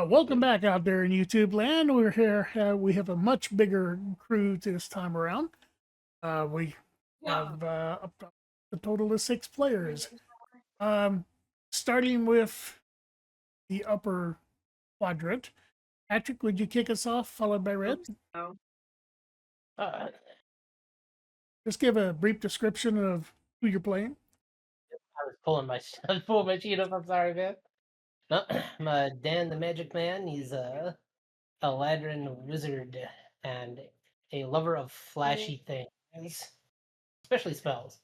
Welcome back out there in YouTube land. We're here. We have a much bigger crew this time around. We have a total of 6 players. Starting with the upper quadrant. Patrick, would you kick us off, followed by Red? Just give a brief description of who you're playing. I was pulling my sheet up. I'm sorry, man. No, I'm Dan the Magic Man. He's a Eladrin wizard and a lover of flashy things, especially spells.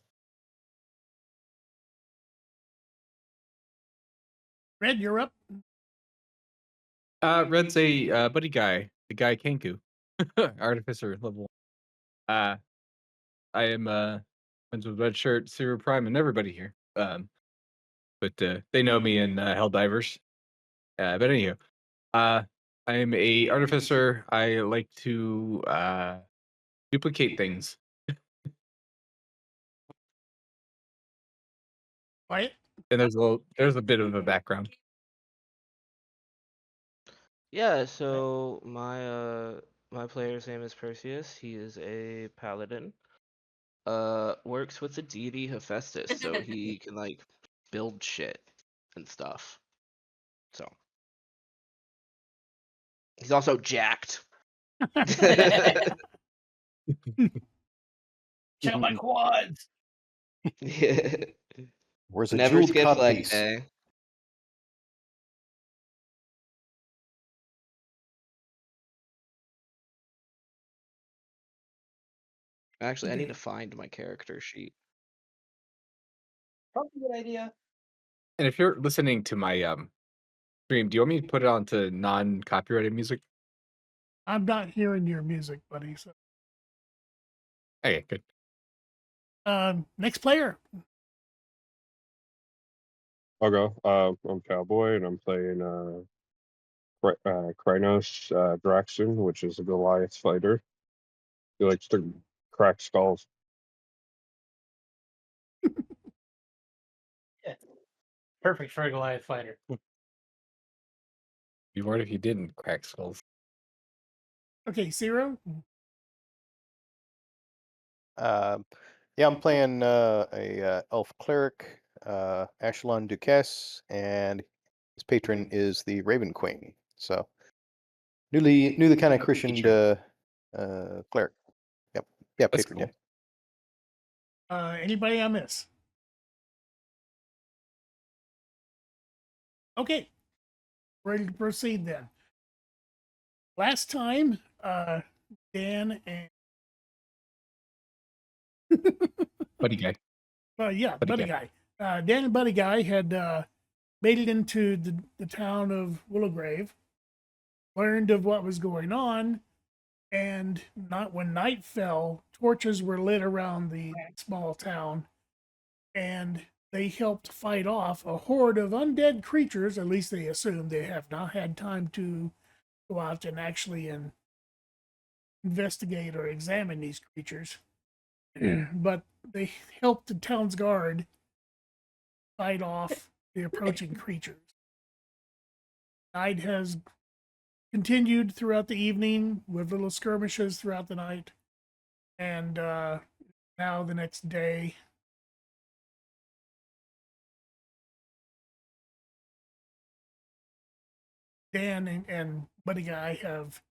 Red, you're up. Red's a buddy guy, the guy Kenku, artificer level. I am friends with Red Shirt, Zero Prime, and everybody here. But they know me in Helldivers. But anywho, I am a artificer. I like to duplicate things. Quiet. And there's a bit of a background. Yeah, so my player's name is Perseus. He is a paladin. Works with the deity Hephaestus, so he can like build shit and stuff. So he's also jacked. Check my quads. Yeah. Where's a Never jeweled skip cod leg piece? day. Actually, I need to find my character sheet. Probably a good idea. And if you're listening to my stream, do you want me to put it onto non-copyrighted music? I'm not hearing your music, buddy. So, Okay, good. next player. I'll go. I'm Cowboy, and I'm playing Krynos Draxton, which is a Goliath fighter. He likes to crack skulls. Perfect for a Goliath fighter. You weren't if you didn't crack skulls. Okay, Zero. Yeah, I'm playing a elf cleric, Ashelon Duquesne, and his patron is the Raven Queen. So newly kind of christened cleric. Yep. Yeah, That's patron. cool. Yeah. Anybody I miss? Okay, ready to proceed then. Last time, Dan and Buddy guy. Buddy Guy. Dan and Buddy Guy had made it into the town of Willowgrave, learned of what was going on, and when night fell, torches were lit around the small town, and they helped fight off a horde of undead creatures. At least they assumed. They have not had time to go out and actually investigate or examine these creatures. But they helped the town's guard fight off the approaching creatures. Night has continued throughout the evening with little skirmishes throughout the night. And now the next day, Dan and Buddy Guy have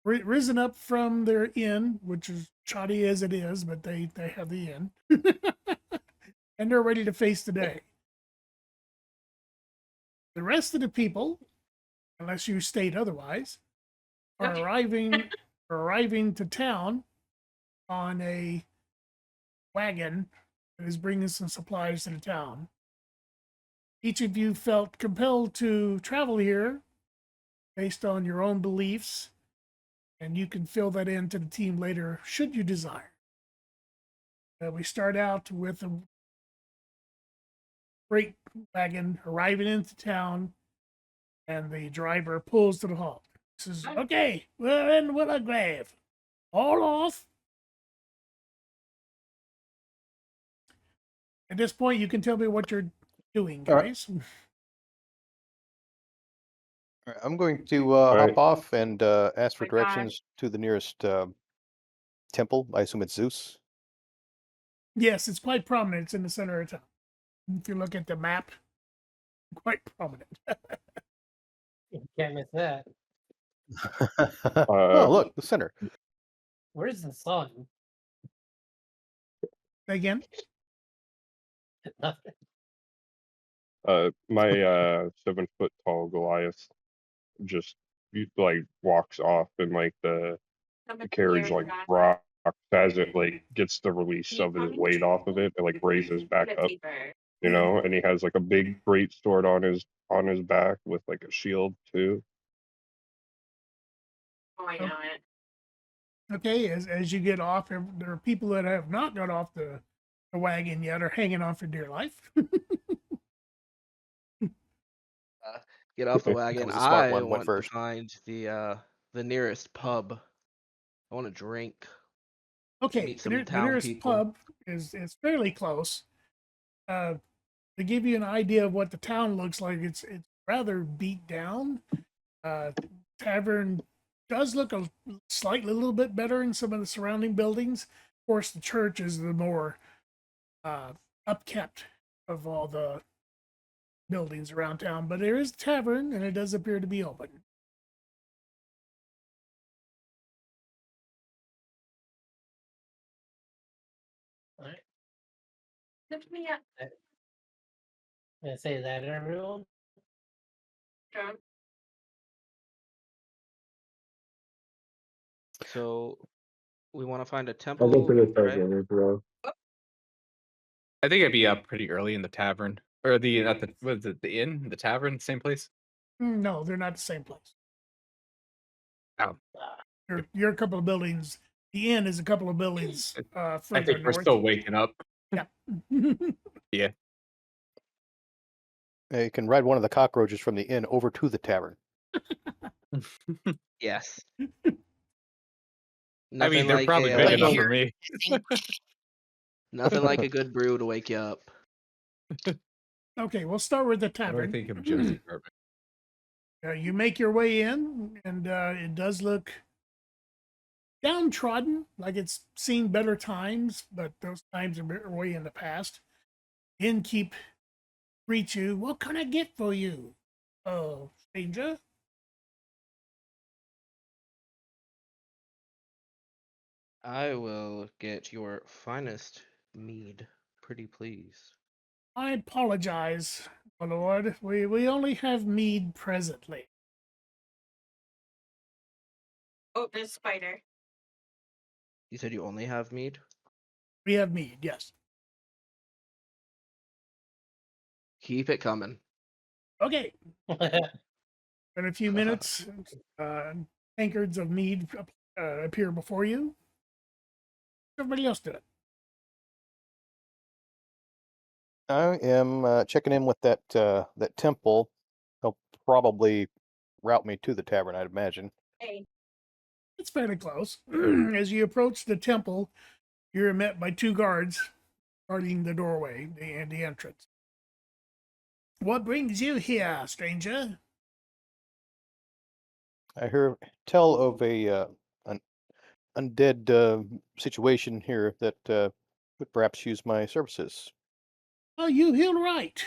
risen up from their inn, which is shoddy as it is, but they have the inn. And they're ready to face the day. The rest of the people, unless you state otherwise, are arriving to town on a wagon that is bringing some supplies to the town. Each of you felt compelled to travel here based on your own beliefs, and you can fill that into the team later should you desire. We start out with a freight wagon arriving into town, and the driver pulls to the halt. Says, "Okay, we're in Willowgrave. All off." At this point, you can tell me what you're doing, guys. All right, I'm going to Alright. hop off and ask for My God. directions to the nearest temple. I assume it's Zeus. Yes, it's quite prominent. It's in the center of town. If you look at the map, quite prominent. You can't miss that. Oh, look, the center. Where's the sun? Again, Nothing. My 7-foot tall Goliath just like walks off, and like the carriage like rocks as it like gets the release of his weight off of it, and like raises back up, you know. And he has like a big great sword on his back with like a shield too. Oh, I know it. okay, as you get off, there are people that have not got off the wagon yet, are hanging on for dear life. Get off the wagon. was a smart I one, went want to first. find the nearest pub. I want to drink. Okay, Meet the, some the town nearest people. pub is fairly close. To give you an idea of what the town looks like, it's rather beat down. Tavern does look a little bit better in some of the surrounding buildings. Of course, the church is the more upkept of all the buildings around town, but there is a tavern, and it does appear to be open. Alright. Lift me up. I say that everyone. Drunk. So we want to find a I'll temple, go for the right? tavern, bro. I think I'd be up pretty early in the tavern or the not the what is it, the inn, the tavern, same place. No, they're not the same place. Oh, You're a couple of buildings. The inn is a couple of buildings I further think we're north. still waking up. Yeah. Yeah. You can ride one of the cockroaches from the inn over to the tavern. Yes. I Nothing mean, they're like probably a, big uh, enough for me. nothing like a good brew to wake you up. Okay, we'll start with the What do I tavern. think of Joe's apartment? You make your way in, and it does look downtrodden, like it's seen better times, but those times are way in the past. Innkeep greets you. What can I get for you, stranger? I will get your finest mead, pretty please. I apologize, my lord. We only have mead presently. Oh, there's a spider. You said you only have mead? We have mead, yes. Keep it coming. Okay. In a few minutes, tankards of mead appear before you. Everybody else do it. I am checking in with that temple. They'll probably route me to the tavern, I'd imagine. Hey. It's fairly close. As you approach the temple, you're met by two guards guarding the doorway and the entrance. What brings you here, stranger? I hear tell of an undead situation here that would perhaps use my services. Oh, you heal right.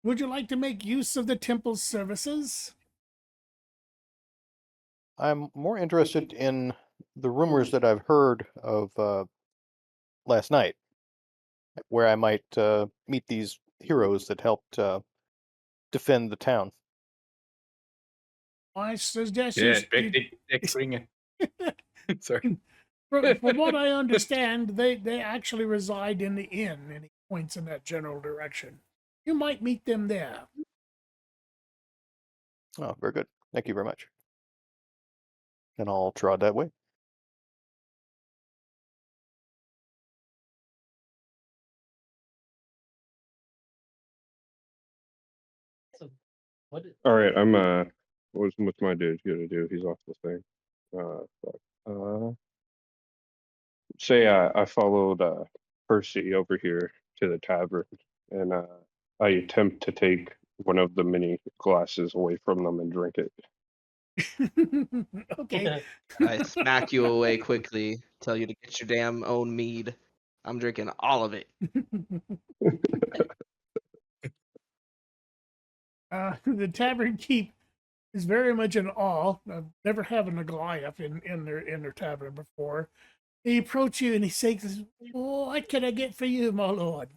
Would you like to make use of the temple's services? I'm more interested in the rumors that I've heard of last night, where I might meet these heroes that helped defend the town. I suggest Yeah, you. big dick swinging. Sorry. From what I understand, they actually reside in the inn, and he points in that general direction. You might meet them there. Oh, very good. Thank you very much. And I'll trot that way. So, what is, Alright, I'm what's my dude gonna do? He's off the thing. Fuck. Say I followed Percy over here to the tavern, and I attempt to take one of the many glasses away from them and drink it. Okay. I smack you away quickly, tell you to get your damn own mead. I'm drinking all of it. The tavern keep is very much in awe of never having a Goliath in their tavern before. He approaches you and he says, "Oh, what can I get for you, my lord?"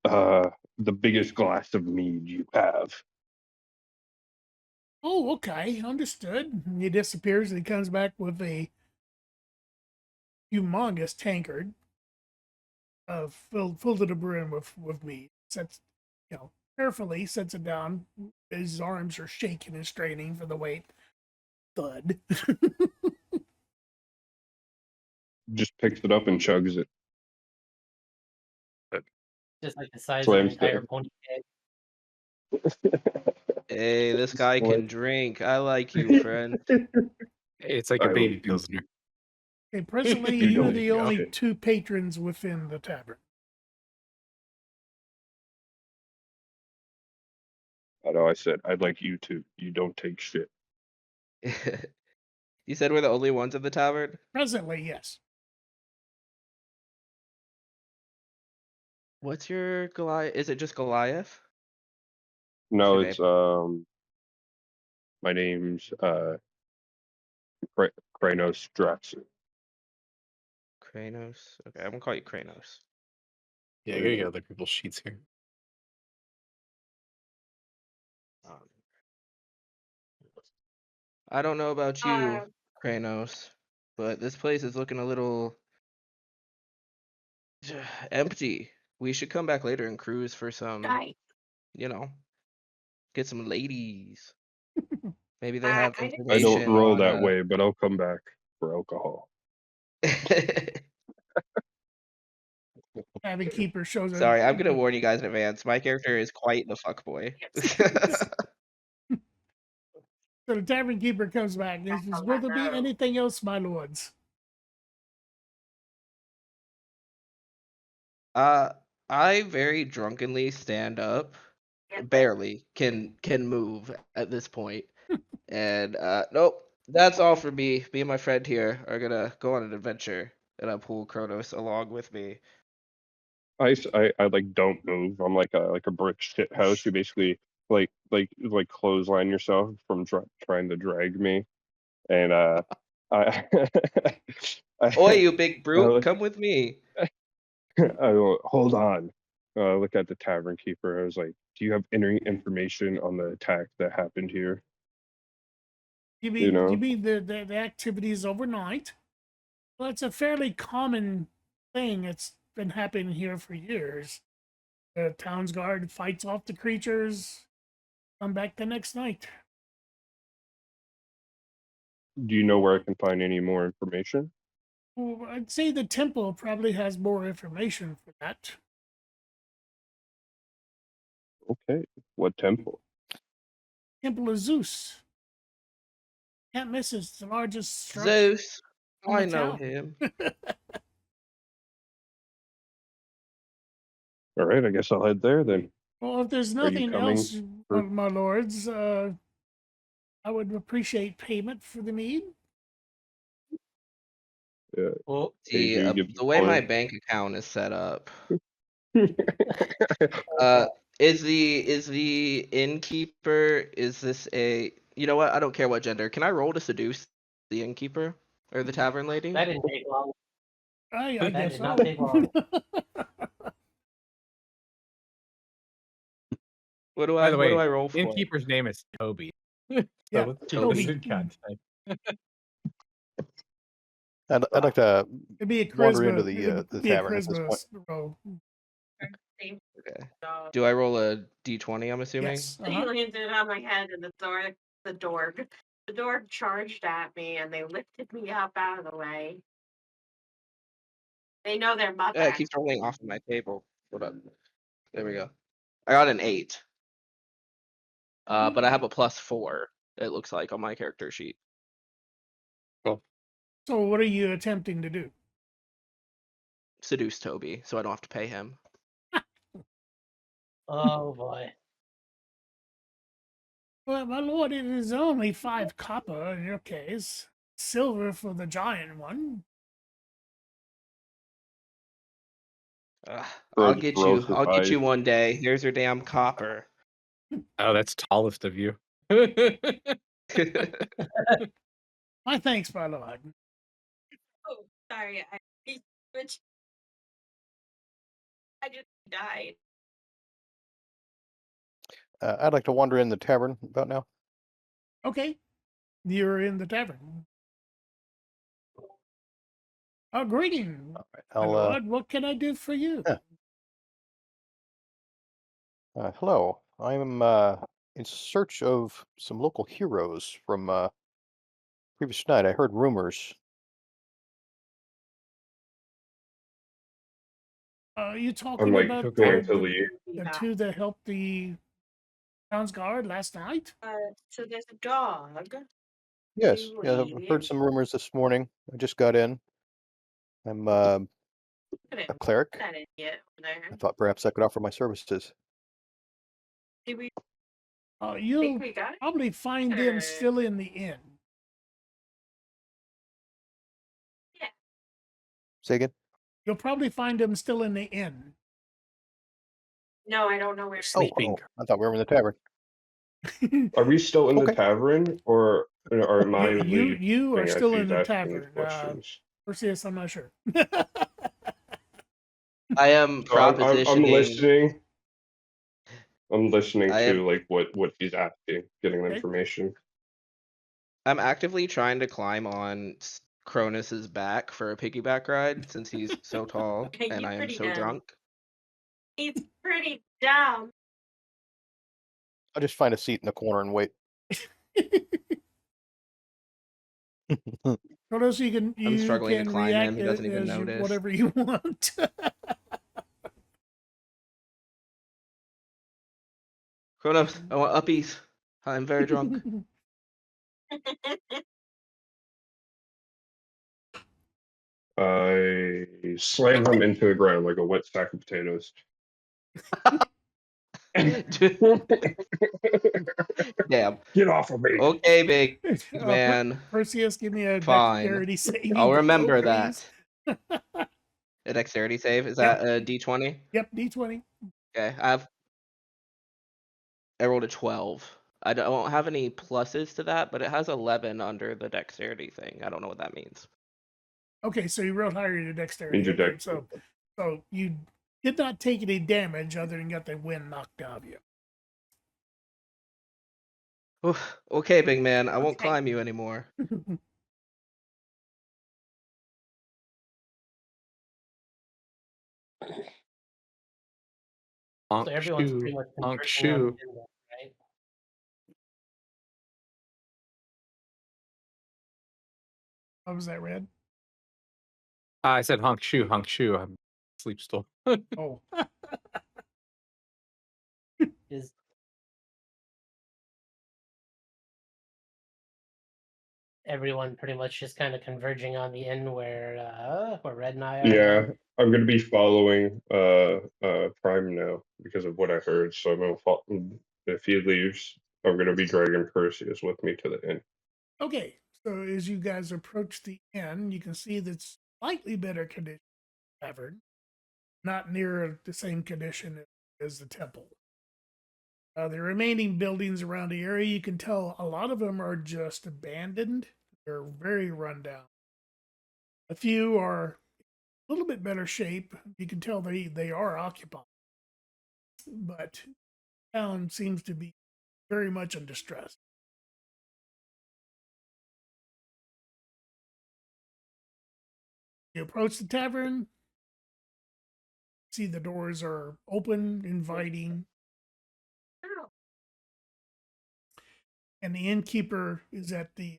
The biggest glass of mead you have. Oh, okay, understood. And he disappears and he comes back with a humongous tankard filled to the brim with mead. Sets, carefully sets it down. His arms are shaking and straining for the weight. Thud. Just picks it up and chugs it. Just like the size of an Slams entire down. pony keg. Hey, this guy can drink. I like you, friend. It's like a I baby will- pilsner. Okay, presently You you're don't the get only it. 2 patrons within the tavern. I know I said I'd like you to. You don't take shit. You said we're the only ones in the tavern? Presently, yes. What's your Goliath? Is it just Goliath? No, your it's my name's Kranos Draxer. Kranos? Okay, I'm gonna call you Kranos. Yeah, I gotta get other people's sheets here. I don't know about you, Kranos, but this place is looking a little empty. We should come back later and cruise for some, Guy. get some ladies. Maybe they have I didn't- I don't information roll on, that way, but I'll come back for alcohol. Tavern keeper shows up. Sorry, I'm gonna warn you guys in advance. My character is quite the fuckboy. So the tavern keeper comes back and says, "Will there be anything else, my lords?" I very drunkenly stand up, barely can move at this point, and nope, that's all for me. Me and my friend here are gonna go on an adventure, and I pull Kronos along with me. I like don't move. I'm like a brick shit house. You basically like clothesline yourself from trying to drag me, and I, Oi, you big brute, look- come with me. I go, hold on. I look at the tavern keeper. I was like, "Do you have any information on the attack that happened here?" You You know? mean the activities overnight? Well, it's a fairly common thing. It's been happening here for years. The town's guard fights off the creatures, come back the next night. Do you know where I can find any more information? Well, I'd say the temple probably has more information for that. Okay, what temple? Temple of Zeus. Can't miss it. It's the largest structure. Zeus, in the I know town. him. All right, I guess I'll head there then. Well, if there's Are you nothing coming else, for- my lords, I would appreciate payment for the mead. Well, See, Hey, dude, the way my give- bank account is set up, Uh, is the innkeeper, is this a, you know what, I don't care what gender. Can I roll to seduce the innkeeper or the tavern lady? that didn't take long. I That guess did so. not take long. What do By the way, I roll for? innkeeper's name is Toby. Yeah, So Toby. it's in context. I'd like to It'd be a wander charisma. into the tavern at this point. roll. Same. Okay. So Do I roll a d20, I'm assuming? Yes. he landed on my head, and the dorg charged at me, and they lifted me up out of the way. They know their mother. Yeah, it keeps rolling off of my table. Hold up. There we go. I got an 8. But I have a +4, it looks like, on my character sheet. So, what are you attempting to do? Seduce Toby, so I don't have to pay him. Oh boy. Well, my lord, it is only 5 copper in your case. Silver for the giant one. I'll Roast, get you. roasted I'll get ice. you one day. Here's your damn copper. Oh, that's tallest of you. My thanks, my lord. Oh, sorry. Which I just died. I'd like to wander in the tavern about now. Okay. You're in the tavern. Greeting, All right, my I'll. lord. What can I do for you? Hello. I'm in search of some local heroes from previous night. I heard rumors. You I'm talking like about going to leave. the two that helped the town's guard last night? So there's a dog. Yes, You yeah, I've heard leave. some rumors this morning. I just got in. I'm a Couldn't cleric. that idiot over I there. thought perhaps I could offer my services. Did we You'll think we got it? probably find them Or- still in the inn. Say again? You'll probably find them still in the inn. No, I don't know where. Sleeping. I thought we were in the tavern. Are we still in the Okay. tavern, or am I You are leaving as still in he's the asking these tavern. questions? Perseus, I'm not sure. I am So I'm propositioning. listening. I'm listening I am. to like what he's asking, getting Okay. information. I'm actively trying to climb on Cronus's back for a piggyback ride since he's so tall Okay, and you I am pretty so dumb. drunk. He's pretty dumb. I'll just find a seat in the corner and wait. Cronus, you I'm struggling to can climb react him. He doesn't even as notice. whatever you want. Cronus, I want uppies. I'm very drunk. I slam him into the ground like a wet sack of potatoes. Damn. Get off of me! Okay, big man. Perseus, give me a Fine. dexterity saving I'll throw, remember please. that. A dexterity save? Is that a D20? Yep, D20. Okay, I rolled a 12. I don't have any pluses to that, but it has 11 under the dexterity thing. I don't know what that means. Okay, so you rolled higher in your dexterity. Means your Okay, dex. so you did not take any damage other than got the wind knocked out of you. Oof. Okay, big man. I won't Okay. climb you anymore. Honk So everyone's shoe. pretty much Honk converging on shoe. the end, right? What was that, Red? I said honk shoe, honk shoe. I'm sleep still. Oh, Is everyone pretty much just kind of converging on the inn where Red and I are? Yeah, I'm gonna be following Prime now because of what I heard. So I'm gonna follow. If he leaves, I'm gonna be dragging Perseus with me to the inn. okay. So as you guys approach the inn, you can see that's slightly better condition tavern, not near the same condition as the temple. The remaining buildings around the area, you can tell a lot of them are just abandoned. They're very run down. A few are a little bit better shape. You can tell they are occupied. But town seems to be very much in distress. You approach the tavern, see the doors are open, inviting, Oh, and the innkeeper is at the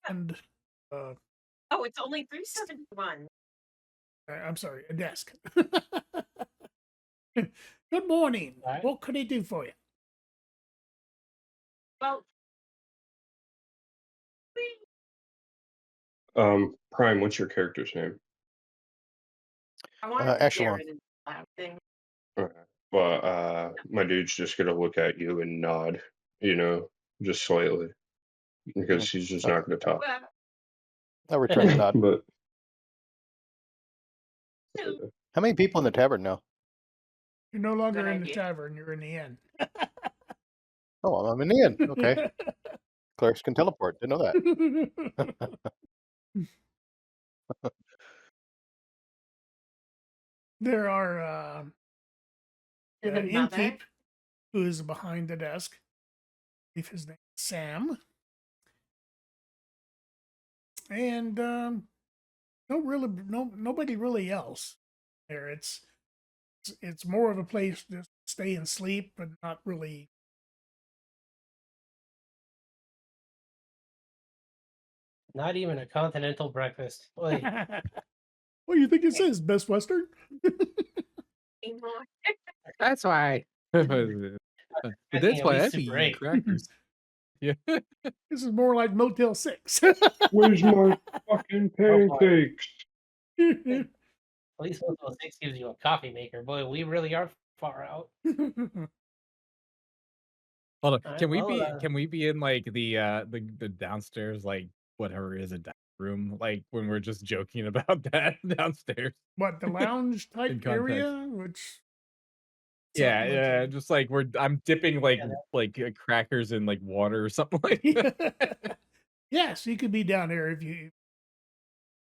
end. oh, it's only 371. I'm sorry, a desk. Good morning. All right. What could I do for you? Well, Prime, what's your character's name? I wanted to Echelon. get rid of the loud thing. Okay. but my dude's just gonna look at you and nod, just slightly, because he's just Okay. not gonna talk. Well, I'll return the nod. But How many people in the tavern now? You're no longer Good in the idea. tavern, you're in the inn. Oh, I'm in the inn. Okay. Clerics can teleport. Didn't know that. There are Is an it mother? innkeep who is behind the desk. If his name is Sam. And nobody really else there. It's more of a place to stay and sleep, but not really. Not even a continental breakfast. Oy. What do you think it says? Best Western? Anymore? That's why. But think that's at why least I've been Super eating 8. crackers. Yeah. This is more like Motel 6. where's my fucking Oh, boy. pancakes? At least Motel 6 gives you a coffee maker. Boy, we really are far out. Hold on. Alright, Can we well, be can we be in like the downstairs, like whatever is a dining room, like when we're just joking about that downstairs? What, the lounge In type context. area? Which Yeah, something like yeah, that. just like I'm dipping like Yeah, crackers in like water or something like that. Yes, you could be down there if you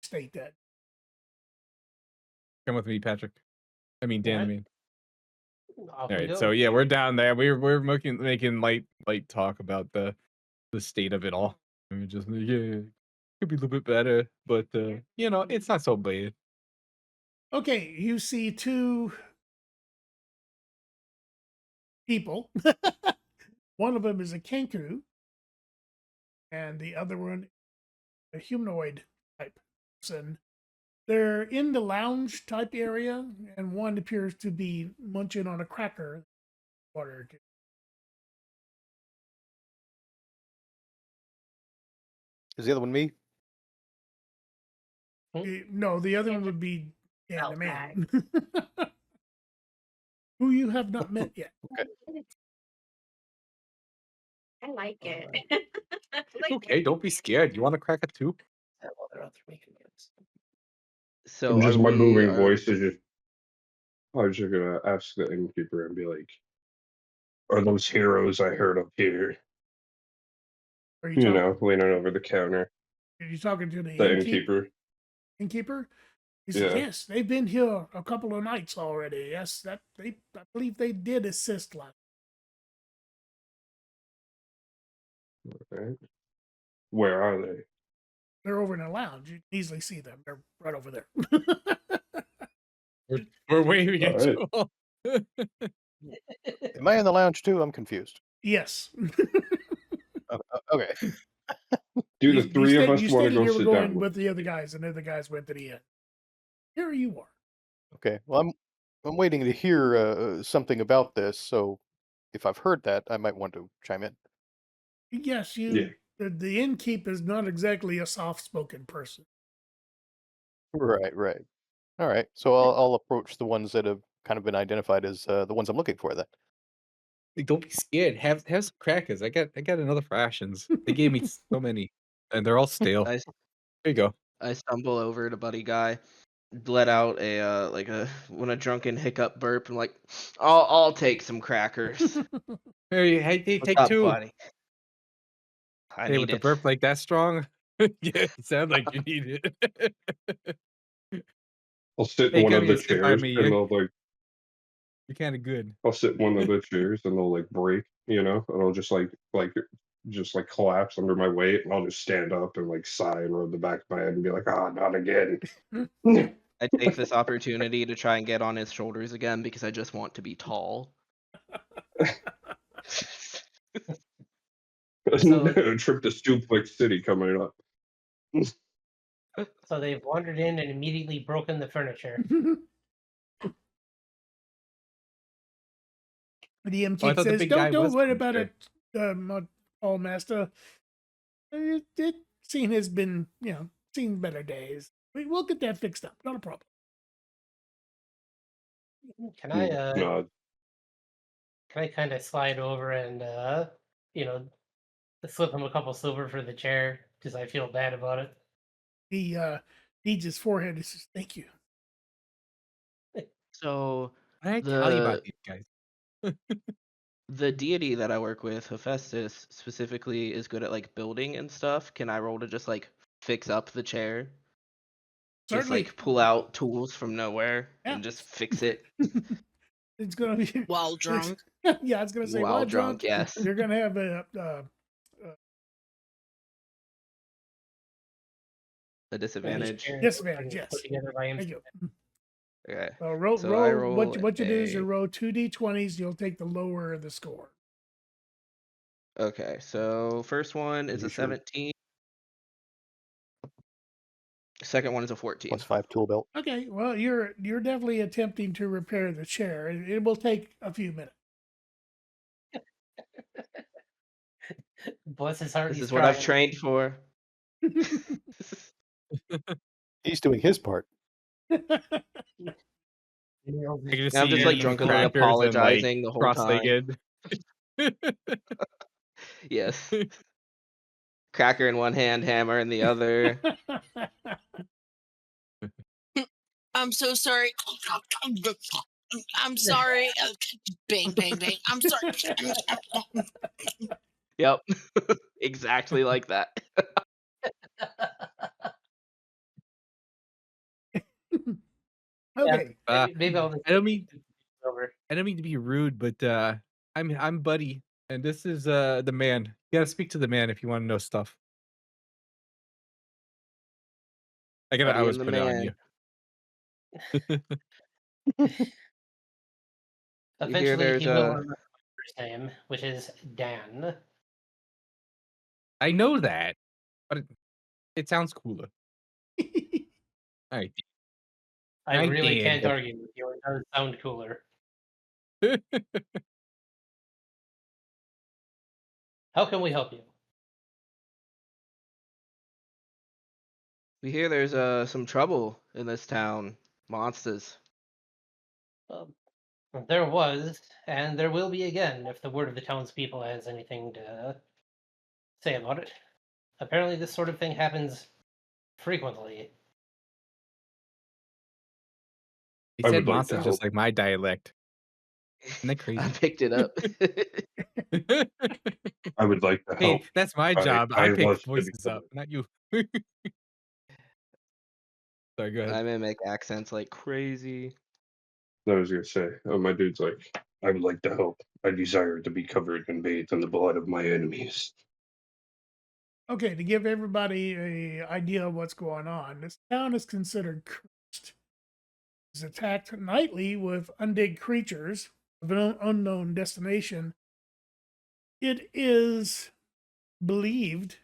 state that. Come with me, Patrick. I mean, Dan. I Alright. mean, Off all we right. go. So yeah, we're down there. We're making light talk about the state of it all. And we just could be a little bit better, but it's not so bad. Okay, you see two people. One of them is a kangaroo, and the other one a humanoid type person. They're in the lounge type area, and one appears to be munching on a cracker. Water. Is the other one me? No, the other one would be Dan the man, who you have not met yet. I like it. I It's like okay. Don't be scared. You want to crack it too? Yeah, well, they're out there making noise. So Just are my we? booming voice is just. I was just gonna ask the innkeeper and be like, "Are those heroes I heard up here?" Are you talking? Leaning over the counter. Are you talking to the The innkeeper. innkeeper? He says, Yeah. yes, they've been here a couple of nights already. Yes, I believe they did assist last. Okay. Where are they? They're over in the lounge. You can easily see them. They're right over there. We're waving All at right. you all. Am I in the lounge too? I'm confused. Yes. Okay. Do the three of us you want to stated go you were sit going down? with the other guys, and the other guys went to the inn. Here you are. Okay. Well, I'm waiting to hear something about this. So, if I've heard that, I might want to chime in. Yes, Yeah. The innkeep is not exactly a soft-spoken person. Right. Right. All right. So I'll approach the ones that have kind of been identified as the ones I'm looking for. Then. Like, don't be scared. Have some crackers. I got another rations. They gave me so many, and they're all stale. I, There you go. I stumble over to Buddy Guy, let out a when a drunken hiccup burp, and like, I'll take some crackers. Hey, What's take up, two. buddy? I Hey, need with the it. burp like that strong? Yeah, it sounds like you need it. I'll sit Hey, in one come of here, the sit by chairs me. and they'll like. You're kind of good. I'll sit in one of the chairs and they'll like break, and I'll just just collapse under my weight, and I'll just stand up and like sigh and rub the back of my head and be like, "Ah, not again." I take this opportunity to try and get on his shoulders again because I just want to be tall. Trip to Suplex City coming up. So they've wandered in and immediately broken the furniture. The I innkeep thought the says, big guy "Don't was worry about furniture. it, Paul Master. It scene has been, seen better days. We'll get that fixed up. Not a problem." Can I Nod. Can I kind of slide over and you know, slip him a couple silver for the chair because I feel bad about it? He kneads his forehead and says, "Thank you." So What did I tell you about the these guys? the deity that I work with, Hephaestus, specifically is good at like building and stuff. Can I roll to just like fix up the chair? Just Certainly. like pull out tools from nowhere Yeah. and just fix it It's gonna be While drunk. Yeah, I was gonna say while while drunk. drunk, Yes, you're gonna have a disadvantage. disadvantage. Yes. Put together by Thank himself. you. Okay. So roll, So I roll. roll What you do is you a- roll 2d20s. You'll take the lower of the score. Okay, so first one is You a sure? 17. Second one is a 14. +5 tool belt. Okay. Well, you're definitely attempting to repair the chair. It will take a few minutes. Bless his heart. This He's is what I've trying. trained for. He's doing his part. I can just I'm see just you like eating drunkenly crackers and like apologizing the whole time. cross-legged. Yes. Cracker in one hand, hammer in the other. I'm so sorry. I'm sorry. Bang, bang, bang. I'm sorry. Yep. Exactly like that. Okay. Maybe I'll just I don't mean over. I don't mean to be rude, but I'm Buddy, and this is the man. You gotta speak to the man if you want to know stuff. I Buddy always and the put it on man. you. Eventually, there's he will a- remember my first name, which is Dan. I know that, but it sounds cooler. All right. I I really did. can't argue with you. It does sound cooler. How can we help you? We hear there's some trouble in this town. Monsters. Um, there was, and there will be again if the word of the townspeople has anything to say about it. Apparently, this sort of thing happens frequently. He I said would like monsters to just help. like my dialect. Isn't that I crazy? picked it up. I would like to Hey, help. that's my job. I I pick was voices up, not you. Sorry, go ahead. I mimic accents like crazy. I was gonna say, my dude's like, I would like to help. I desire to be covered and bathed in the blood of my enemies. Okay, to give everybody a idea of what's going on, this town is considered cursed. It's attacked nightly with undead creatures of an unknown destination. It is believed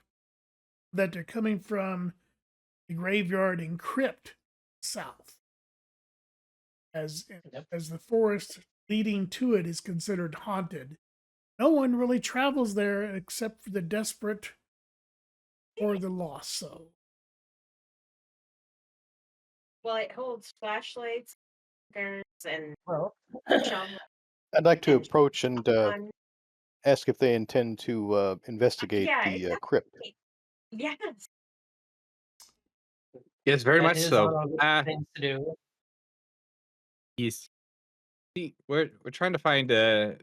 that they're coming from the graveyard and crypt south, as the forest leading to it is considered haunted. No one really travels there except for the desperate or the lost soul. Well, it holds flashlights, guns, and Well, shovel. I'd like to approach and on- ask if they intend to investigate yeah, the exactly. crypt. Yes. Yes, very that much is so. on our list of things to do. Yes. See, we're trying to find the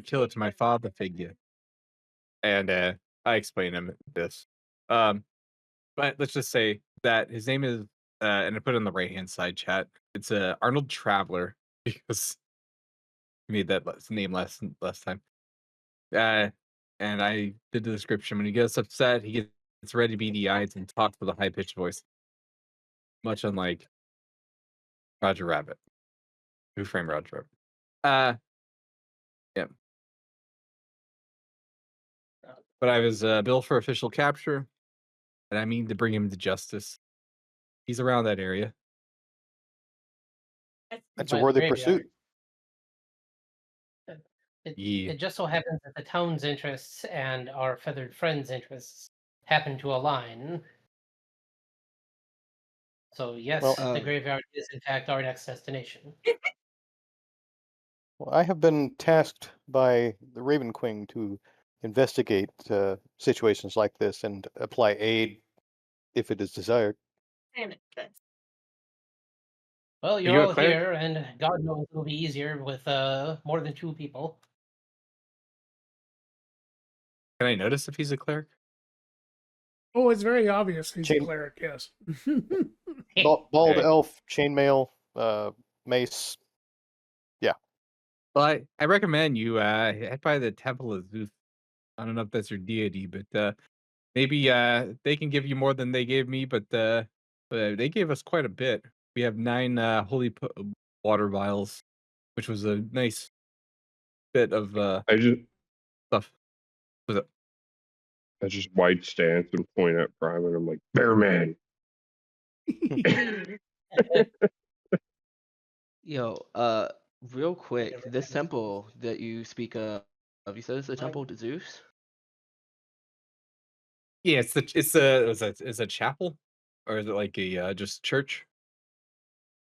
killer to my father figure, and I explain him this. But let's just say that his name is and I put it on the right hand side chat. It's Arnold Traveler because I made that name last time. And I did the description. When he gets upset, he gets ready beady eyes and talks with a high pitched voice, much unlike Roger Rabbit. Who framed Roger Rabbit? Yeah. But I was billed for official capture, and I mean to bring him to justice. He's around that area. That's By a the worthy graveyard. pursuit. Yeah. It just so happens that the town's interests and our feathered friends' interests happen to align. So yes, Well, the graveyard is in fact our next destination. Well, I have been tasked by the Raven Queen to investigate situations like this and apply aid if it is desired. Damn it, this. Well, you're you a all cleric? here, and God knows it'll be easier with more than 2 people. Can I notice if he's a cleric? Oh, it's very obvious he's a Chain- cleric, yes. Bald Okay. elf, chainmail, mace. Well, I recommend you head by the Temple of Zeus. I don't know if that's your deity, but maybe they can give you more than they gave me, but they gave us quite a bit. We have 9 holy water vials, which was a nice bit of I just stuff. I just wide stance and point at Prime, and I'm like, "Bear man." Yo, real quick, this temple that you speak of, you said it's a temple to Zeus? Yeah, it's a chapel, or is it like a just church?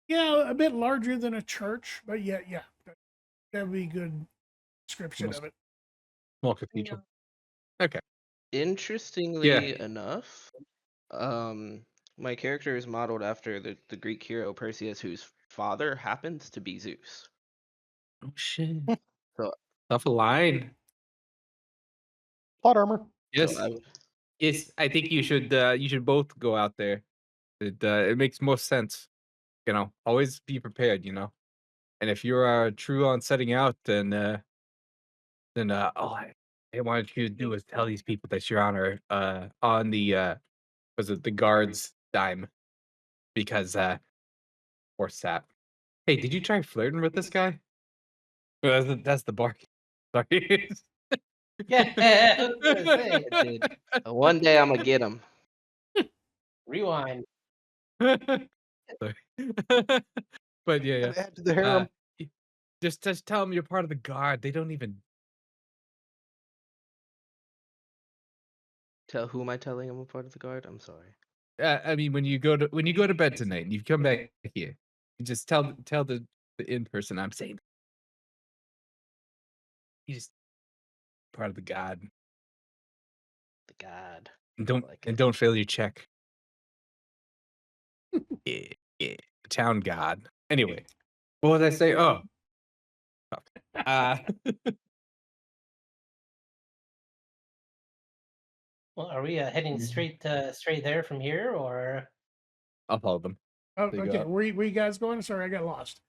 Yeah, a bit larger than a church, but yeah, that'd be a good description of it. Small cathedral. Okay. Interestingly enough, my character is modeled after the Greek hero Perseus, whose father happens to be Zeus. Oh shit. So, Tough line. Plot armor. Yes. so Yes, I think you should both go out there. It makes most sense. Always be prepared, And if you're true on setting out, then all I want you to do is tell these people that you're on the was it the guards dime, because poor sap. Hey, did you try flirting with this guy? That's the bark. Sorry. Yeah, I was gonna say. I did. One day I'm gonna get him. Rewind. Sorry. But yeah. Add to the harem. y- just tell them you're part of the guard. They don't even. Who am I telling I'm a part of the guard? I'm sorry. I mean, when you go to bed tonight and you come back here, you just tell the in person I'm saying. You just part of the god, The god. and like it. don't fail your check. Yeah, the town god. Anyway, what was I say? Oh, uh, Well, are we heading straight there from here, or? I'll follow them. Oh, They go okay, up. where you guys going? Sorry, I got lost.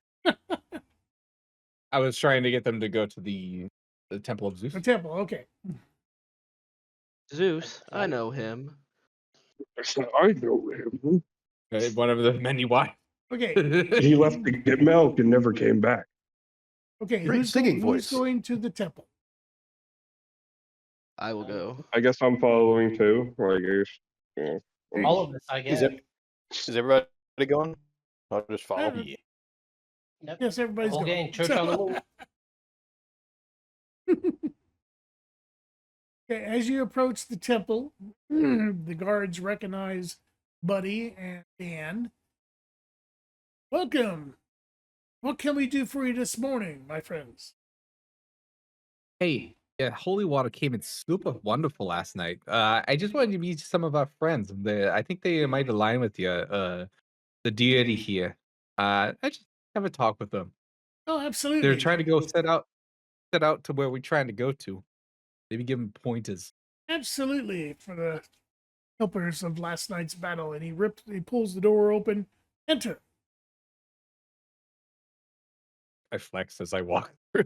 I was trying to get them to go to the Temple of Zeus. The temple, okay. Zeus, I know him. I know him. One of the many wives. Okay, He left to get milk and never came back. okay, Great singing who's voice. going to the temple? I will go. I guess I'm following too. Like, yeah. All of us, I Is guess. Is everybody going? I'll just follow. Uh, Yep. Yes, everybody's Whole going. gang, church on the move. Okay, as you approach the temple, the guards recognize Buddy and Dan. Welcome. What can we do for you this morning, my friends? Hey, yeah, holy water came in super wonderful last night. I just wanted to meet some of our friends. I think they might align with you. The deity here. I just have a talk with them. Oh, absolutely. They're trying to go set out to where we're trying to go to. Maybe give them pointers. Absolutely, for the helpers of last night's battle. And he pulls the door open. Enter. I flex as I walk through.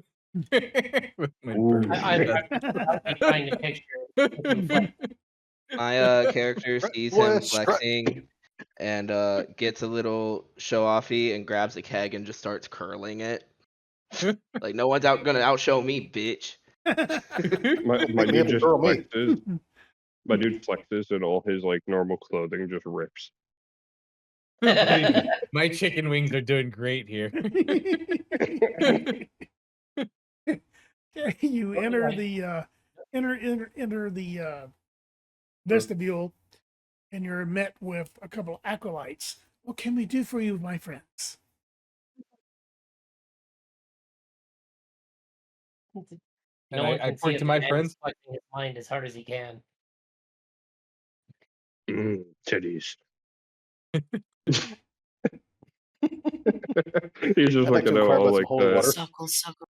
With my Ooh. bird. I'd be trying to picture. My character sees Boy, him strut. flexing and gets a little show offy and grabs a keg and just starts curling it. Like no one's gonna outshow me, bitch. My Me dude have to just curl me. flexes. My dude flexes and all his like normal clothing just rips. My chicken wings are doing great here. You enter the enter the vestibule, and you're met with a couple of acolytes. What can we do for you, my friends? No one I can see point it, to but my Dan's friends. flexing his mind as hard as he can. Titties. He's just I'd like to looking at inquire all about some like holy the water. Suckle, suckle.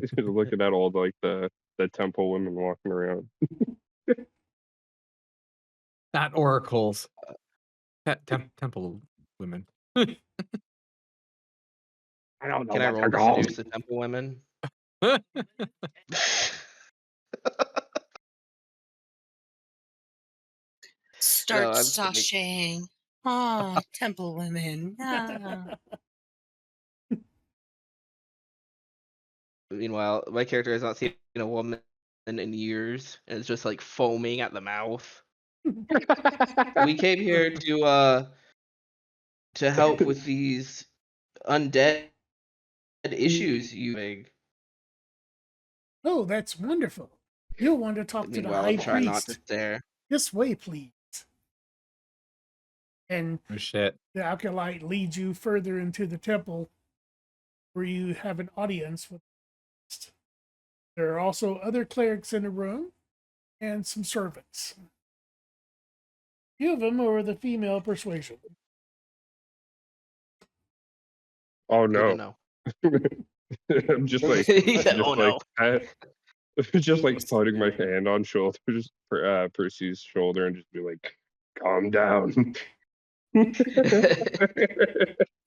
he's looking at all like the temple women walking around. Not oracles. Temple women. I don't know Can I what roll they're to called. seduce the temple women? Start I'm kidding. sashaying. Ah, temple women. Ah. Meanwhile, my character has not seen a woman in years and is just like foaming at the mouth. We came here to help with these undead issues you make. Oh, that's wonderful. You'll want to talk to the Meanwhile, high I'm trying not to priest. stare. This way, please. And Oh shit. the acolyte leads you further into the temple where you have an audience with the priest. There are also other clerics in the room and some servants. Few of them are the female persuasion. Oh Good to no. know. I'm just like Yeah, oh no. just like putting my hand on Percy's shoulder and just be like, calm down.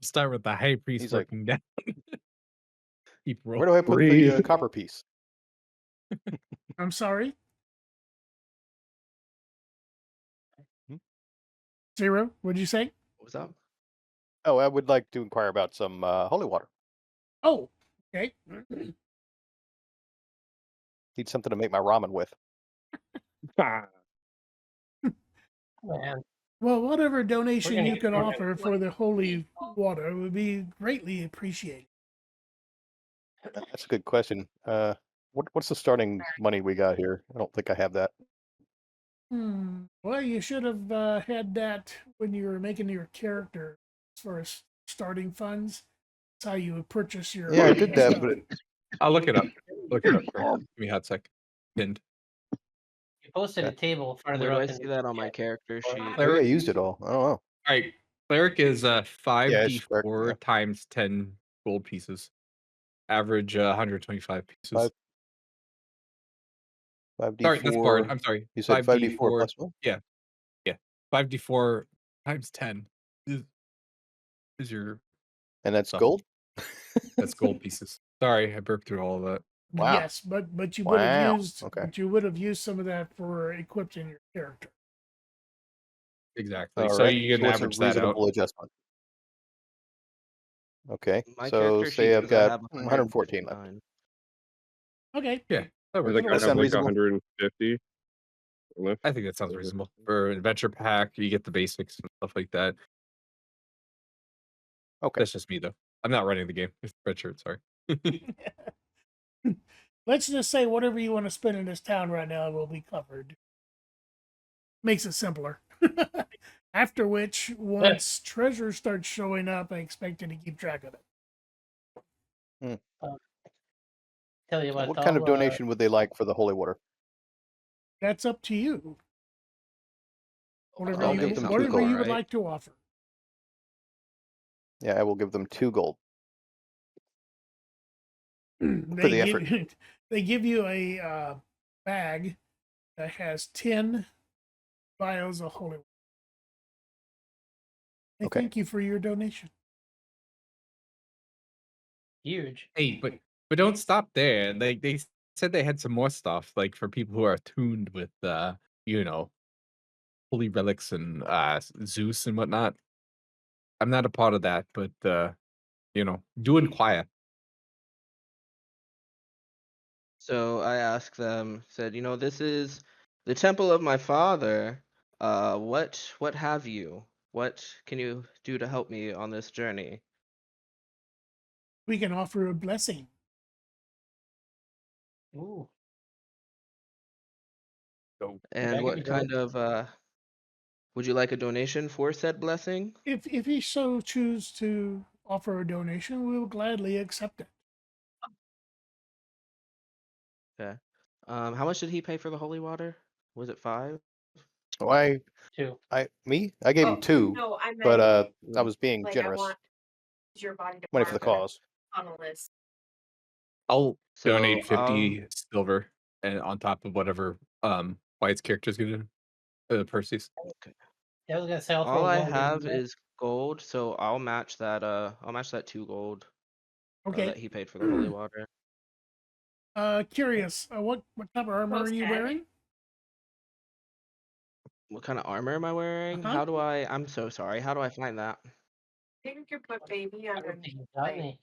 Start with the high priest He's like, working down. Keep rolling. Where do I put the Breathe. copper piece? I'm sorry? Zero, what'd you say? What's up? Oh, I would like to inquire about some holy water. Oh, okay. Need something to make my ramen with. Man, Well, whatever donation gonna you get- can we're gonna- offer for the holy water would be greatly appreciated. That's a good question. What's the starting money we got here? I don't think I have that. Well, you should have had that when you were making your character as far as starting funds. That's how you would purchase your. Yeah, I did that, stuff. but I'll look it up. Look it up. Give me a hot sec. Pinned. You posted a Okay. table Where farther do up I in see the that on my chat. character sheet? oh, yeah, I used it all. I don't know. All right. Cleric is Yeah, it's 5d4 cleric, yeah. times 10 gold pieces. Average 125 pieces. 5d4. Sorry, that's bard. I'm sorry. You said 5d4 plus one? Yeah. 5d4 times 10 is your And that's stuff. gold? That's gold pieces. Sorry, I burped through all of that. Wow. Yes, but you would have Wow. used Okay. but you would have used some of that for equipping your character. Exactly. All So right. you can what's average a that out. reasonable adjustment? Okay. My So character say sheet I've says got I have 114 left. 159. Okay. Yeah. That I works. think I That have sound like reasonable? 150 left. I think that sounds reasonable. For an adventure pack, you get the basics and stuff like that. Okay. That's just me though. I'm not running the game. It's Redshirt, sorry. Let's just say whatever you want to spend in this town right now will be covered. Makes it simpler. After which, once treasure starts showing up, I expect you to keep track of it. Tell you What kind of I'll, donation would they like for the holy water? That's up to you. Whatever I'll you, give them 2 whatever gold. you would right? like to offer. Yeah, I will give them 2 gold. They the give, they give you a bag that has 10 vials of holy water. Hey, Okay. thank you for your donation. huge. Hey, but don't stop there. They said they had some more stuff, like for people who are attuned with holy relics and Zeus and whatnot. I'm not a part of that, but do inquire. So I asked them, said, this is the temple of my father. What have you? What can you do to help me on this journey? We can offer a blessing. Ooh. So And that could what be kind of would you like a donation for said blessing? If you so choose to offer a donation, we will gladly accept it. Okay. How much did he pay for the holy water? Was it 5? Oh, I 2. gave him 2, No, I but meant I was being like I generous. want your body to Money for the cause. tunnel is. I'll So donate I'll 50 silver and on top of whatever White's character's gonna Percy's. Yeah, I was gonna say I'll throw all I gold in have there. is gold, so I'll match that. I'll match that 2 gold Okay. that he paid for the holy water. Curious. What type of armor are you Okay. wearing? What kind of armor am I wearing? Uh-huh. How do I? I'm so sorry. How do I find that? I think you could put baby I don't underneath. think you got any.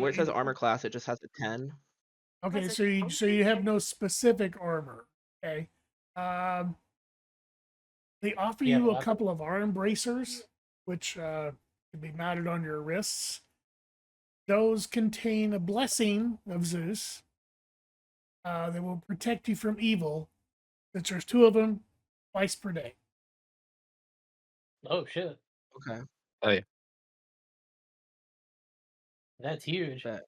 Where it says armor class, it just has a 10. Okay, Has so it you posted have yet? no specific armor. Okay. They offer You have you a a weapon? couple of arm bracers, which can be mounted on your wrists. Those contain a blessing of Zeus that will protect you from evil. Since there's 2 of them, twice per day. Oh shit, Okay. Oh yeah. that's huge. Bet.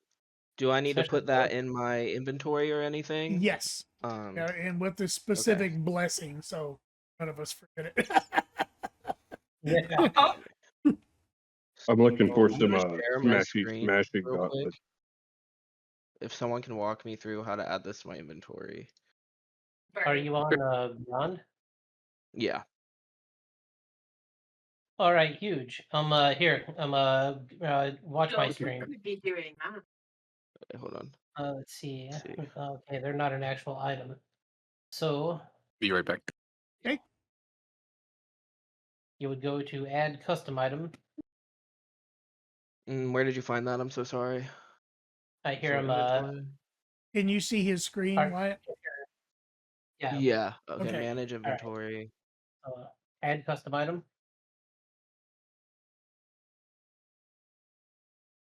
Do I need to Especially put that in my inventory or anything? Yes. Yeah, and with the specific blessing, so none of us forget it. Yeah. Oh, I'm looking for I'm some gonna share my screen smashing real quick. gauntlets. If someone can walk me through how to add this to my inventory. Are you on Beyond? Yeah. All right, huge. Here. Watch my so screen. could be doing that. Okay, hold on. Let's see. Let's see. Okay, they're not an actual item. So Be right back. Okay. you would go to add custom item. Where did you find that? I'm so sorry. I hear So him. inventory? Can you see his screen, Art- Wyatt? Yeah. Yeah. Okay. Okay. Manage inventory. Add custom item,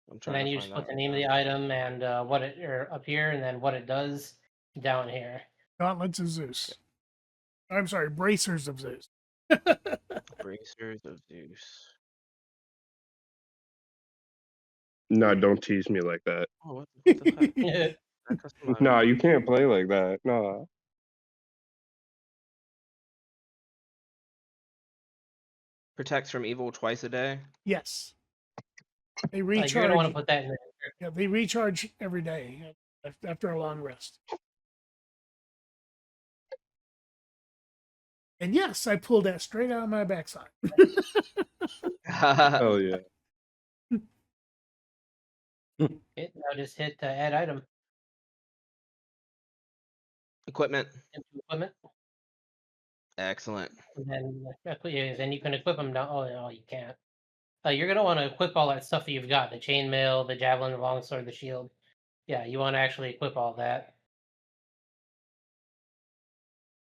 I'm and trying then to you find just put that the right name of now. the item and what it or up here, and then what it does down here. Gauntlets of Zeus. I'm sorry, bracers of Zeus. Bracers of Zeus. No, don't tease me like that. Oh, what the heck? Add custom item. No, you can't play like that. No. Protects from evil twice a day. Yes. They You're gonna want to recharge. put that in there. Yeah, they recharge every day after a long rest. And yes, I pulled that straight out of my backside. Hell yeah. Okay, now just hit add item Equipment. into equipment, Excellent. and then you can equip them down. Oh no, you can't. You're gonna want to equip all that stuff that you've got: the chainmail, the javelin, the longsword, the shield. Yeah, you want to actually equip all that.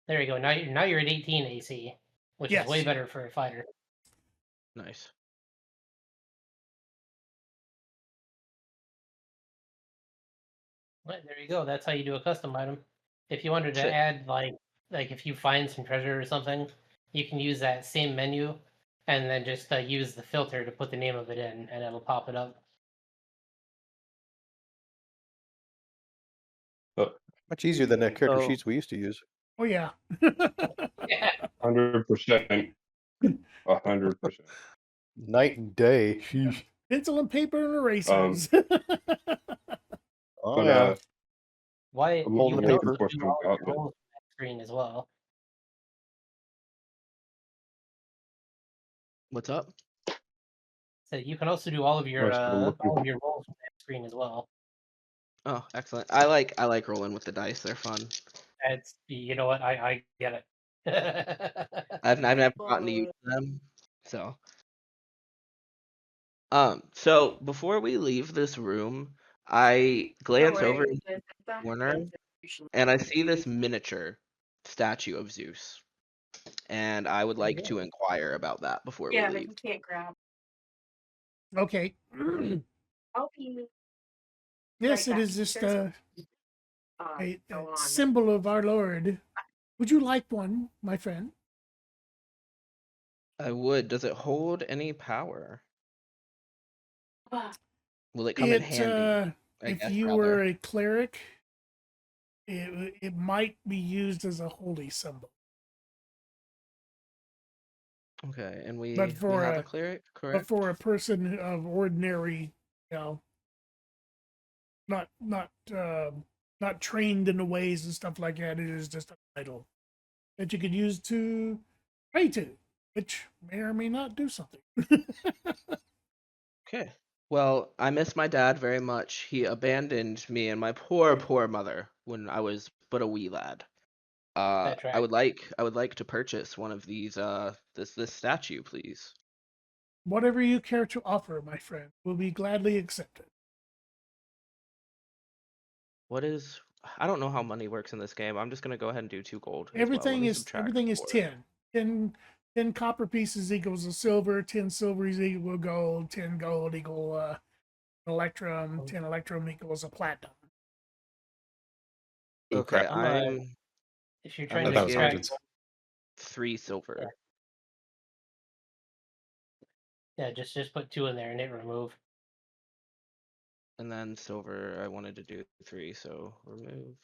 There you go. Now you're at 18 AC, which is way Yes. better for a fighter. Nice. Right, there you go. That's how you do a custom item. If you wanted to Shit. add like if you find some treasure or something, you can use that same menu and then just use the filter to put the name of it in, and it'll pop it up. Much easier than that character So- sheets we used to use. Oh yeah. Yeah. 100%. 100%. Night and day. Sheesh. Pencil and paper and erasers. Oh But yeah. Why I'm you holding can the also paper. do all of your roles on that screen as well. What's up? So you can also do all of your I'm looking- roles on that screen as well. Oh, excellent. I like rolling with the dice. They're fun. It's you know what I get it. I've never gotten to use them. So before we leave this room, I glance over into the corner and I see this miniature statue of Zeus. And I would like to inquire about that before we Yeah, but leave. you can't grab. Okay. I'll be Yes, Right it back. is just There's a go on. symbol of our Lord. Would you like one, my friend? I would. Does it hold any power? Ah, Will it come in handy? I If guess, you rather. were a cleric, it might be used as a holy symbol. Okay, and we But for have a- a cleric, But correct? for a person of ordinary, not trained in the ways and stuff like that, it is just a title that you could use to pray to, which may or may not do something. Okay. Well, I miss my dad very much. He abandoned me and my poor, poor mother when I was but a wee lad. That I would track. like to purchase one of these this statue, please. Whatever you care to offer, my friend, will be gladly accepted. What is I don't know how money works in this game. I'm just gonna go ahead and do 2 gold as well. Let Everything me is subtract 4. 10. 10 copper pieces equals a silver, 10 silvers equal gold, 10 gold equal electrum, 10 electrum equals a platinum. Ooh, Okay, crap. If you're I'm trying to thought gonna it was subtract, hundreds. 3 silver. yeah, just put 2 in there and hit remove. And then silver, I wanted to do 3, so remove.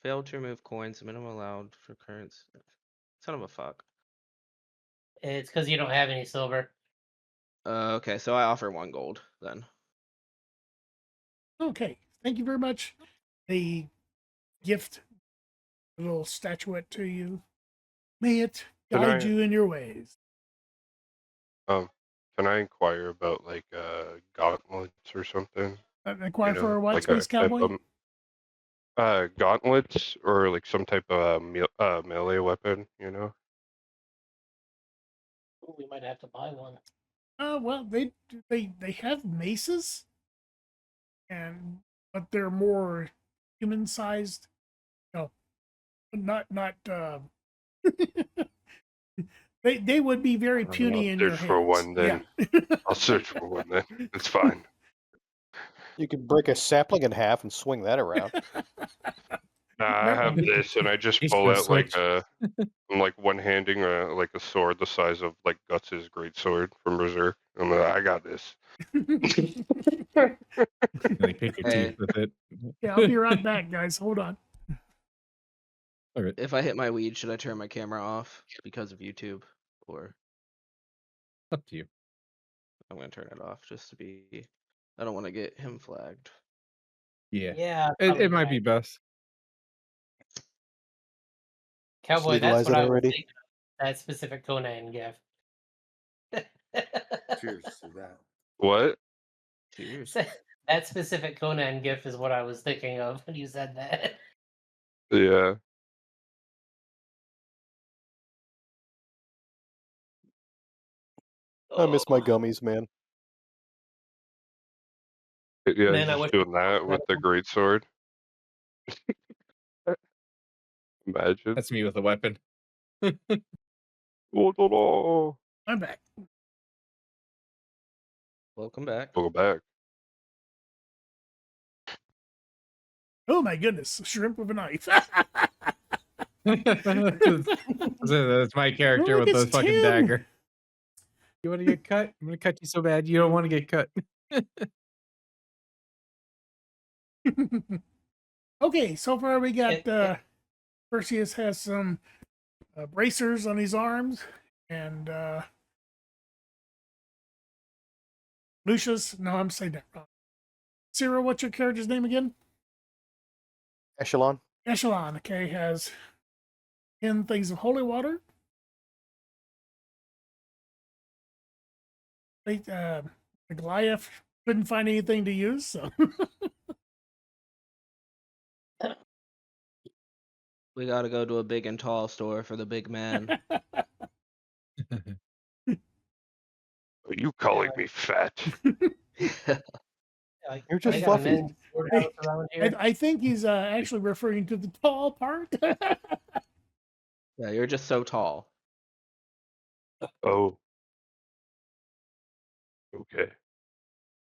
Failed to remove coins, minimum allowed for currents. Son of a fuck. It's because you don't have any silver. Okay, so I offer 1 gold then. Okay, thank you very much. The gift, a little statuette to you. May it Can guide I- you in your ways. Can I inquire about like gauntlets or something? Inquire You for know, a what, like Space Cowboy? gauntlets or like some type of melee weapon, you know? Ooh, we might have to buy one. Well, they have maces, but they're more human sized. No, not. They would be very puny in I'll your search for hands. one then. Yeah. I'll search for one then. It's fine. You could break a sapling in half and swing that around. Nah, I have this, and I just He's pull gonna out like switch. I'm like one-handing like a sword the size of like Guts' great sword from Berserk. I'm like, I got this. Like pick your Hey. teeth with it. Yeah, I'll be right back, guys. Hold on. Okay. If I hit my weed, should I turn my camera off because of YouTube? Or Up to you. I'm gonna turn it off just to be. I don't want to get him flagged. Yeah. Yeah, It might be best. Oh, Just Cowboy. That's legalize what it I was already. thinking of. That specific Conan gift. Cheers to that. What? Cheers. That specific Conan gift is what I was thinking of when you said that. Yeah. I miss my Oh. gummies, man. Yeah, Man, I just wish doing that with the great sword. Imagine. That's me with a weapon. Oh, I'm back. Welcome back. go back. Oh my goodness, shrimp with a knife. That's my character Look, with the it's fucking Tim. dagger. You want to get cut? I'm gonna cut you so bad you don't want to get cut. Okay, so far we got It- Perseus has some bracers on his arms, and Lucius. No, I'm saying that wrong. Cyril, what's your character's name again? Echelon. Echelon. Okay, has 10 things of holy water. The Goliath couldn't find anything to use, so We gotta go to a big and tall store for the big man. Are you calling me fat? like, You're they just got a fluffy. men's courthouse around here. I think he's actually referring to the tall part. Yeah, you're just so tall. Oh. Okay.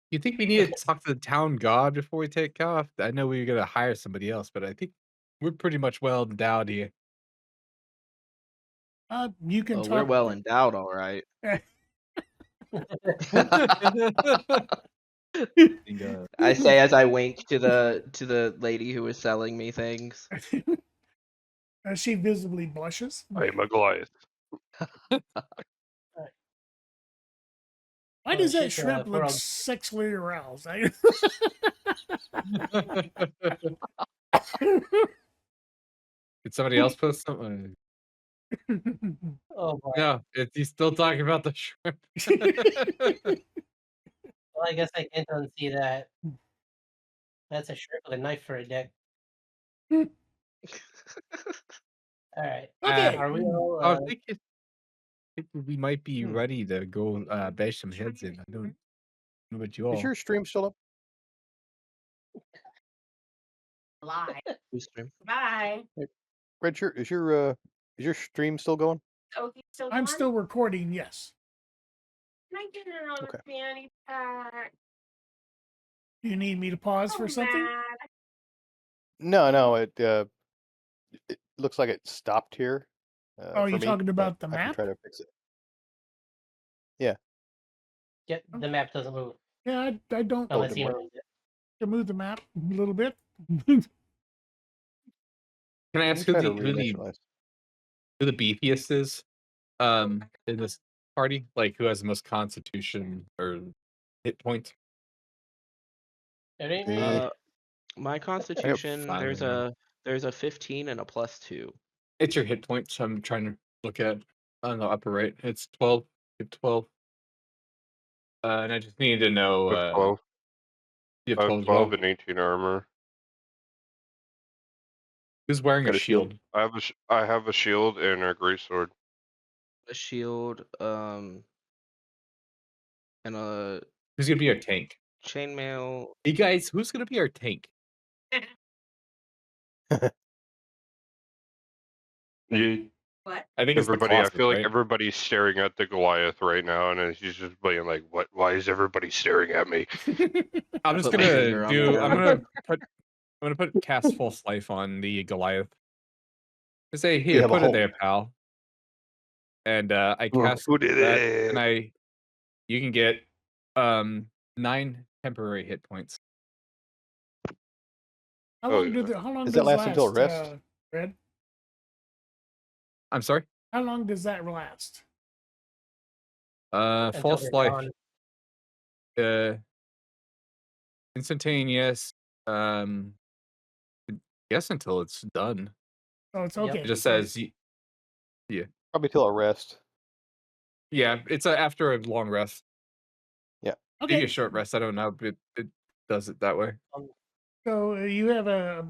You think we need to talk to the town god before we take off? I know we were gonna hire somebody else, but I think we're pretty much well endowed here. You can Oh, talk. we're well endowed, all right. I say as I wink to the lady who was selling me things. She visibly blushes. I am a Goliath. Why Oh, does that shit, shrimp look frog. sexually aroused? Did somebody else post something? Oh boy. No, he's still talking about the shrimp. Well, I guess I can't unsee that. That's a shrimp with a knife for a dick. All right. Okay. Are we all? I think we might be Hmm. ready to go bash some heads in. I don't know about you all. Is your stream still up? Lie. Who's stream? Bye. Red shirt, is your stream still going? Oh, he's still I'm gone? still recording, yes. Can I get another Okay. fanny pack? Do you need me to pause So for something? mad. No, it looks like it stopped here. Oh, for you're me, talking but about the I can map? try to fix it. Get the map doesn't move Yeah, I don't unless didn't you work. move it. to move the map a little bit. Can I Let me ask who try to the reinitialize. beefiest is in this party? Like who has the most constitution or hit points? It ain't me. My constitution, five there's anyway. a 15 and a +2. It's your hit points. I'm trying to look at on the upper right. It's 12. You have 12. And I just need to know. I have 12. You have I 12 have as well. 12 and 18 armor. Who's wearing a Got a shield. shield? I have a shield and a greatsword. A shield, and a Who's gonna be our tank? chainmail. Hey guys, who's gonna be our tank? What? I think it's the Everybody, I Colossus, feel like right? everybody's staring at the Goliath right now, and he's just being like, "What? Why is everybody staring at me?" I'm just Put my gonna finger on do. my I'm gonna put cast false life on the Goliath. I say You here, have a put it hole. there, pal. And I Well, cast put it that, there. and you can get 9 temporary hit points. How Oh, long yeah. how long Does does that last until rest? Red? I'm sorry. How long does that last? Until False they're life. gone. Instantaneous. Guess until it's done. Oh, it's Yep. okay. It just says, yeah, Probably till a rest. it's after a long rest. Maybe Okay. a short rest. I don't know, but it does it that way. So you have a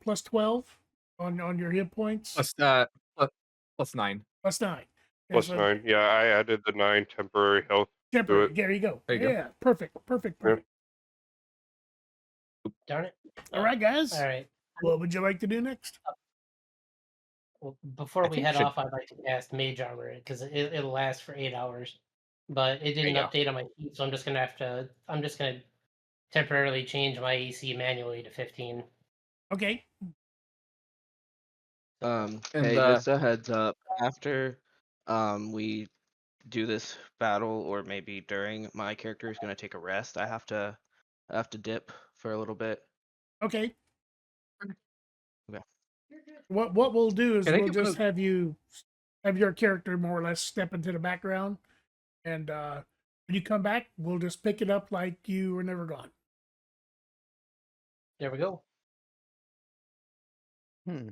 plus 12 on your hit points. Plus 9. Plus 9. Plus 9. Yeah, I added the 9 temporary health Temporary. to it. There you go. There you go. Yeah, perfect. Yeah. Darn it. All right, guys. All right. What would you like to do next? Well, before I we think head should- off, I'd like to cast Mage Armor because it'll last for 8 hours. But it There didn't you go. update on my feet, so I'm just gonna temporarily change my AC manually to 15. Okay. And, Hey, just a heads up. After we do this battle, or maybe during, my character is gonna take a rest. I have to dip for a little bit. Okay. Okay. What we'll do is Can I we'll get just have your character more or less step into the background, and when you come back, we'll just pick it up like you were never gone. There we go. Hmm.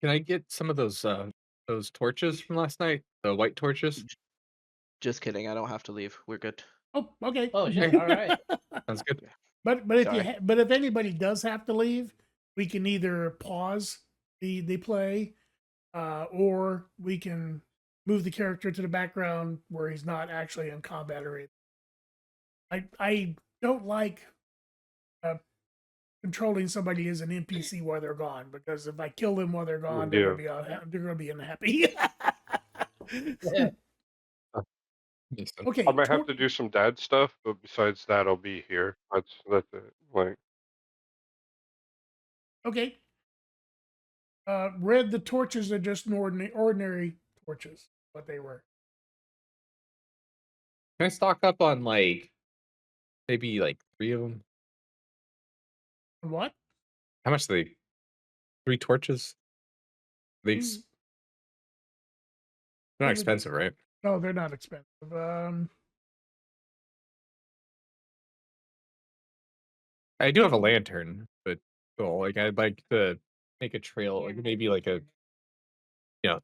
Can I get some of those torches from last night? The white torches? Just kidding. I don't have to leave. We're good. Oh, okay. Oh shit! All right. Sounds good. But if Sorry. but if anybody does have to leave, we can either pause the play, or we can move the character to the background where he's not actually in combat or anything. I don't like controlling somebody as an NPC while they're gone, because if I kill them while they're gone, they're gonna be unhappy. Yeah. Okay. I might have to do some dad stuff, but besides that, I'll be here. That's it. Like, Okay. Red, the torches are just ordinary torches, what they were. Can I stock up on like maybe like 3 of them? What? How much are they? 3 torches? These they're not What would- expensive, right? No, they're not expensive. I do have a lantern, but cool. Like I'd like to make a trail, like maybe like a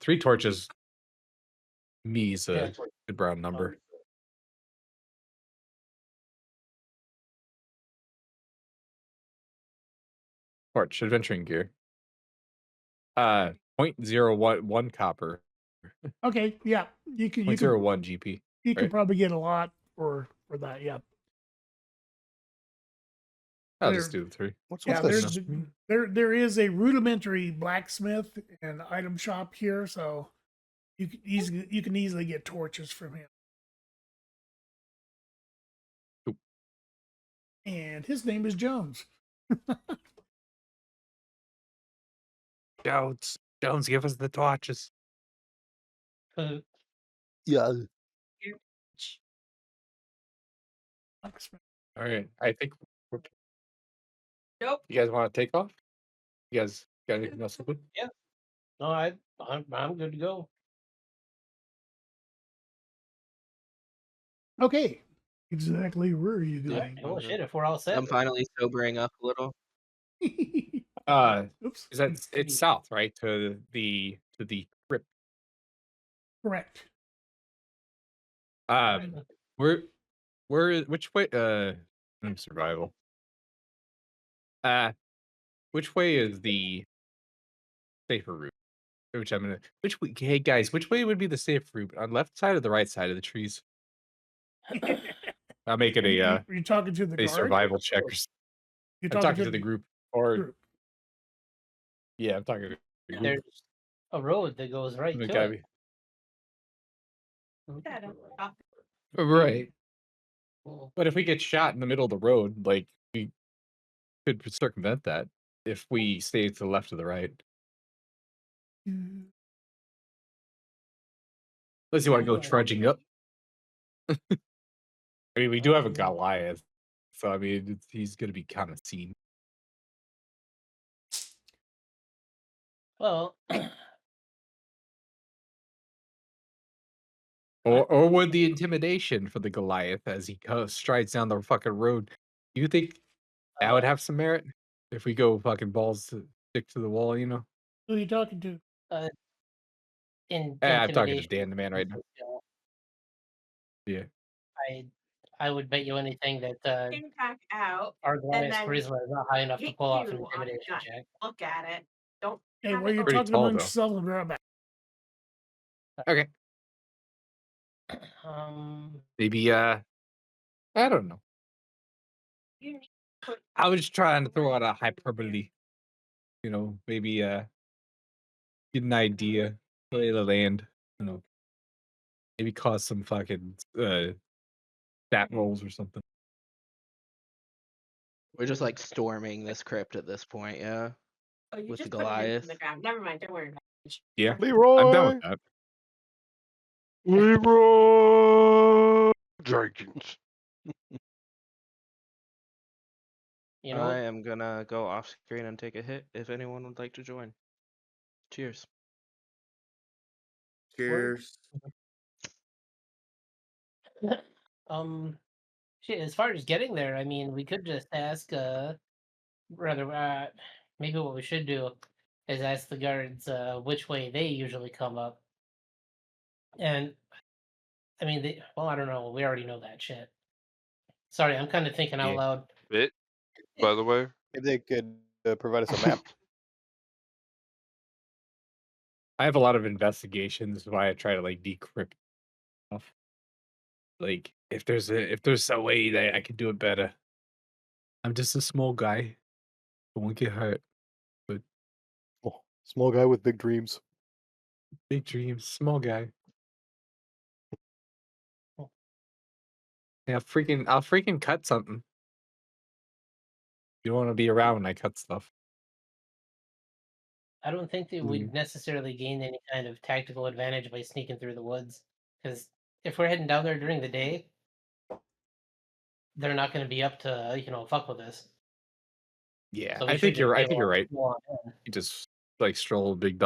3 torches. Me is a good brown number. Torch adventuring gear. 0.011 copper. Okay, yeah, you can 0.01 GP. you can right? probably get a lot for that. Yeah. I'll There- just do the 3. What's Yeah, with there's this? there is a rudimentary blacksmith and item shop here, so you can easily get torches from him. Cool. And his name is Jones. Jones, give us the torches. Yeah. Blacksmith. All right, I think. Nope. You guys want to take off? You guys got anything else to do? No, I'm good to go. Okay, exactly where are you Yeah. going? Oh Okay. shit! If we're all set, I'm finally sobering up a little. Oops. Is that it's south, right? To the crypt. Correct. Which way? Survival. Which way is the safer route? Which I'm gonna. Which way? Hey guys, which way would be the safe route? On left side or the right side of the trees? I'll make it You're talking to the a guard. survival check. You're I'm talking to the group, or group. yeah, I'm talking to the group. there's a road that goes right The to guy it. Right. Cool. But if we get shot in the middle of the road, like we could circumvent that if we stay to the left or the right. Mm. Unless you want to go trudging up. I mean, we do have a Goliath, so I mean, he's going to be kind of seen. Well, Or would the intimidation for the Goliath as he strides down the fucking road? You think that would have some merit if we go fucking balls to stick to the wall? You know. Who are you talking to? in I'm talking to intimidation, Dan, the man, right now. Yeah. I would bet you anything that Came back out. our Goliath's then charisma is not high enough to hit pull off you an on the intimidation gun. check. Look at it. Don't. Hey, have well, it you're on- Pretty talking tall, among though. yourselves. I'll be right back. Okay. Maybe I don't know. You need to put I was just trying to throw out a hyperbole. You know, maybe get an idea, lay the land. You know, maybe cause some fucking stat rolls or something. We're just like storming this crypt at this point, yeah. Oh, you with just the put it into the Goliath. ground. Never mind. Don't worry about it. Yeah, Leroy. I'm down with that. Leroy Jenkins. You know, I am gonna go off screen and take a hit if anyone would like to join. Cheers. Cheers. shit. As far as getting there, I mean, we could just ask. Maybe what we should do is ask the guards which way they usually come up. And I mean, I don't know. We already know that shit. Sorry, I'm kind of thinking out Yeah. loud. Bit, by the way. Maybe they could provide us a map. I have a lot of investigations why I try to like decrypt stuff. Like if there's a way that I could do it better. I'm just a small guy. I won't get hurt. Oh, small guy with big dreams. Big dreams, small guy. Yeah, I'll freaking cut something. You don't want to be around when I cut stuff. I don't think that we'd necessarily gain any kind of tactical advantage by sneaking through the woods. Because if we're heading down there during the day, they're not going to be up to fuck with this. Yeah, So we I should think just you're. be I think able you're to right. go on in. You just like stroll big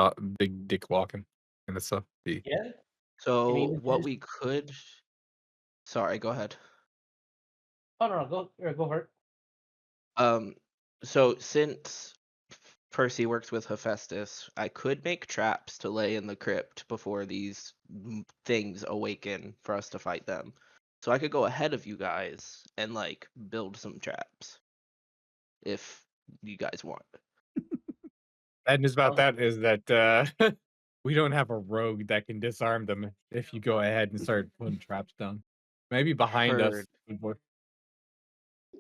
dick walking and that stuff. Yeah. I mean, So even what his- we could. Sorry, go ahead. Oh no, go for it. So since Percy works with Hephaestus, I could make traps to lay in the crypt before these things awaken for us to fight them. So I could go ahead of you guys and like build some traps if you guys want. Bad news about Oh. that is that we don't have a rogue that can disarm them if you go ahead and start putting traps down. Maybe behind us. Heard. good boy.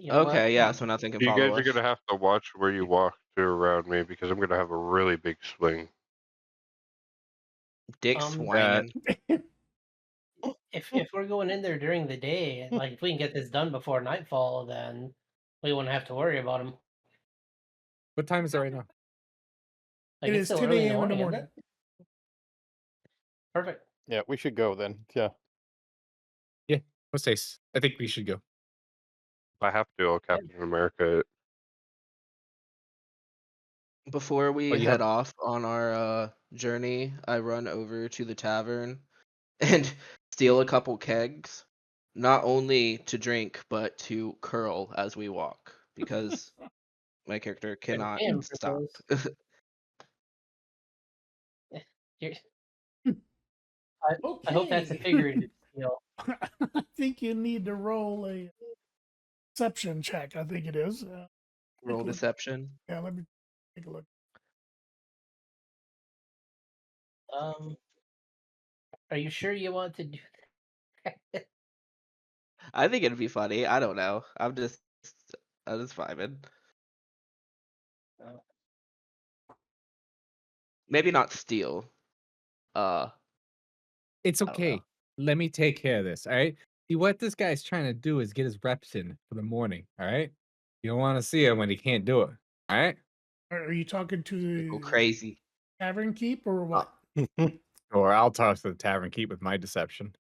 You know what? Okay, yeah, so nothing can You follow guys are us. gonna have to watch where you walk to around me because I'm gonna have a really big swing. Dick Um, swinging. if we're going in there during the day, like if we can get this done before nightfall, then we wouldn't have to worry about them. What time is it right now? Like It it's is still 10 early in the a.m. in the morning, isn't morning. it? Perfect. Yeah, we should go then. Yeah. What's Ace? I think we should go. I have to. I'll Captain America it. Before we Oh, you head have- off on our journey, I run over to the tavern and steal a couple kegs, not only to drink but to curl as we walk because my character cannot Damn, stop. You're- I hope that's a Okay. figurative skill. I think you need to roll a deception check. I think it is. Roll look. deception. Yeah, let me take a look. Are you sure you want to do that? I think it'd be funny. I don't know. I'm just vibing. Oh. Maybe not steal. It's I don't know. okay. Let me take care of this. All right. See, what this guy's trying to do is get his reps in for the morning. All right. You don't want to see him when he can't do it. All right. Are you talking to Go the crazy. tavern keep or what? Or I'll toss to the tavern keep with my deception.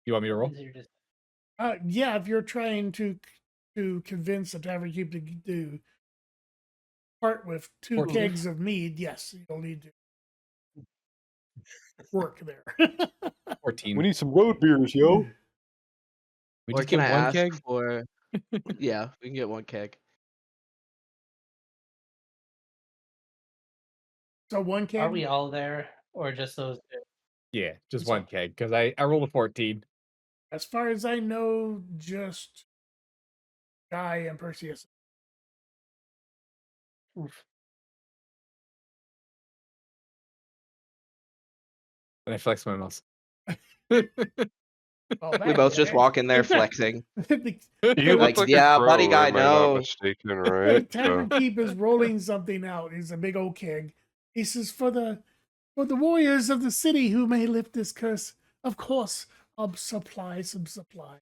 You want me to roll? These are just- Yeah, if you're trying to convince the tavern keep to do part with 2 14. kegs of mead, yes, you'll need to work there. 14. We need some road beers, yo. We Or just can get I one ask keg. for? Yeah, we can get one keg. So 1 keg. Are we all there, or just those two? Yeah, just So- one keg because I rolled a 14. As far as I know, just Guy and Perseus. Oof. And I flex my muscle. Oh, We both just walk in there in fact, flexing. the You Like, look like yeah, a crow, buddy guy, am I not no. mistaken, the right? tavern keep is rolling something out. It's a big old keg. He says, for the warriors of the city who may lift this curse, of course, I'll supply some supplies.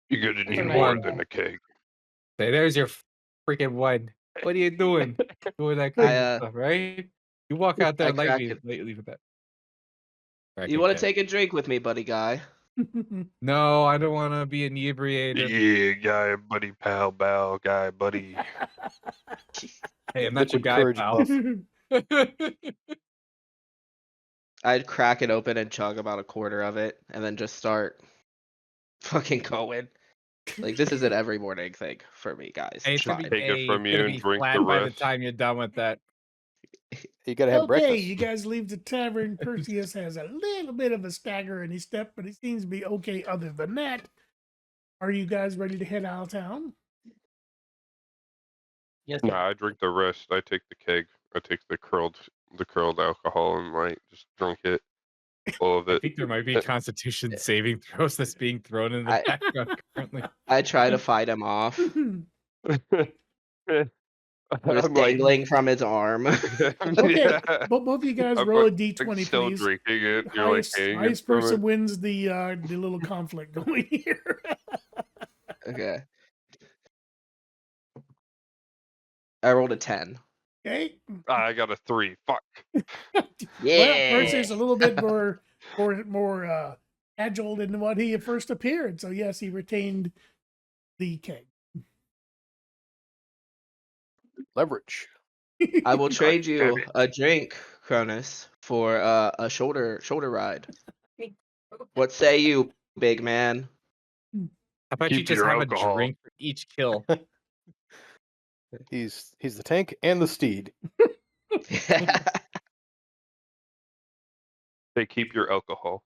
You're gonna need a more nice than a keg. Say, there's your freaking one. What are you doing? Doing that crazy stuff, right? You walk out there I crack lately it. with that. You want to take a drink with me, buddy guy? No, I don't want to be inebriated. Yeah, guy, buddy, pal, bow, guy, buddy. Hey, I'm not your Liquid guy, courage pal. buff. I'd crack it open and chug about a quarter of it, and then just start fucking going. Like, this is an every morning thing for me, guys. Hey, It's it's gonna be, fine. Take it hey, from it's you gonna and be drink flat the by the rest. time you're done with that. You gotta have Okay, breakfast. you guys leave the tavern. Perseus has a little bit of a stagger in his step, but he seems to be okay other than that. Are you guys ready to head out of town? Yes. Nah, I drink the rest. I take the keg. I take the curled alcohol and like just drink it, all of I it. think there might be Constitution saving throws that's being thrown in the I- background currently. I try to fight him off. I'm just I'm like, dangling from his arm. Okay, yeah. but both of you guys I'm roll a like d20, still please. drinking it. You're like Highest, hanging highest from person it. wins the little conflict going here. Okay. I rolled a 10. Okay. I got a 3. Fuck. Well, Perseus a little bit more more agile than what he first appeared. So yes, he retained the keg. Leverage. I will trade damn you it. a drink, Cronus, for a shoulder ride. What say you, big man? How about you Keep just your have alcohol. a drink for each kill? He's the tank and the steed. They keep your alcohol.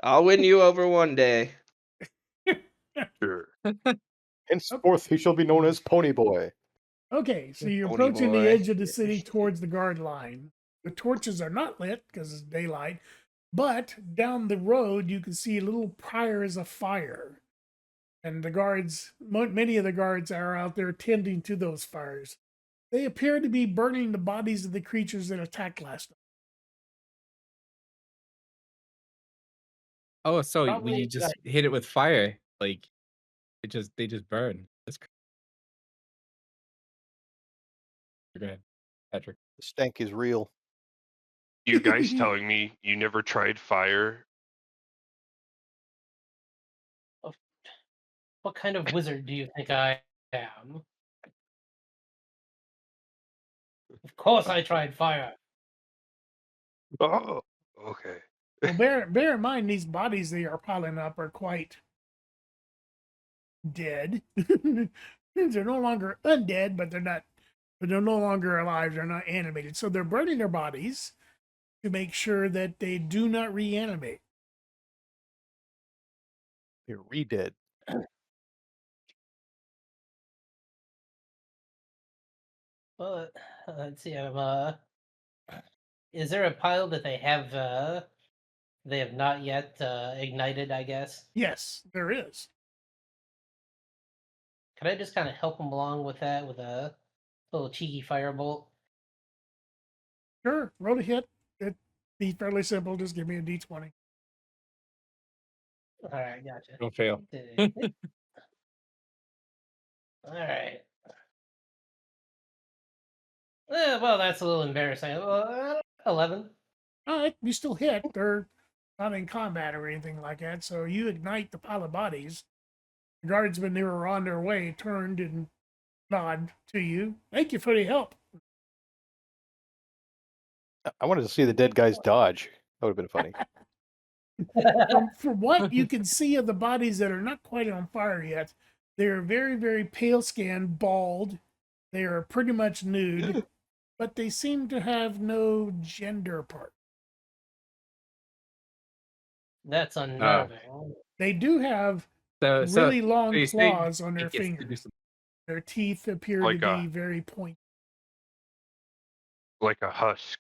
I'll win you over one day. Sure. Henceforth, he shall be known as Pony Boy. Okay, so you're Pony approaching the boy. edge of the city towards the guard line. The torches are not lit because it's daylight, but down the road you can see little pyres of fire. And the guards, many of the guards are out there tending to those fires. They appear to be burning the bodies of the creatures that attacked last night. Oh, so when Probably, you just hit it with fire, like they just burn. That's crazy. Go ahead, Patrick. The stank is real. You guys telling me you never tried fire? What kind of wizard do you think I am? Of course I tried fire. Oh, okay. Well, bear in mind, these bodies they are piling up are quite dead. They're no longer undead, but they're no longer alive. They're not animated. So they're burning their bodies to make sure that they do not reanimate. You're re-dead. Well, let's see. Is there a pile that they have not yet ignited? I guess. Yes, there is. Could I just kind of help them along with that with a little cheeky firebolt? Sure, roll a hit. It'd be fairly simple. Just give me a d20. All right, gotcha. Don't fail. All right. Well, that's a little embarrassing. 11. All right, you still hit. They're not in combat or anything like that. So you ignite the pile of bodies. The guardsmen who were on their way turned and nod to you. Thank you for the help. I wanted to see the dead guys dodge. That would have been funny. From what you can see of the bodies that are not quite on fire yet, they are very, very pale skinned, bald. They are pretty much nude, but they seem to have no gender part. That's unnerving. They do have So really long you say claws on their it gets to do fingers. some- Their teeth appear Like to a- be very pointy. Like a husk.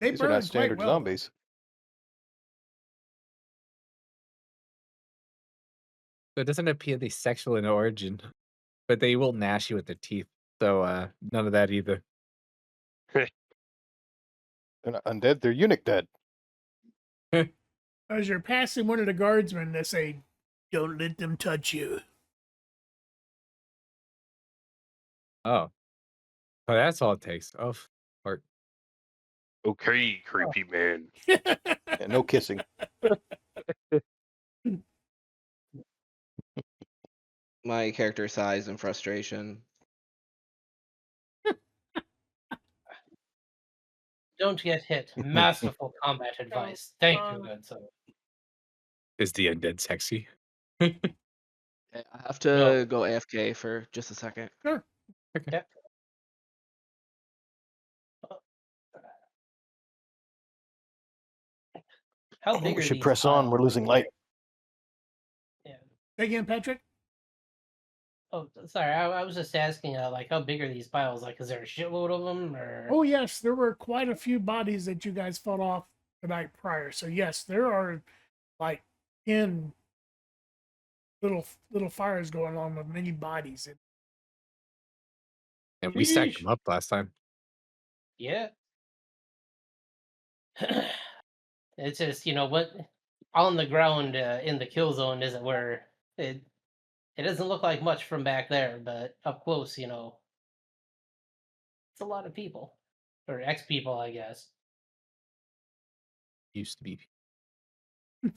They These are burn not quite standard well. zombies. So it doesn't appear they sexual in origin, but they will gnash you with their teeth. So none of that either. They're not undead. They're eunuch dead. As you're passing one of the guardsmen, they say, "Don't let them touch you." Oh, that's all it takes. Oh, fart. Okay, creepy man. Yeah, no kissing. My character size and frustration. Don't get hit. Masterful combat advice. Thank you, good sir. Is the undead sexy? I have to go AFK for just a second. Sure. Yep. How big We are should these press on. We're piles? losing light. Yeah. Say again, Patrick. Oh, sorry. I was just asking, like, how big are these piles? Like, is there a shitload of them, or? Oh, yes, there were quite a few bodies that you guys fought off the night prior. So, yes, there are like 10 little fires going on with many bodies. And we stacked Yeesh. them up last time. Yeah. It's just, what on the ground in the kill zone isn't where it doesn't look like much from back there, but up close, it's a lot of people. or ex people, I guess. Used to be.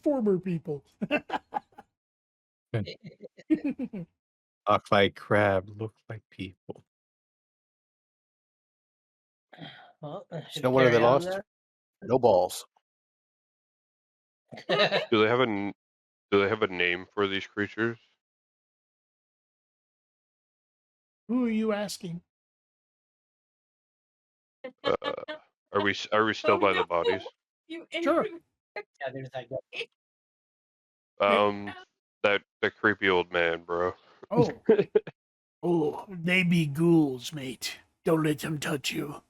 Former people. Talk like crab, look like people. Well, should No we wonder they carry on lost. No balls. then? Do they have do they have a name for these creatures? Who are you asking? Uh, are we still Oh, by the no. bodies? You Sure. Yeah, there's that guy. That creepy old man, bro. Oh. Oh, they be ghouls, mate. Don't let them touch you.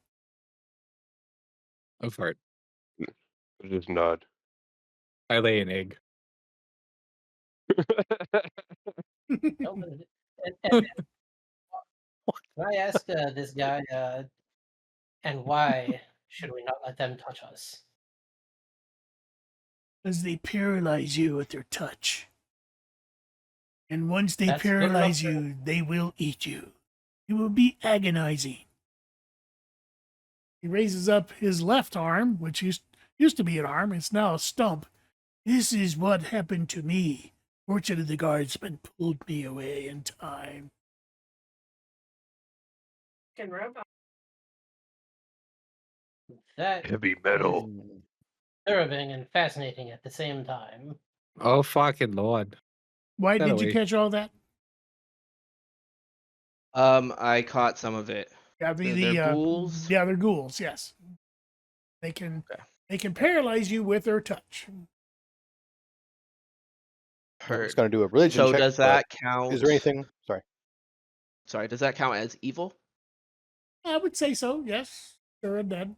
Oh, fart. Just nod. I lay an egg. No, and can I ask this guy, and why should we not let them touch us? As they paralyze you with their touch. And once they That's good enough paralyze for- you, they will eat you. It will be agonizing. He raises up his left arm, which used to be an arm, it's now a stump. This is what happened to me. Fortunately, the guardsman pulled me away in time. Can robot. That Heavy metal. is disturbing and fascinating at the same time. Oh, fucking Lord. Why That did you away. catch all that? I caught some of it. Yeah, They're ghouls? Yeah, they're ghouls. Yes, they can. They can paralyze you with their touch. I was Heard. going to do a religion So check. does but that count? Is there anything? Sorry. Sorry, does that count as evil? I would say so. Yes, they're undead.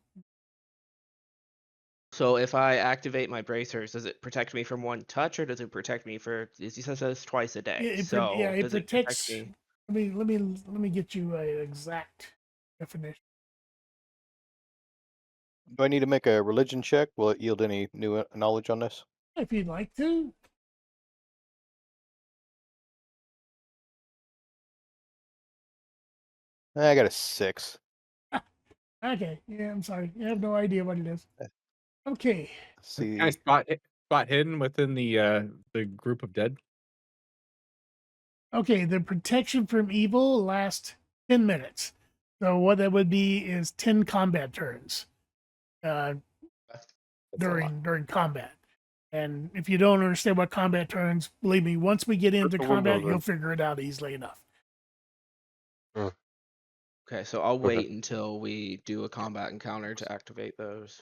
So if I activate my bracers, does it protect me from one touch, or does it protect me for? He says it's twice a day. It Does it protects. protect me? Let me get you an exact definition. Do I need to make a religion check? Will it yield any new knowledge on this? If you'd like to. I got a 6. Okay. Yeah, I'm sorry. I have no idea what it is. Okay. Let's see. Can I spot hidden within the group of dead? Okay. The protection from evil lasts 10 minutes. So what that would be is 10 combat turns. That's a lot. During combat. And if you don't understand what combat turns, believe me, once we get into the window, combat, then. you'll figure it out easily enough. Okay, so I'll Okay. wait until we do a combat encounter to activate those.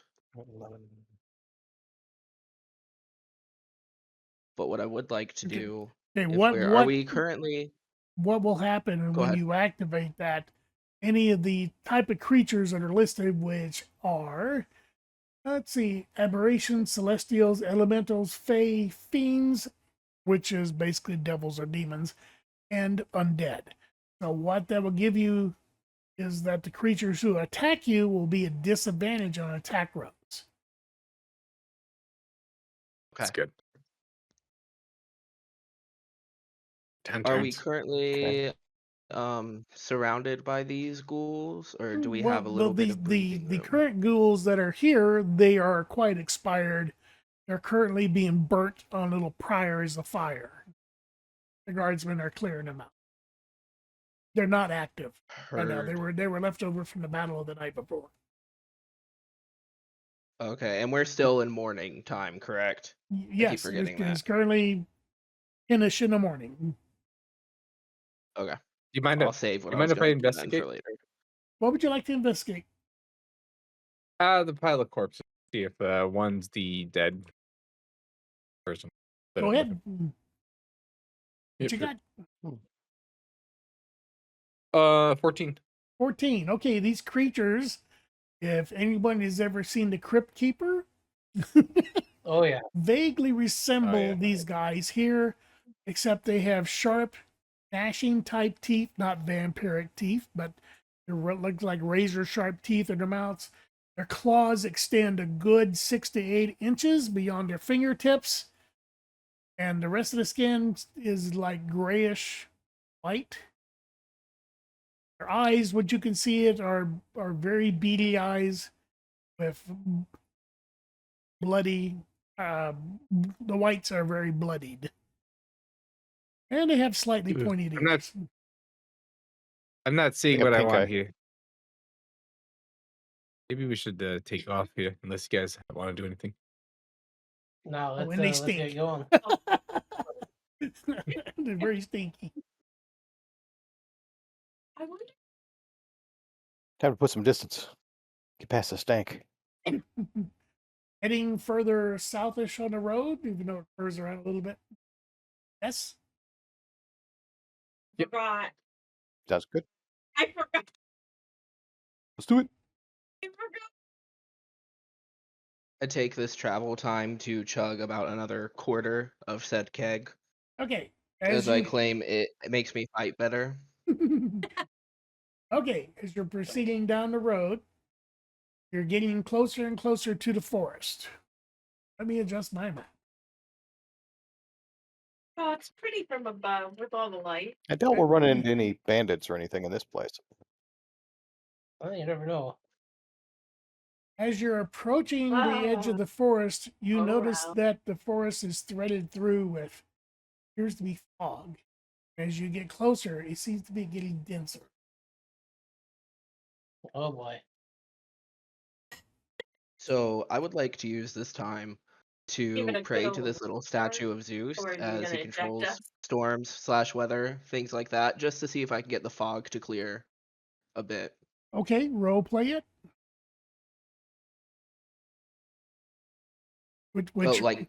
But what I would like to Okay. do, Okay, if are we currently? what will happen Go when ahead. you activate that? Any of the type of creatures that are listed, which are, let's see, aberrations, celestials, elementals, fae, fiends, which is basically devils or demons, and undead. So what that will give you is that the creatures who attack you will be at disadvantage on attack rolls. That's Okay. good. 10 Are we times. currently surrounded by these ghouls, or do we Well, have a little bit of breathing the room? current ghouls that are here, they are quite expired. They're currently being burnt on little pyres of fire. The guardsmen are clearing them out. They're not active right now. Heard. They were left over from the battle of the night before. Okay, and we're still in morning time, correct? Yes, forgetting it is that. currently 10-ish in the morning. Okay, Do you mind I'll if save what you I was mind if I going to do then investigate? for later. What would you like to investigate? The pile of corpses. See if one's the dead person. that Go I'm ahead. looking- What Yep, you yep. got? 14. 14. Okay, these creatures, if anyone has ever seen the Crypt Keeper, Oh yeah. vaguely resemble yeah. these guys here, except they have sharp, gnashing type teeth, not vampiric teeth, but they look like razor sharp teeth in their mouths. Their claws extend a good 6 to 8 inches beyond their fingertips, and the rest of the skin is like grayish white. Their eyes, what you can see it, are very beady eyes with bloody. The whites are very bloodied, and they have slightly Dude, pointed I'm not- ears. I'm not seeing Like a what I pink want eye. here. Maybe we should take off here, unless you guys want to do anything. No, Oh, let's, and they let's get stink. going. They're very stinky. I wonder. Time to put some distance. Get past the stank. Heading further southish on the road, even though it curves around a little bit. Yes. Yep. Forgot. Sounds good. I forgot. Let's do it. I forgot. I take this travel time to chug about another quarter of said keg, Okay. as I claim it makes me fight better. Okay, as you're proceeding down the road, you're getting closer and closer to the forest. Let me adjust my map. Oh, it's pretty from above with all the light. I doubt we're running into any bandits or anything in this place. Well, you never know. As you're approaching the edge of the forest, you Oh, notice wow. that the forest is threaded through with appears to be fog. As you get closer, it seems to be getting denser. Oh boy. So I would like to use this time Give it to a pray good to this old little start, statue of Zeus or are you as gonna he eject controls us? storms/weather, things like that, just to see if I can get the fog to clear a bit. Okay, role play it. Which Like,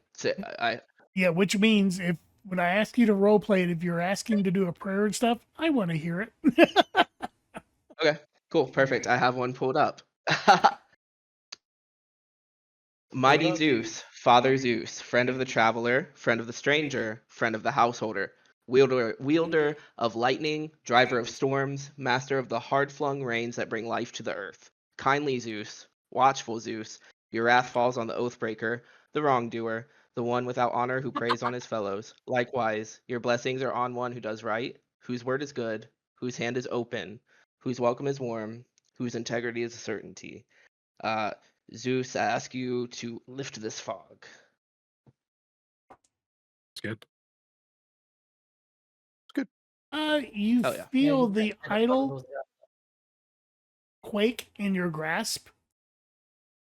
yeah, which means if when I ask you to role play it, if you're asking to do a prayer and stuff, I want to hear it. okay, cool, perfect. I have one pulled up. Mighty up. Zeus, Father Zeus, friend of the traveler, friend of the stranger, friend of the householder, wielder of lightning, driver of storms, master of the hard-flung rains that bring life to the earth. Kindly Zeus, watchful Zeus, your wrath falls on the oathbreaker, the wrongdoer, the one without honor who preys on his fellows. Likewise, your blessings are on one who does right, whose word is good, whose hand is open, whose welcome is warm, whose integrity is a certainty. Zeus, I ask you to lift this fog. It's good. You Oh, yeah. feel you the guys- idol quake in your grasp,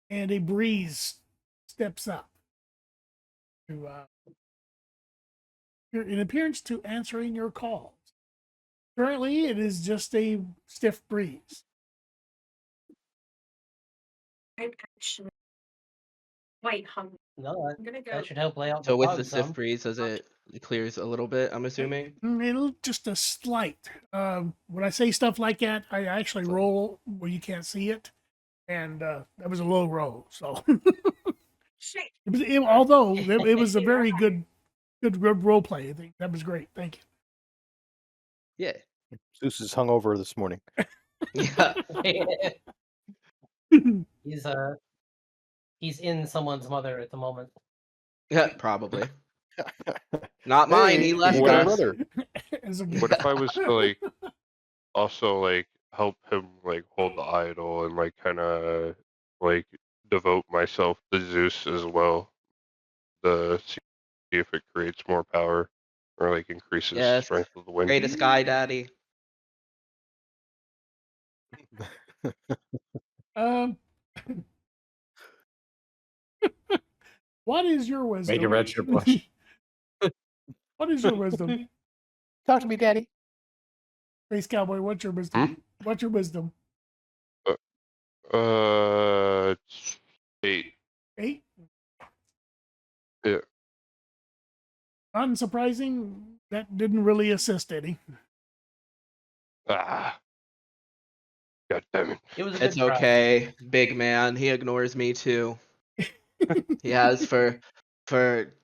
and a breeze steps up to in appearance to answering your calls. Currently, it is just a stiff breeze. I'm actually quite hungry. No, I'm gonna go. that should help lay out So the with fog the stiff some. breeze, does it clears a little bit, I'm assuming? It'll just a slight. When I say stuff like that, I actually roll where you can't see it, and that was a low roll. So, Shit. although it was a very good role play. I think that was great. Thank Yeah. Zeus is hungover this morning. Yeah. you. He's in someone's mother at the moment. Yeah, probably. Not mine, Hey, he you left got a us. brother. As a What if I was to like also like help him like hold the idol and like kind of like devote myself to Zeus as well, to see if it creates more power or like increases Yes. strength of the wind. Pray to Sky Daddy. um, what is your wisdom? Make it red your blush. What is your wisdom? Talk to me, Daddy. Space Cowboy, what's your wisdom? What's your wisdom? It's 8. 8? Yeah. Unsurprising, that didn't really assist any. Ah. God damn it. It was a good It's try. okay, big man. He ignores me too. He has for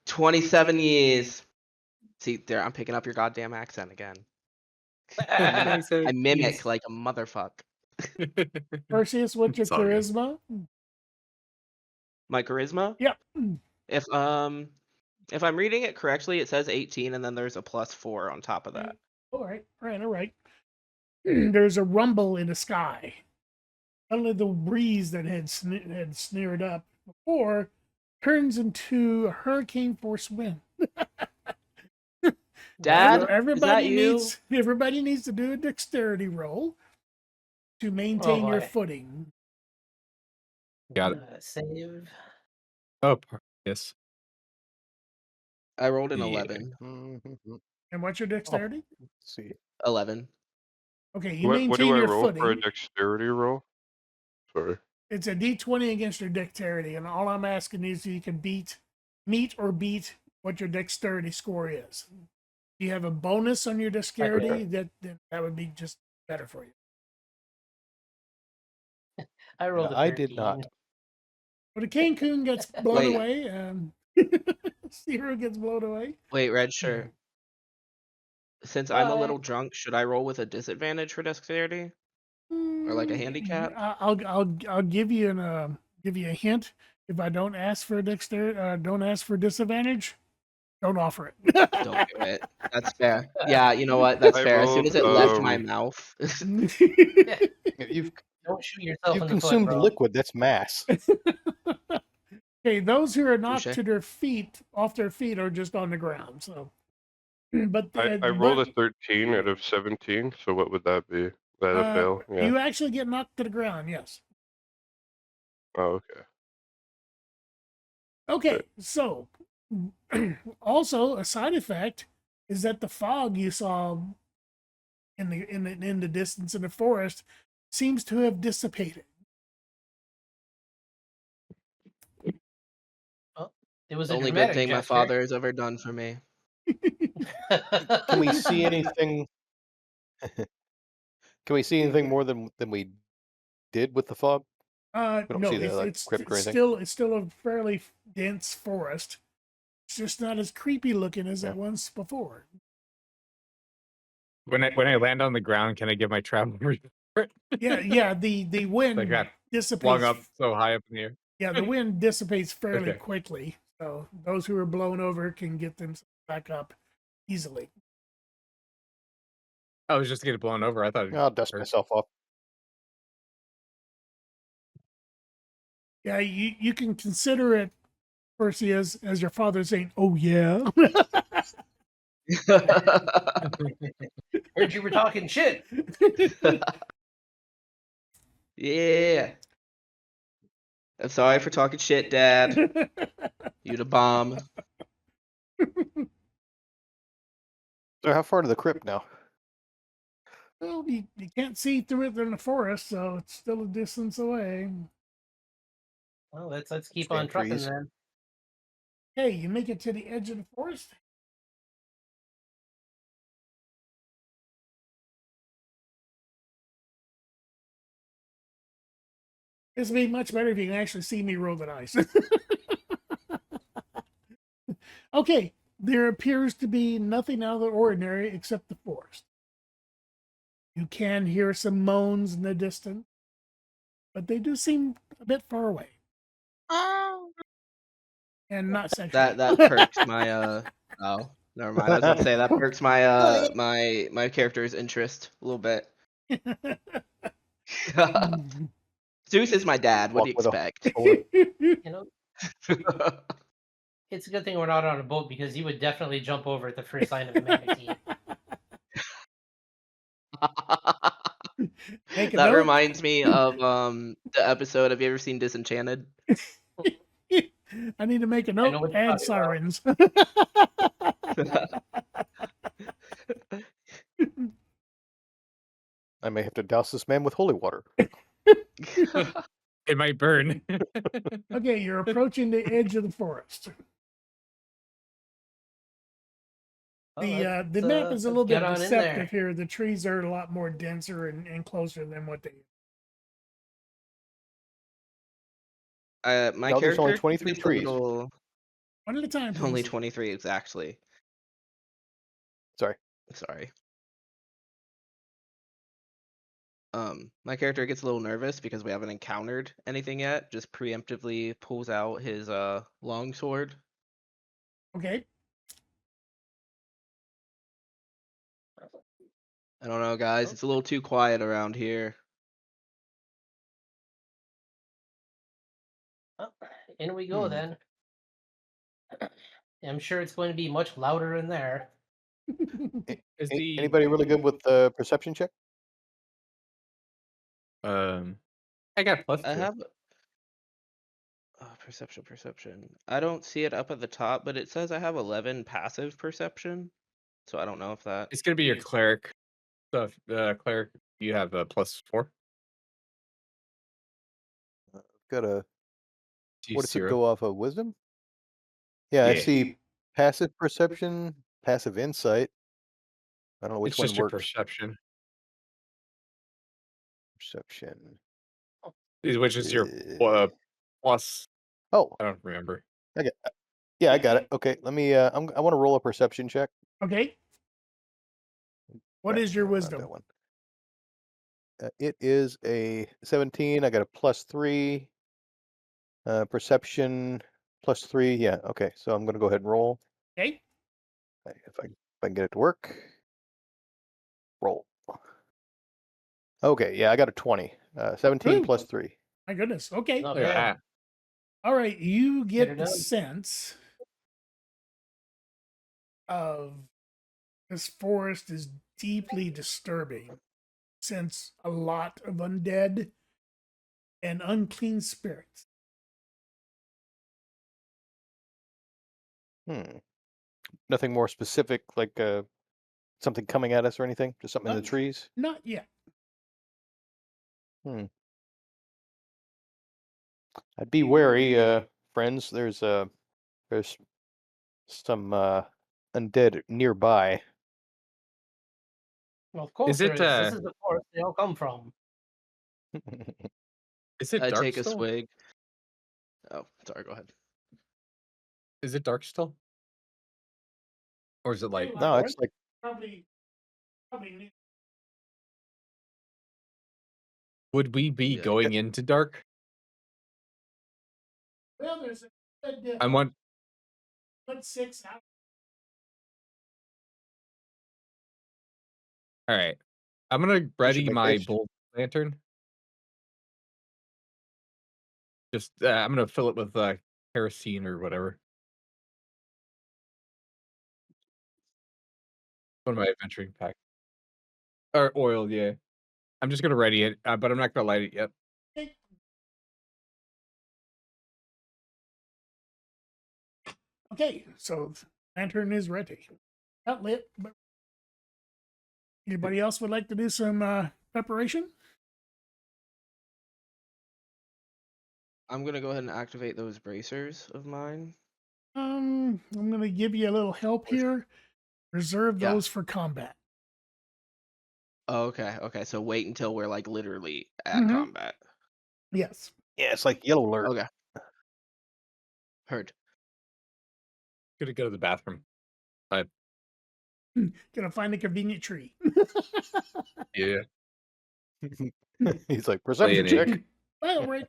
27 years. See, there, I'm picking up your goddamn accent again. I mimic like a motherfucker. Perseus, what's your It's all good. charisma? My charisma? Yep. If I'm reading it correctly, it says 18 and then there's a +4 on top of that. All right. there's a rumble in the sky. Suddenly, the breeze that had sneered up before turns into a hurricane force wind. Dad, is that everybody you? needs to do a dexterity roll to maintain your boy. footing. Got it. Save. Oh, yes. I rolled an Yeah. 11. Mhm. And what's your dexterity? Let's see. 11. Okay, you What maintain do I your roll footing. for a dexterity roll? Sorry. It's a d20 against your dexterity, and all I'm asking is you can meet or beat what your dexterity score is. If you have a bonus on your dexterity, that would be just better for you. I rolled a 13. I did not. But a Cancun gets blown Wait. away, Zero gets blown away. Wait, red shirt. Since I'm a little What? drunk, should I roll with a disadvantage for dexterity? Or like a handicap? I'll give you a hint. If I don't ask for don't ask for disadvantage, don't offer it. Don't do it. That's fair. Yeah, you know what? That's I fair. As soon rolled, as it left my mouth. You've Don't shoot yourself you've in the foot, consumed bro. liquid. That's mass. Okay, those who are not Touche. to their feet, off their feet, are just on the ground. So, but I rolled a 13 out of 17, so what would that be? That a fail? Yeah. You actually get knocked to the ground. Yes. Oh, okay. Okay, so also a side effect is that the fog you saw in the distance in the forest seems to have dissipated. It was The a only good dramatic thing my gesture. father has ever done for me. Can we see anything? Can we see anything more than we did with the fog? We don't No, see the like, crypt or anything. it's still a fairly dense forest. It's just not as creepy looking as Yeah. it was before. When I land on the ground, can I give my travel report? Yeah. The wind I got flung dissipates. up so high up in the air. Yeah, the wind dissipates fairly Okay. quickly, so those who are blown over can get themselves back up easily. I was just getting blown over. I thought. I'll dust myself off. Yeah, you can consider it, Percy, as your father saying, "Oh yeah." Heard you were talking shit. Yeah. I'm sorry for talking shit, Dad. You the bomb. So how far to the crypt now? Well, you can't see through it in the forest, so it's still a distance away. Well, let's keep Stand on trucking trees. then. Hey, you make it to the edge of the forest. This would be much better if you can actually see me roll the dice. Okay, there appears to be nothing out of the ordinary except the forest. You can hear some moans in the distance, but they do seem a bit far away Oh, and not sexual. That perks my oh, never mind. I was gonna say that perks my my character's interest a little bit. Zeus is my dad. What do you Walk with expect? You know, it's a good thing we're not on a boat because he would definitely jump over at the first sign of a manatee. Make a That note. reminds me of the episode. Have you ever seen Disenchanted? I need to make a know note. what you're Add talking about. sirens. I may have to douse this man with holy water. It might burn. Okay, you're approaching the edge of the forest. Well, The map is a little bit get on in there. deceptive here. The trees are a lot more denser and closer than what they. My No, there's only character 23 gets a trees. little- One at a time, please. only 23 exactly. Sorry. Sorry. My character gets a little nervous because we haven't encountered anything yet. Just preemptively pulls out his long sword. Okay. I don't know, guys. It's a little too quiet around here. Well, in we go Hmm. then. I'm sure it's going to be much louder in there. Is the Anybody really good with the perception check? I got plus I 2. have perception. I don't see it up at the top, but it says I have 11 passive perception. So I don't know if that. It's gonna be your cleric stuff. Cleric, you have a plus 4. Got a. To What does it 0. go off of? Wisdom? Yeah, I Yeah. see passive perception, passive insight. I don't know which It's one just your works. perception, Perception. which is your Uh, plus. oh, I don't remember. yeah, I got it. Okay, let me. I want to roll a perception check. Okay. What Crap, is your no, not wisdom? that one. It is a 17. I got a plus 3. Perception plus 3. Yeah. Okay. So I'm gonna go ahead and roll. Okay. If I can get it to work. Roll. Okay. Yeah, I got a 20. 17 Ooh. plus 3. My goodness. Okay. Not Look at bad. that. All right. You Get get her the done. sense of this forest is deeply disturbing, since a lot of undead and unclean spirits. Nothing more specific, like something coming at us or anything. Just something in the Uh, trees. Not yet. I'd be wary, friends. There's some undead nearby. Well, of course Is it there is. This is the forest they all come from. is it I dark take a still? swig. Oh, sorry. Go ahead. Is it dark still? Or is it light? No, it's like Probably. Would we be Yeah. going into dark? Well, there's a good, I want. good 6 hours. All right. I'm gonna should ready make my haste. bolt lantern. Just I'm gonna fill it with kerosene or whatever. One of my adventuring pack. Or oil, yeah. I'm just gonna ready it, but I'm not gonna light it yet. Okay, so the lantern is ready. Not lit, but anybody else would like to do some preparation? I'm gonna go ahead and activate those bracers of mine. I'm gonna give you a little help here. Reserve Yeah. those for combat. Oh, okay. So wait until we're like literally at Mhm. combat. Yes. Yeah, it's like yellow alert. Okay. Heard. Gonna go to the bathroom. Gonna find a convenient tree. Yeah. He's like perception Playing check. Well, right.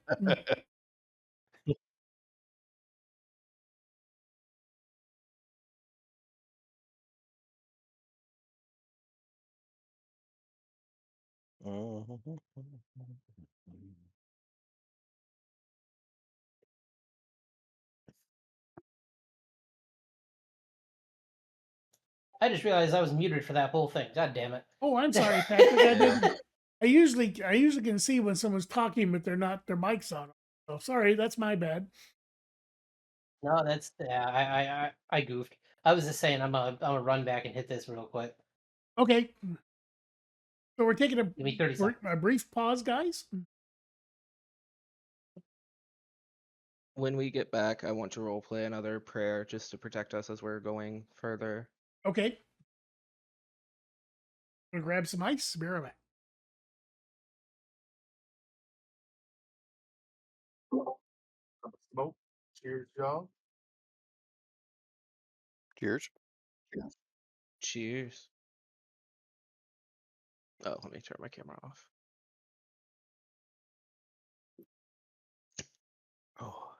I just realized I was muted for that whole thing. God damn it. Oh, I'm sorry, Patrick. I Yeah. didn't. I usually can see when someone's talking, but they're not. Their mics on. Oh, sorry. That's my bad. No, that's yeah. I goofed. I was just saying I'm gonna run back and hit this real quick. Okay. So we're taking Give me 30 seconds. a brief pause, guys. When we get back, I want to roleplay another prayer just to protect us as we're going further. Okay. We'll grab some ice. Be right back. Smoke. Cheers, y'all. Cheers. Cheers. Oh, let me turn my camera off. Oh.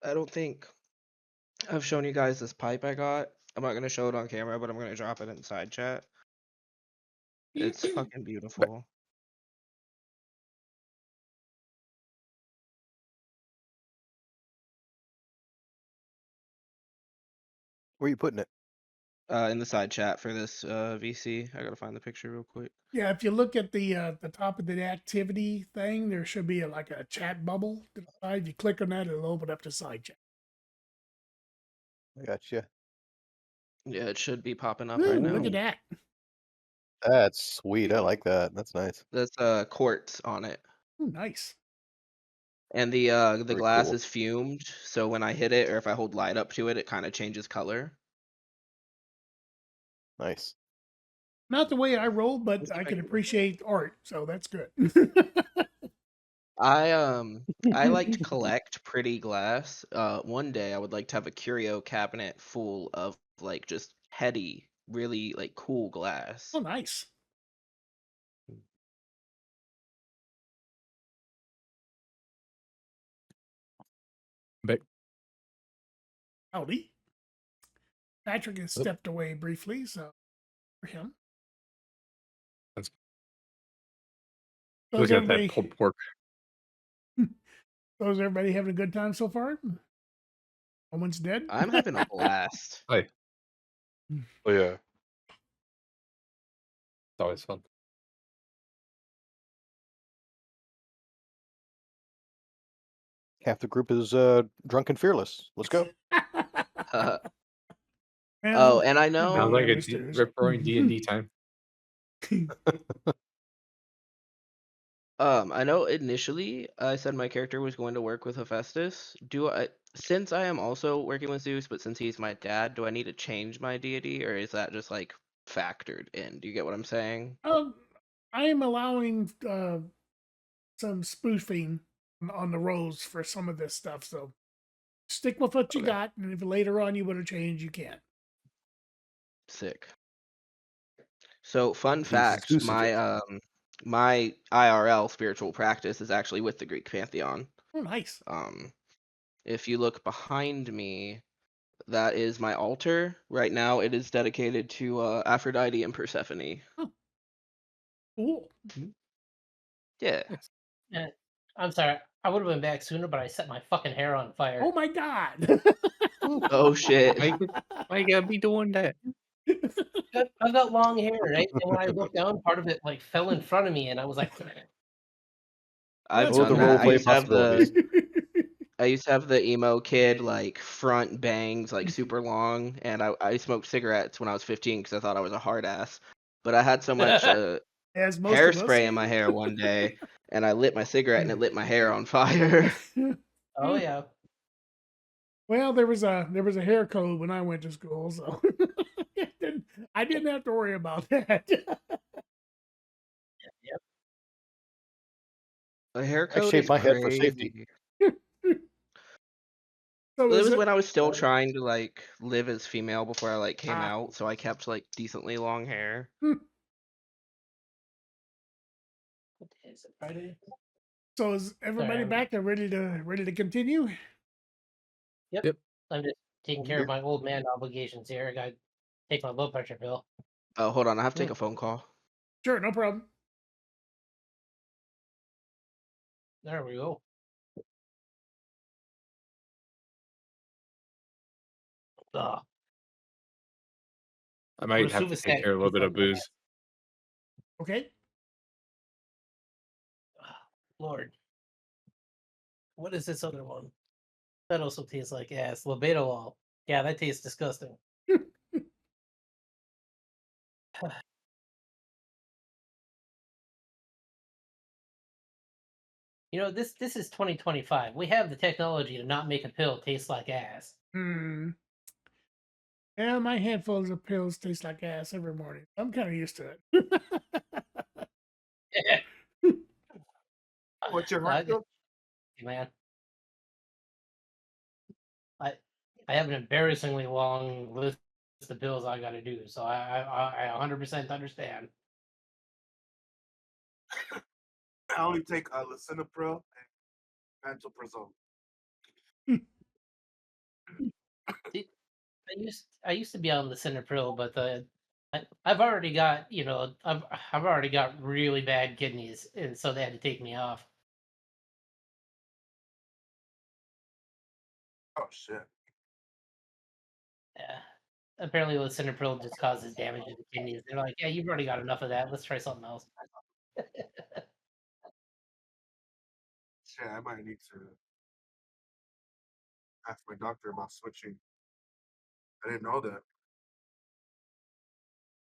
I don't think I've shown you guys this pipe I got. I'm not gonna show it on camera, but I'm gonna drop it in side chat. It's fucking beautiful. Where are you putting it? In the side chat for this VC. I gotta find the picture real quick. Yeah, if you look at the top of the activity thing, there should be like a chat bubble to the side. If you click on that, it'll open up to side chat. I gotcha. Yeah, it should be popping up Ooh, right now. look at that. That's sweet. I like that. That's nice. That's quartz on it. Ooh, nice. And the Very glass cool. is fumed, so when I hit it or if I hold light up to it, it kind of changes color. Nice. Not the way I roll, but Let's see I if I can can- appreciate art, so that's good. I like to collect pretty glass. One day I would like to have a curio cabinet full of like just heady, really like cool glass. Oh, nice. But Howdy. Patrick has stepped away briefly, so for him. That's- So is look at everybody, that pulled pork. so is everybody having a good time so far? No one's dead? I'm having a blast. Oh yeah. It's always fun. Half the group is drunk and fearless. Let's go. Oh, Well, and I I've been know Sounds like there, a Mr. rip roaring D&D time. I know initially I said my character was going to work with Hephaestus. Since I am also working with Zeus, but since he's my dad, do I need to change my deity, or is that just like factored in? Do you get what I'm saying? I am allowing some spoofing on the rolls for some of this stuff, so stick with what you Okay. got, and if later on you want to change, you can. Sick. So, fun He's fact, Zeus's my my IRL spiritual practice is actually with the Greek pantheon. Oh, nice. If you look behind me, that is my altar. Right now, it is dedicated to Aphrodite and Persephone. Cool. Yeah. I'm sorry. I would have been back sooner, but I set my fucking hair on fire. Oh my god. Oh shit. Why you gotta be doing that? I've got long hair, right? And when I looked down, part of it like fell in front of me, and I was like, I've That's Oh, the done that. roleplay possibilities. I used to have the emo kid like front bangs like super long, and I smoked cigarettes when I was 15 because I thought I was a hard ass. But I had so much As most of us. hairspray in my hair one day, and I lit my cigarette and it lit my hair on fire. oh yeah. Well, there was a hair code when I went to school, so I didn't have to worry about that. A hair I code shaved is my head for safety. crazy. So Well, it is was it, when I was still trying to like live as female before I like came Ah. out, so I kept like decently long hair. What day is it? Friday. so is everybody Sorry, back and ready to continue? I'm just taking care of my old man obligations here. I got to take my blood pressure pill. Oh, hold on, I have to take a phone call. Sure, no problem. There we go. Ugh. I might have to Vesuvius take care of a little bit of booze. Okay. Lord. What is this other one? That also tastes like ass. Labetalol. Yeah, that tastes disgusting. You know, this is 2025. We have the technology to not make a pill taste like ass. Hmm. Yeah, my handfuls of pills taste like ass every morning. I'm kind of used to it. What's your I heart get- man. I have an embarrassingly long list of bills I got to do, so I 100% understand. I only take lisinopril and pantoprazole. I used to be on the Cinepril, but I've already got I've already got really bad kidneys, and so they had to take me off. Oh shit. Yeah. Apparently, the Cinepril just causes damage to the kidneys. They're like, yeah, you've already got enough of that. Let's try something else. Shit, I might need to ask my doctor about switching. I didn't know that.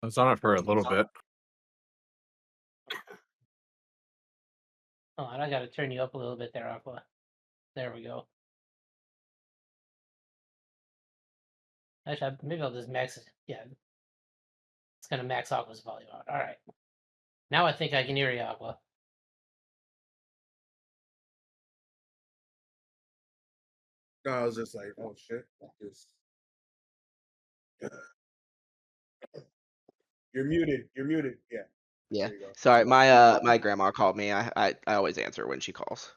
I was on it for a little bit. Oh, and I got to turn you up a little bit there, Aqua. There we go. Actually, maybe I'll just max it. Yeah, it's gonna max Aqua's volume out. All right. Now I think I can hear you, Aqua. No, I was just like, oh shit. Just... You're muted. You're muted. Yeah. Yeah. There you go. Sorry, my grandma called me. I always answer when she calls.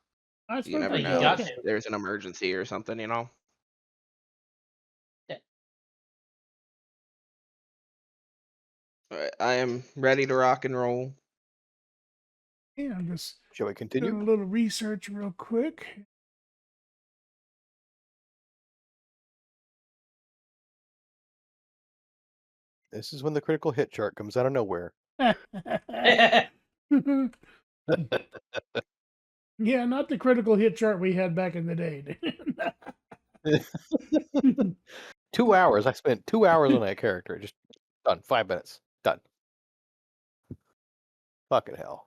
That's You never perfect. you know got if to. there's an emergency or something, you know? Alright, I am ready to rock and roll. Yeah, I'm just Shall we doing continue? a little research real quick. This is when the critical hit chart comes out of nowhere. Yeah, not the critical hit chart we had back in the day. 2 hours. I spent 2 hours on that character. Just done. 5 minutes. Done. Fucking hell.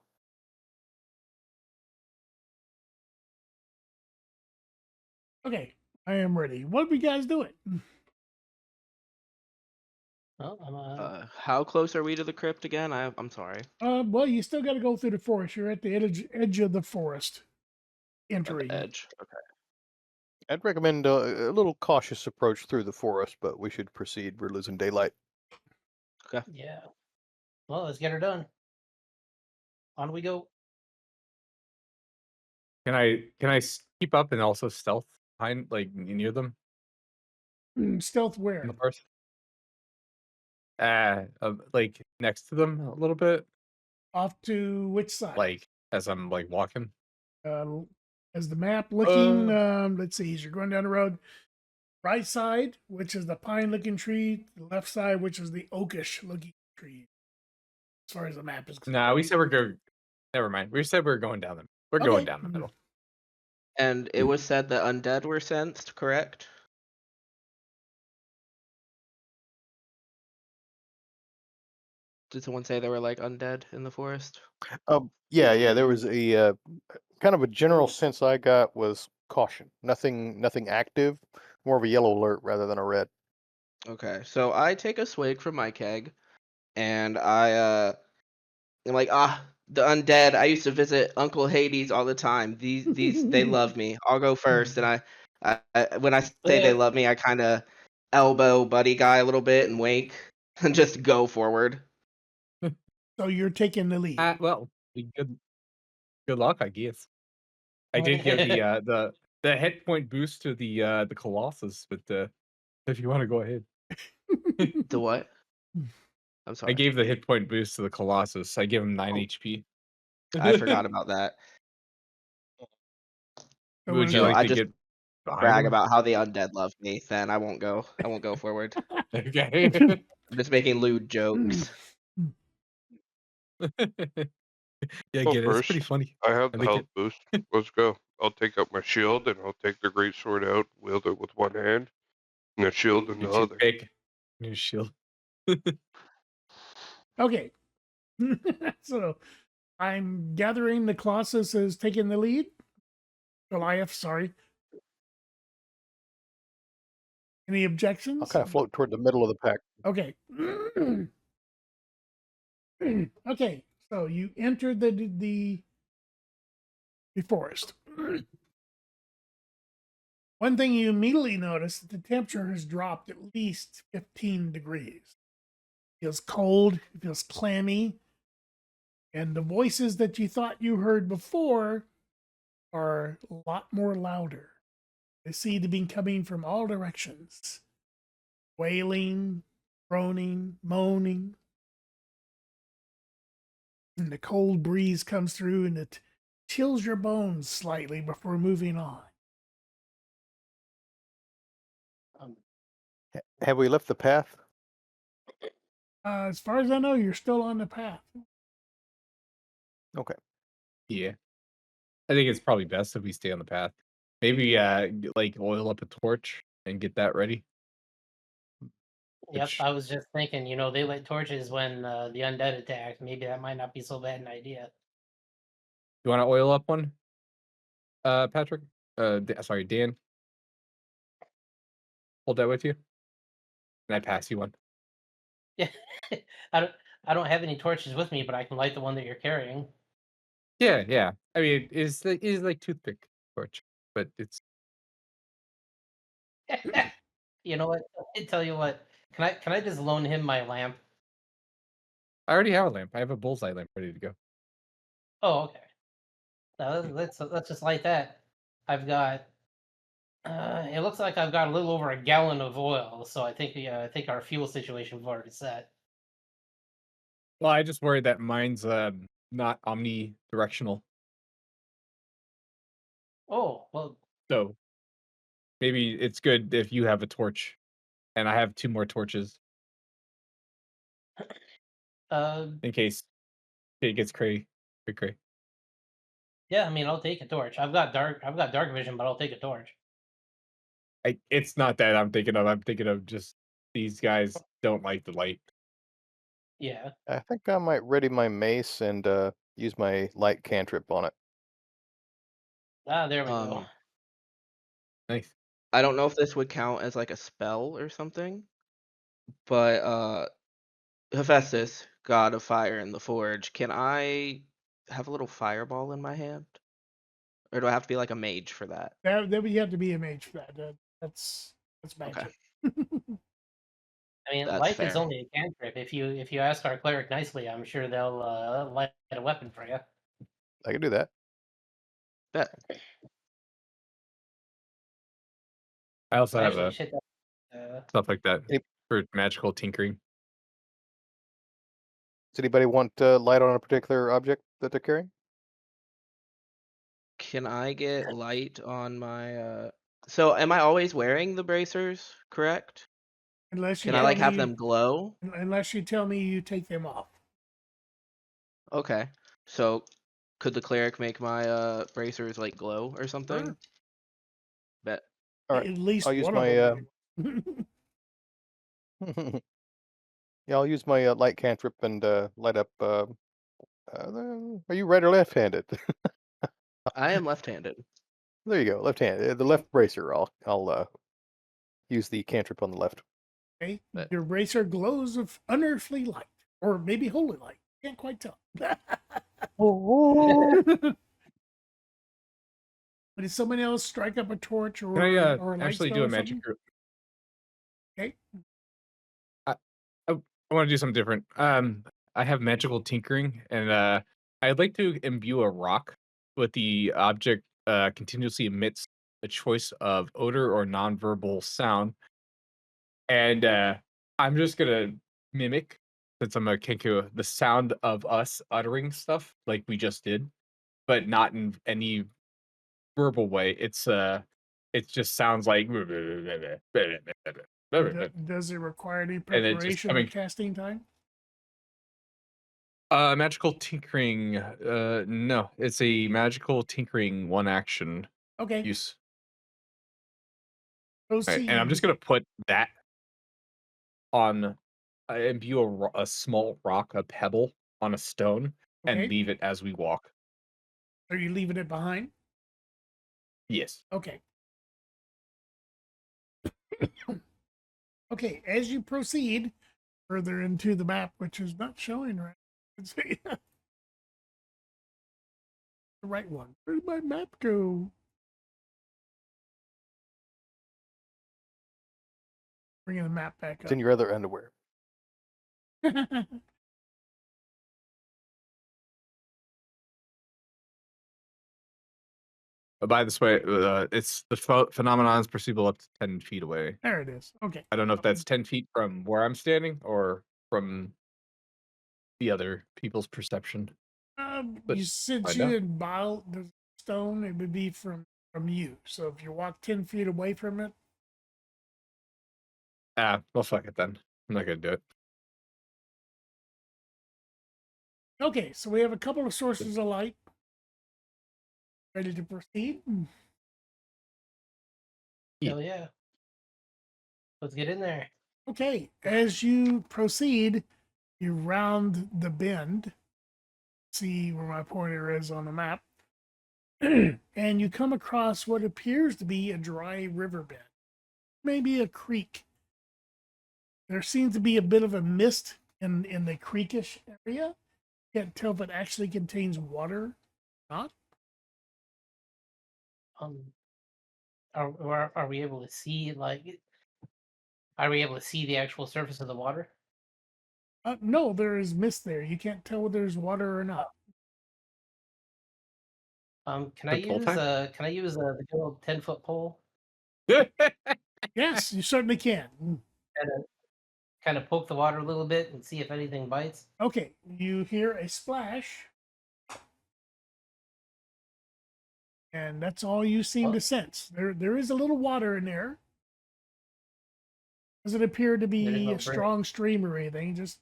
Okay, I am ready. What are we guys doing? Well, I'm How close are we to the crypt again? I'm sorry. Well, you still got to go through the forest. You're at the edge of the forest. At Entering. the edge. Okay. I'd recommend a little cautious approach through the forest, but we should proceed. We're losing daylight. Okay. yeah. Well, let's get her done. On we go. Can I keep up and also stealth behind, like near them Stealth in where? the forest? Like next to them a little bit, Off to which side? like as I'm like walking. As the map looking, Uh. let's see, as you're going down the road, right side, which is the pine looking tree, the left side, which is the oakish looking tree. As far as the map is concerned. Nah, we said we're going. Never mind. We said we're going down the. We're Okay. going down the middle. And it was said that undead were sensed, correct? Did someone say there were like undead in the forest? Yeah. There was a kind of a general sense I got was caution. Nothing active. More of a yellow alert rather than a red. Okay, so I take a swig from my keg, and I'm like, the undead. I used to visit Uncle Hades all the time. These they love me. I'll go first, and I when I say they love me, I kind of elbow buddy guy a little bit and wink, and just go forward. So you're taking the lead. Well, good luck, I guess. I did give the hit point boost to the Colossus, but if you want to go ahead, The what? I'm I sorry, gave the hit point boost to the Colossus. I give him 9 HP. I forgot about that. So Would you So like I to just get behind brag him? about how the undead love me. Then I won't go forward. Okay. I'm just making lewd jokes. Yeah, Well, get it. It's pretty first, funny. I have I the like health it. boost. Let's go. I'll take out my shield and I'll take the great sword out, wield it with one hand, and the shield in You the two other. pick new shield. Okay. So I'm gathering the Colossus is taking the lead. Goliath, sorry. Any objections? I'll kind of float toward the middle of the pack. Okay. Okay. So you entered the forest. One thing you immediately notice that the temperature has dropped at least 15 degrees. It feels cold, it feels clammy, and the voices that you thought you heard before are a lot more louder. They seem to be coming from all directions. wailing, groaning, moaning. And the cold breeze comes through and it chills your bones slightly before moving on. Have we left the path? As far as I know, you're still on the path. Okay. Yeah. I think it's probably best if we stay on the path. Maybe like oil up a torch and get that ready. Yep, Which- I was just thinking, they lit torches when the undead attacked. Maybe that might not be so bad an idea. You want to oil up one, Patrick? Sorry, Dan. Hold that with you. And I pass you one. Yeah, I don't have any torches with me, but I can light the one that you're carrying. Yeah, yeah. I mean, it's like toothpick torch, but it's You know what? I tell you what. Can I just loan him my lamp? I already have a lamp. I have a bullseye lamp ready to go. Oh, okay. Let's just light that. I've got. It looks like I've got a little over a gallon of oil, so I think our fuel situation is already set. Well, I just worry that mine's not omnidirectional. Oh well, So maybe it's good if you have a torch, and I have 2 more torches uh, in case it gets cray. yeah. I mean, I'll take a torch. I've got dark vision, but I'll take a torch. It's not that I'm thinking of. I'm thinking of just these guys don't like the light. Yeah. I think I might ready my mace and use my light cantrip on it. Ah, there we go. Nice. I don't know if this would count as like a spell or something, but Hephaestus, god of fire in the forge, can I have a little fireball in my hand? Or do I have to be like a mage for that? That would you have to be a mage for that. That's Okay. magic. I mean, That's light is fair. only a cantrip. If you ask our cleric nicely, I'm sure they'll light a weapon for you. I can do that. Bet. I also have Actually, a shit. stuff like that Any- for magical tinkering. Does anybody want light on a particular object that they're carrying? Can I get light on my so am I always wearing the bracers, correct? Unless you Can I tell like have me- them glow? Unless you tell me you take them off. Okay. So could the cleric make my bracers like glow or something? Sure. Bet. All right. At least I'll use one my of them. yeah, I'll use my light cantrip and light up. Are you right or left-handed? I am left-handed. There you go, left-handed. The left bracer. I'll use the cantrip on the left. Okay. But- Your bracer glows of unearthly light, or maybe holy light. Can't quite tell. But did someone else strike up a torch or, Can I or a light actually spell do or a magic something? group? Okay. I want to do something different. I have magical tinkering, and I'd like to imbue a rock with the object continuously emits a choice of odor or nonverbal sound, and I'm just gonna mimic, since I'm a Kenku, the sound of us uttering stuff like we just did, but not in any verbal way. It just sounds like Does it require any and it just preparation or casting time? Magical tinkering. No, it's a magical tinkering one action Okay. use. Proceed. Right, and I'm just gonna put that on, imbue a small rock, a pebble, on a stone, Okay. and leave it as we walk. Are you leaving it behind? Yes. Okay. Okay, as you proceed further into the map, which is not showing right. Let's see. The right one. Where did my map go? Bringing the map back It's in your other underwear. up. By this way, it's the phenomenon is perceivable up to 10 feet away. There it is. Okay. I don't know if that's 10 feet from where I'm standing or from the other people's perception. But You since find you out. didn't bile the stone, it would be from you. So if you walk 10 feet away from it, Well, fuck it then. I'm not gonna do it. okay. So we have a couple of sources of light. Ready to proceed? Hell yeah. Let's get in there. Okay. As you proceed, you round the bend. See where my pointer is on the map. And you come across what appears to be a dry riverbed, maybe a creek. There seems to be a bit of a mist in the creekish area. Can't tell if it actually contains water or not. Are we able to see are we able to see the actual surface of the water? No, there is mist there. You can't tell whether there's water or not. Can I use the good old 10-foot pole Yes, you certainly can. and kind of poke the water a little bit and see if anything bites? Okay, you hear a splash, and that's all you seem to sense. There is a little water in there. Doesn't appear to There's be no a strong stream or anything. Just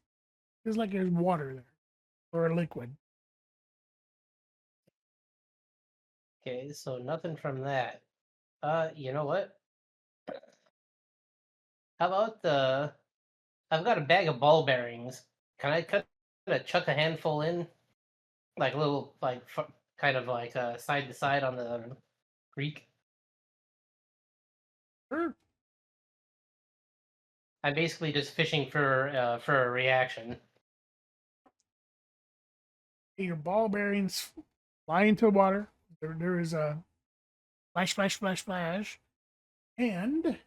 feels like there's water there, or a liquid. Okay, so nothing from that. You know what? How about I've got a bag of ball bearings. Can I chuck a handful in, like a little, kind of like side to side on the creek? Sure. I'm basically just fishing for a reaction. Your ball bearings fly into water. There is a flash, flash, flash, flash, and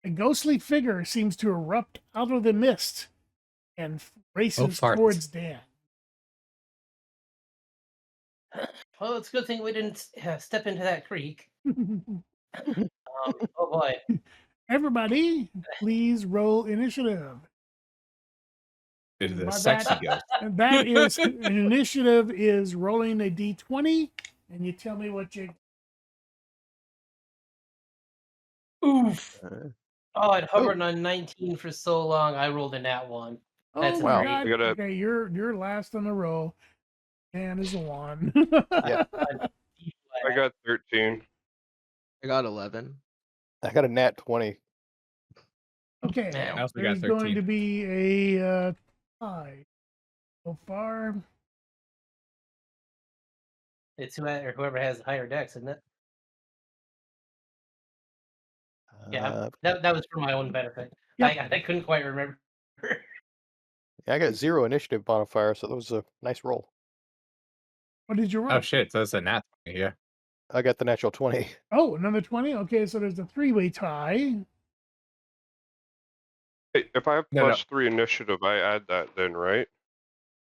a ghostly figure seems to erupt out of the mist and races farts. towards Dan. Well, it's a good thing we didn't step into that creek. Oh boy. Everybody, please roll initiative. It is a By sexy that- ghost. And that is an initiative is rolling a d20, and you tell me what you. Oof. Oh, I'd Oh. hovered on 19 for so long. I rolled a nat 1. Oh That's my great. god! I gotta- Okay, you're last on the roll. Dan is a 1. Yeah. I got 13. I got 11. I got a nat 20. Okay, Man. I also got there's going 13. to be a tie so far. It's whoever has the higher dex, isn't it? Yeah, that was for my own benefit. Yep. I couldn't quite remember. Yeah, I got 0 initiative modifier, so that was a nice roll. What did you roll? Oh shit, so that's a nat 20, yeah. I got the natural 20. Oh, another 20. Okay, so there's a 3-way tie. Hey, if I have No, no. +3 initiative, I add that then, right?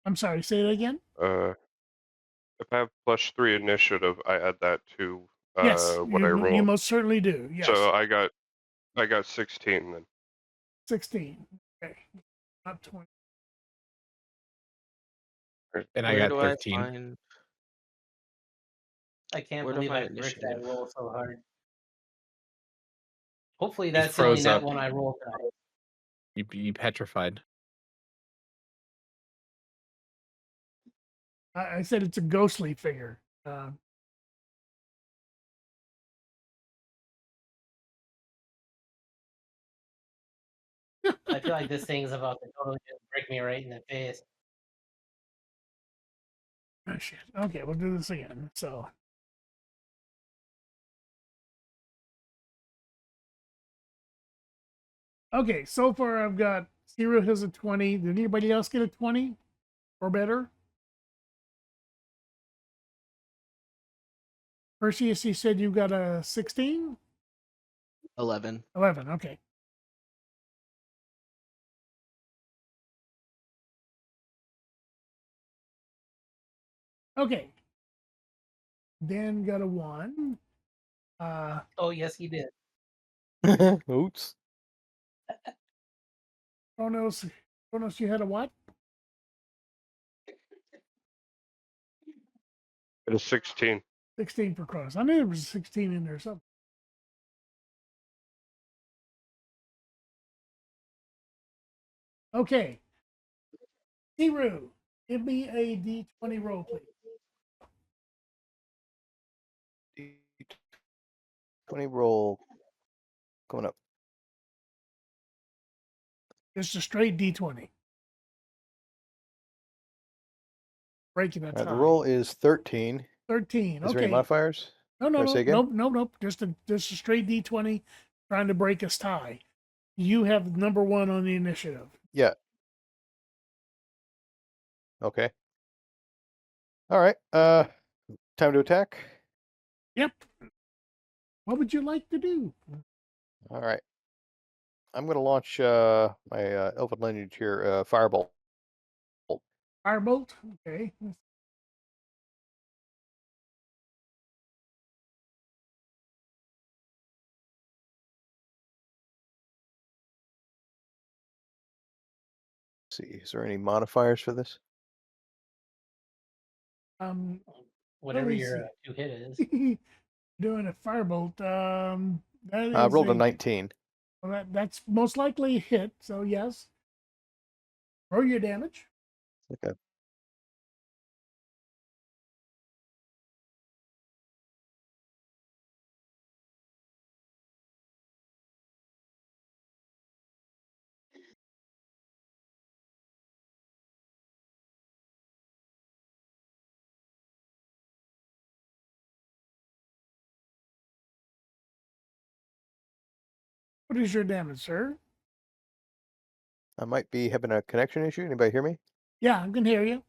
I'm sorry, say that again. If I have +3 initiative, I add that to Yes, what I you rolled. most certainly do. Yes. So I got 16 then. 16. Okay, not 20. And I Where got do 13. I find? I can't Where do believe I I bricked that initiative? roll so hard. Hopefully that's the froze only nat up. 1 I rolled tonight. You petrified. I said it's a ghostly figure. I feel like this thing's about to totally just break me right in the face. Oh shit. Okay, we'll do this again. So. Okay, so far I've got Zero has a 20. Did anybody else get a 20 or better? Perseus, you said you got a 16? 11. 11, okay. Okay. Dan got a 1. Oh, yes, he did. Oops. Kronos, you had a what? It is 16. 16 for Kronos. I knew there was a 16 in there something. Okay. Tiru, give me a D20 roll, please. 20 roll coming up. Just a straight D20. Breaking that The tie. roll is 13. 13. Is there any Okay. modifiers? No, Can I say again? nope. Just a straight D20 trying to break us tie. You have number 1 on the initiative. Yeah. Okay. All right. Time to attack. Yep. What would you like to do? All right. I'm going to launch my Elven lineage here, Firebolt. Firebolt? Okay. Let's see, is there any modifiers for this? Whatever me your see. 2 hit is. Doing a firebolt. That I is rolled a 19. Well, that's most likely a hit. So yes. Roll your damage. Okay. What is your damage, sir? I might be having a connection issue. Anybody hear me? Yeah, I can hear you.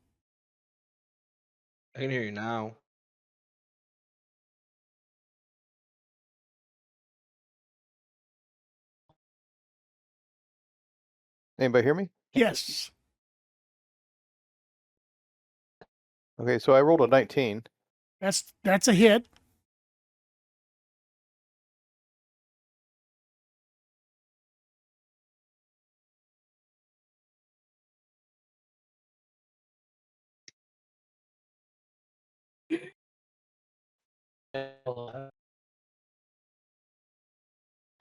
I can hear you now. Anybody hear me? Yes. Okay, so I rolled a 19. That's a hit.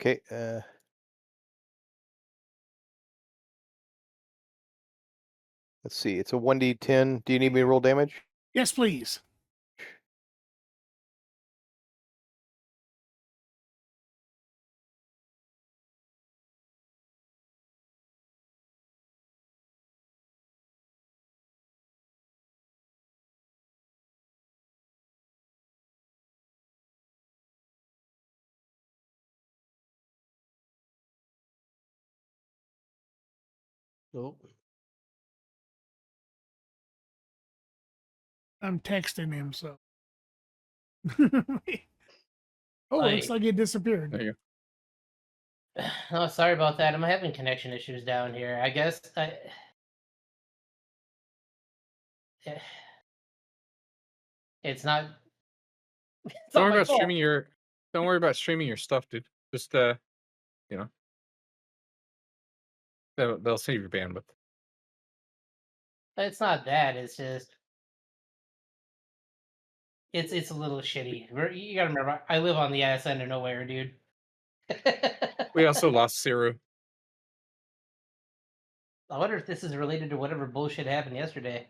Okay. Let's see. It's a 1d10. Do you need me to roll damage? Yes, please. Nope. I'm texting him, so. Oh, looks like it disappeared. There you go. Oh, sorry about that. I'm having connection issues down here. I guess it's not. It's Don't not worry my about fault. streaming your. Don't worry about streaming your stuff, dude. Just you know, they'll save your bandwidth. It's not that. It's just. It's a little shitty. You gotta remember, I live on the ass end of nowhere, dude. We also lost Siru. I wonder if this is related to whatever bullshit happened yesterday.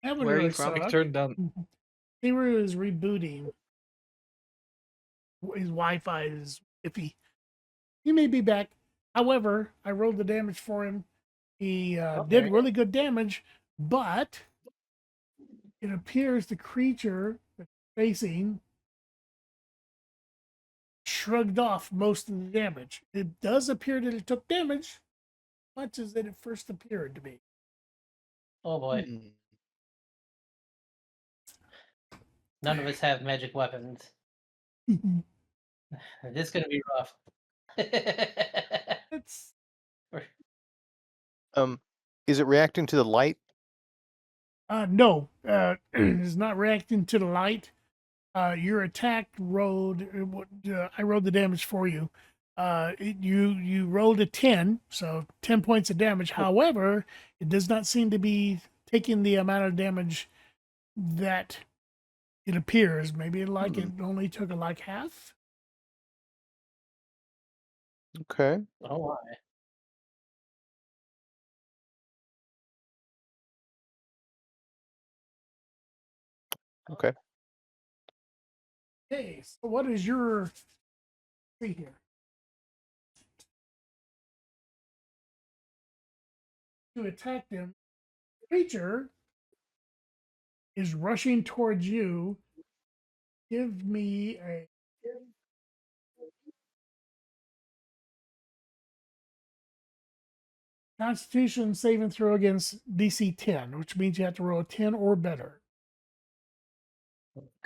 That would Where are you really from? suck. Turned down. Tiru is rebooting. His Wi-Fi is iffy. He may be back. However, I rolled the damage for him. He there did you really good damage, but it appears the creature that's facing shrugged off most of the damage. It does appear that it took damage, much as it first appeared to be. Oh boy. Hmm. None of us have magic weapons. This is gonna be rough. It's Is it reacting to the light? no, it's not reacting to the light. Your attack rolled. I rolled the damage for you. You rolled a 10, so 10 points of damage. However, it does not seem to be taking the amount of damage that it appears. Maybe like it only took like half. Okay. Oh my. Okay. Okay, so what is your see here? To attack them, creature is rushing towards you. Give me a Constitution saving throw against DC 10, which means you have to roll a 10 or better.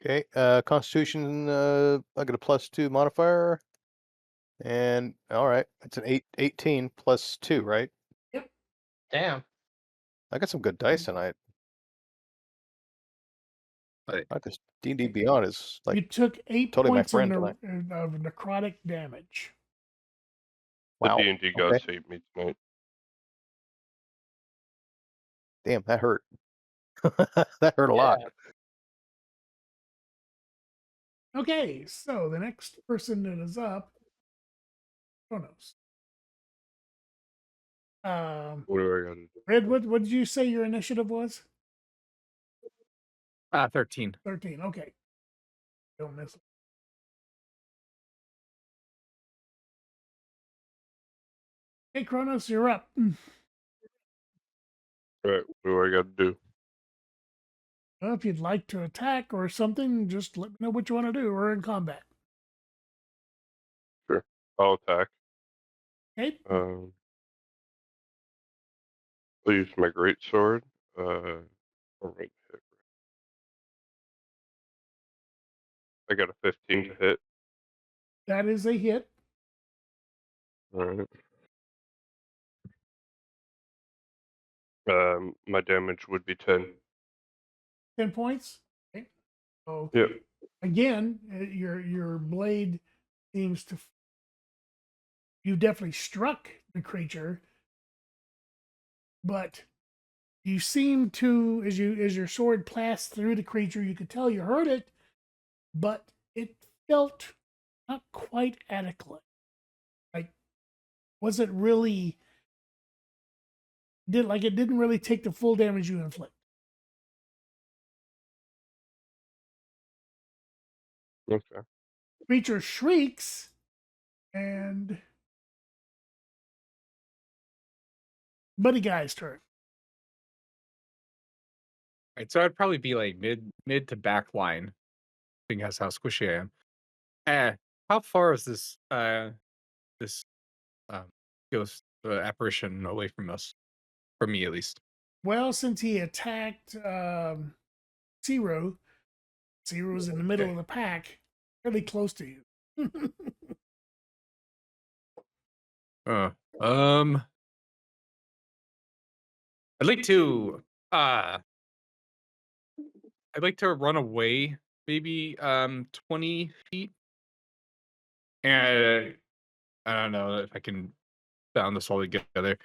Okay. Constitution. I got a +2 modifier, and all right, it's an 18 +2, right? Damn. I got some good dice tonight. Right. Like this D&D Beyond is like You took 8 totally my points of, friend tonight. of necrotic damage. Wow. The D&D god Okay. saved me tonight. Damn, that hurt. That hurt a lot. Yeah. Okay, so the next person that is up, Kronos. What do I gotta do? Red, what did you say your initiative was? 13. 13. Okay. Don't miss it. Hey, Kronos, you're up. Right, what do I gotta do? Well, if you'd like to attack or something, just let me know what you want to do. We're in combat. Sure. I'll attack. Okay. I'll use my great sword. All right. I got a 15 to hit. That is a hit. All right. My damage would be 10. 10 points. Okay. So Yep. again, your blade seems to. You definitely struck the creature, but you seem to, as your sword passed through the creature, you could tell you hurt it, but it felt not quite adequate. Like, wasn't really it didn't really take the full damage you inflict. Okay. Creature shrieks, and Buddy Guy's turn. Right, so I'd probably be like mid to back line, seeing as how squishy I am. How far is this this ghost apparition away from us? From me, at least. Well, since he attacked Zero, Zero's in the middle Okay. of the pack, really close to you. I'd like to run away, maybe 20 feet. And I don't know if I can bound this all together.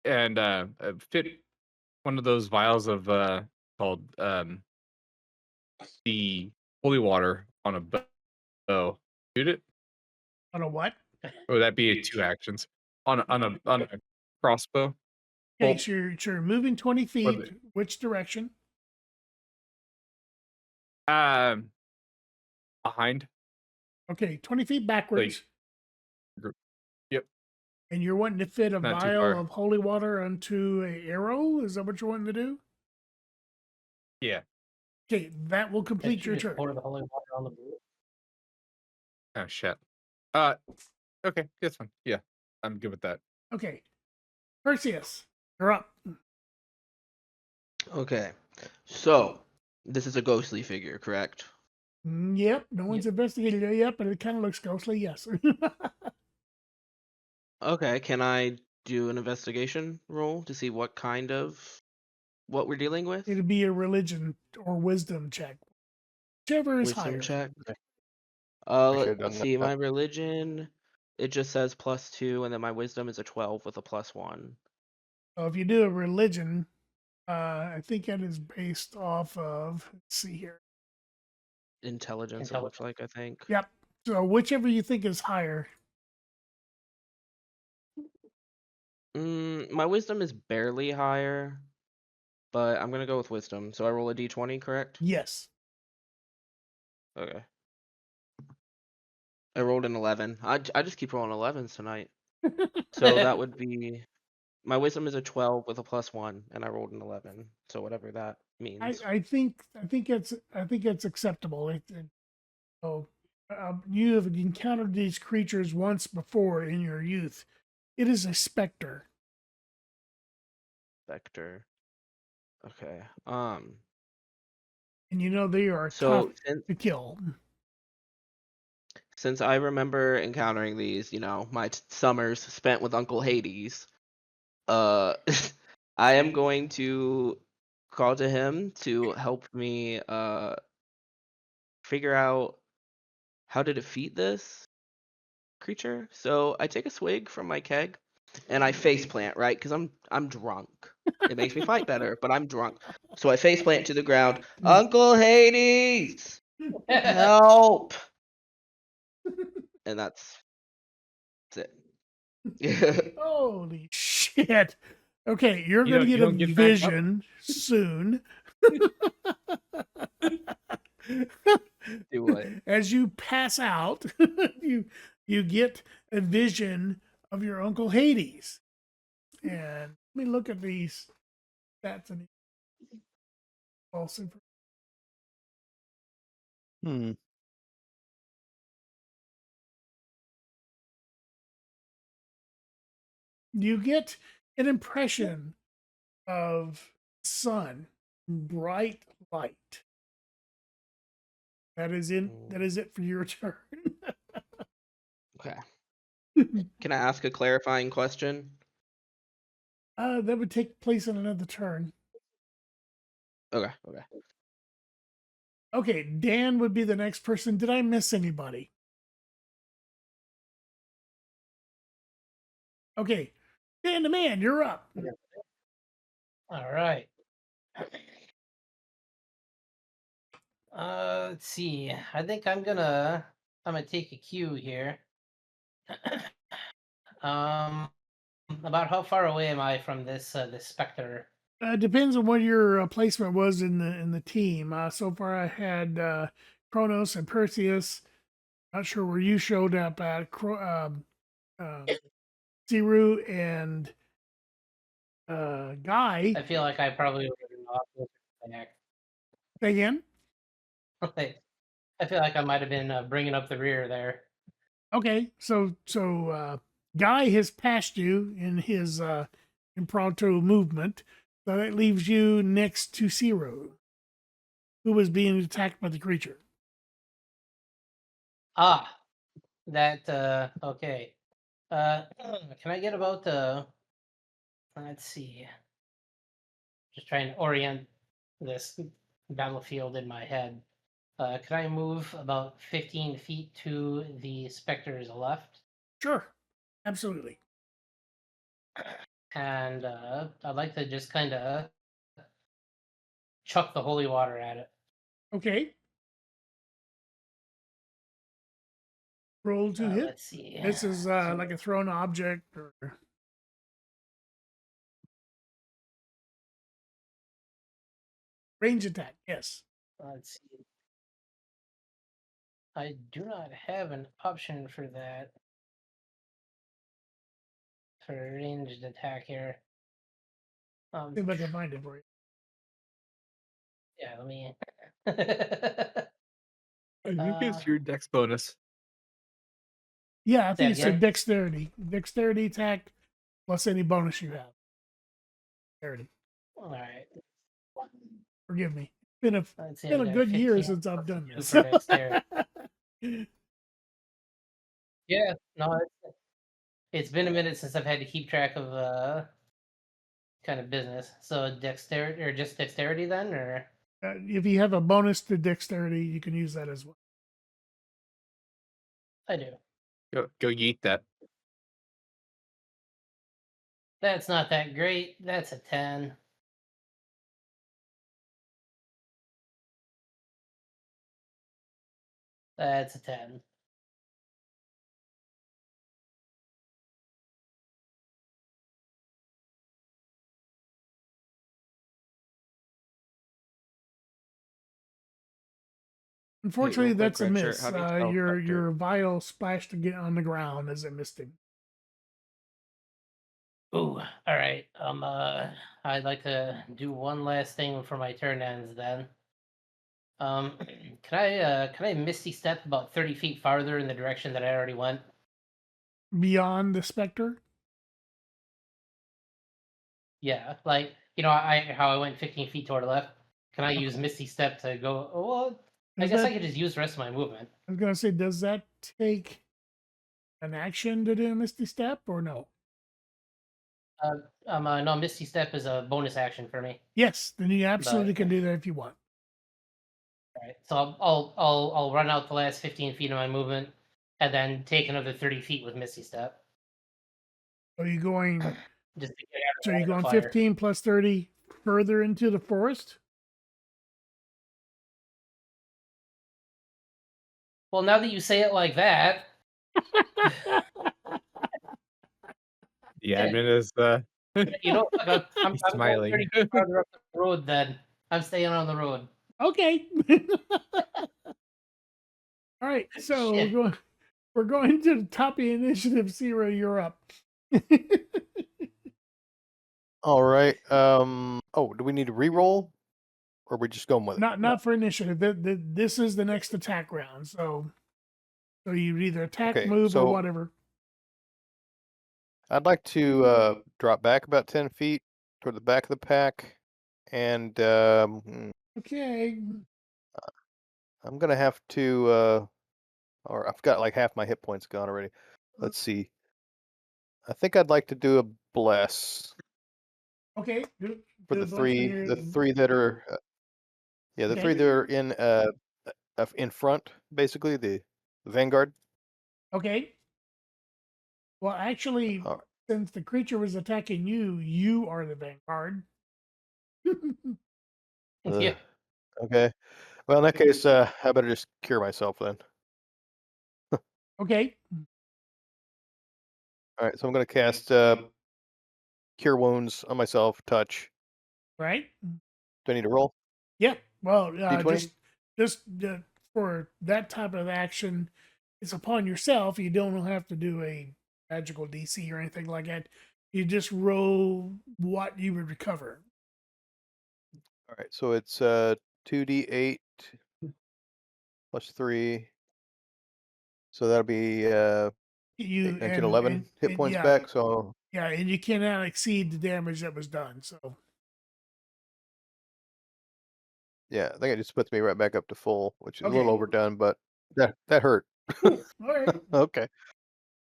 And fit one of those vials of called the holy water on a bow. Shoot it? On a what? Or would that be 2 actions? On a crossbow? Okay, Well, so you're moving 20 What feet. are they? Which direction? Behind. Okay, 20 feet backwards. Yep. And you're wanting to fit a Not too vial far. of holy water onto an arrow? Is that what you're wanting to do? Yeah. Okay, that will Can't complete you your just turn. pour the holy water on the boot? Oh shit. Okay, that's fine. Yeah, I'm good with that. Okay. Perseus, you're up. Okay. So this is a ghostly figure, correct? Yep. No one's investigated it yet, but it kind of looks ghostly. Yes. Okay. Can I do an investigation roll to see what we're dealing with? It'd be a religion or wisdom check, whichever is Wisdom higher. check. I should have Let's done see. that. My religion, it just says +2, and then my wisdom is a 12 with a +1. So if you do a religion, I think that is based off of. Let's see here. Intelligence, it looks like, I think. Yep. So whichever you think is higher. My wisdom is barely higher, but I'm gonna go with wisdom. So I roll a d20, correct? Yes. Okay. I rolled an 11. I just keep rolling 11s tonight. So that would be my wisdom is a 12 with a +1, and I rolled an 11. So whatever that means. I think it's acceptable. Oh, you have encountered these creatures once before in your youth. It is a specter. Vector. Okay. And you know they are So tough to kill. since I remember encountering these, my summers spent with Uncle Hades, I am going to call to him to help me figure out how to defeat this creature. So I take a swig from my keg and I face plant, right? Because I'm drunk. It makes me fight better, but I'm drunk. So I face plant to the ground. Uncle Hades, help! And that's it. Holy shit. Okay, you're You going to don't- you get a don't get back up? vision soon. Do what? As you pass out, you get a vision of your Uncle Hades. And let me look at these stats and false information. Hmm. You get an impression of sun, bright light. That is it for your turn. Okay. Can I ask a clarifying question? That would take place on another turn. Okay. Okay, Dan would be the next person. Did I miss anybody? Okay, Dan the man, you're up. All right. Let's see. I think I'm gonna take a cue here. About how far away am I from this specter? Depends on what your placement was in the team. So far, I had Kronos and Perseus. Not sure where you showed up at. Siru and Guy. I feel like I probably would have been off with the Say again. I feel like I might have been bringing up the rear there. Okay, so Guy has passed you in his impromptu movement, so that leaves you next to Siru, who was being attacked by the creature. Ah, that okay. Can I get about let's see. Just trying to orient this battlefield in my head. Can I move about 15 feet to the specter's left? Sure, absolutely. And I'd like to just kind of chuck the holy water at it. Okay. Roll to hit. Let's see. This is like a thrown object or. Range attack, yes. Let's see. I do not have an option for that. For a ranged attack here. See if I can find it for you. Yeah, let me. I think it's your dex bonus. Yeah, I Say think it's a again? dexterity attack plus any bonus you have. Dexterity. All right. Forgive me. It's Let's see. been I a got good year 15 since I've plus done 2 this. for dexterity. Yeah. No, it's been a minute since I've had to keep track of kind of business. So dexterity or just dexterity then, or If you have a bonus to dexterity, you can use that as well. I do. Go yeet that. That's not that great. That's a 10. That's a 10. Unfortunately, real quick, that's a Red Shirt, miss. how do you spell Your vial splashed again on the ground as it missed him. Ooh, all right. I'd like to do one last thing before my turn ends. Then, can I misty step about 30 feet farther in the direction that I already went? Beyond the specter? Yeah, like how I went 15 feet toward the left. Can I use misty step to go? Oh, well, I Is guess that, I could just use the rest of my movement. I was gonna say, does that take an action to do a misty step or no? No, misty step is a bonus action for me. Yes, then you absolutely But can do that if you want. all right, so I'll run out the last 15 feet of my movement, and then take another 30 feet with misty step. Are you going? Just to get out of So the you're line of going fire. 15 plus 30 further into the forest? Well, now that you say it like that, The admin is I'm he's going smiling. 30 feet farther up the road. Then I'm staying on the road. Okay. All right. So Shit. we're going to the top of the initiative. Zero, you're up. All right. Oh, do we need to re-roll, or are we just going with it? Not for initiative. This is the next attack round. So you either attack, Okay, move, or so whatever. I'd like to drop back about 10 feet toward the back of the pack, and Okay. I'm gonna have to, or I've got like half my hit points gone already. Let's see. I think I'd like to do a bless Okay. for the three that are, yeah, the Okay. three that are in front, basically the vanguard. Okay. Well, actually, All right. since the creature was attacking you, you are the vanguard. Yeah. Okay. Well, in that case, I better just cure myself then. Okay. All right, so I'm gonna cast cure wounds on myself. Touch. Right. Do I need to roll? Yeah. Well, D20? just for that type of action, it's upon yourself. You don't have to do a magical DC or anything like that. You just roll what you would recover. All right, so it's 2d8 plus 3. So that'll be 8, 19, 11 hit points yeah, back. So yeah, and you cannot exceed the damage that was done. So yeah, I think it just puts me right back up to full, which is a Okay. little overdone, but that hurt. Cool. All right. Okay.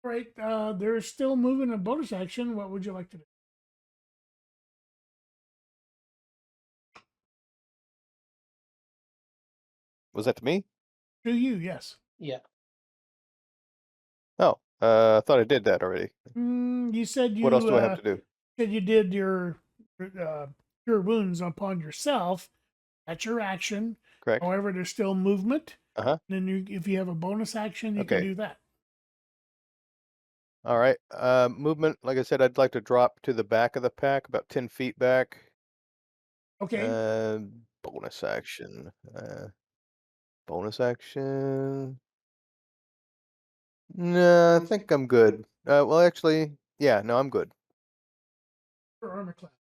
All right. There's still moving a bonus action. What would you like to do? Was that to me? To you, yes. Yeah. Oh, I thought I did that already. You said you What else do I have to do? said you did your cure wounds upon yourself. That's your action. Correct. However, there's still movement. Uh-huh. Then if you have a bonus action, you can Okay. do that. All right. Movement, like I said, I'd like to drop to the back of the pack, about 10 feet back. Okay. Bonus action. Bonus action. No, I think I'm good. Well, actually, yeah, no, I'm good. For armor class.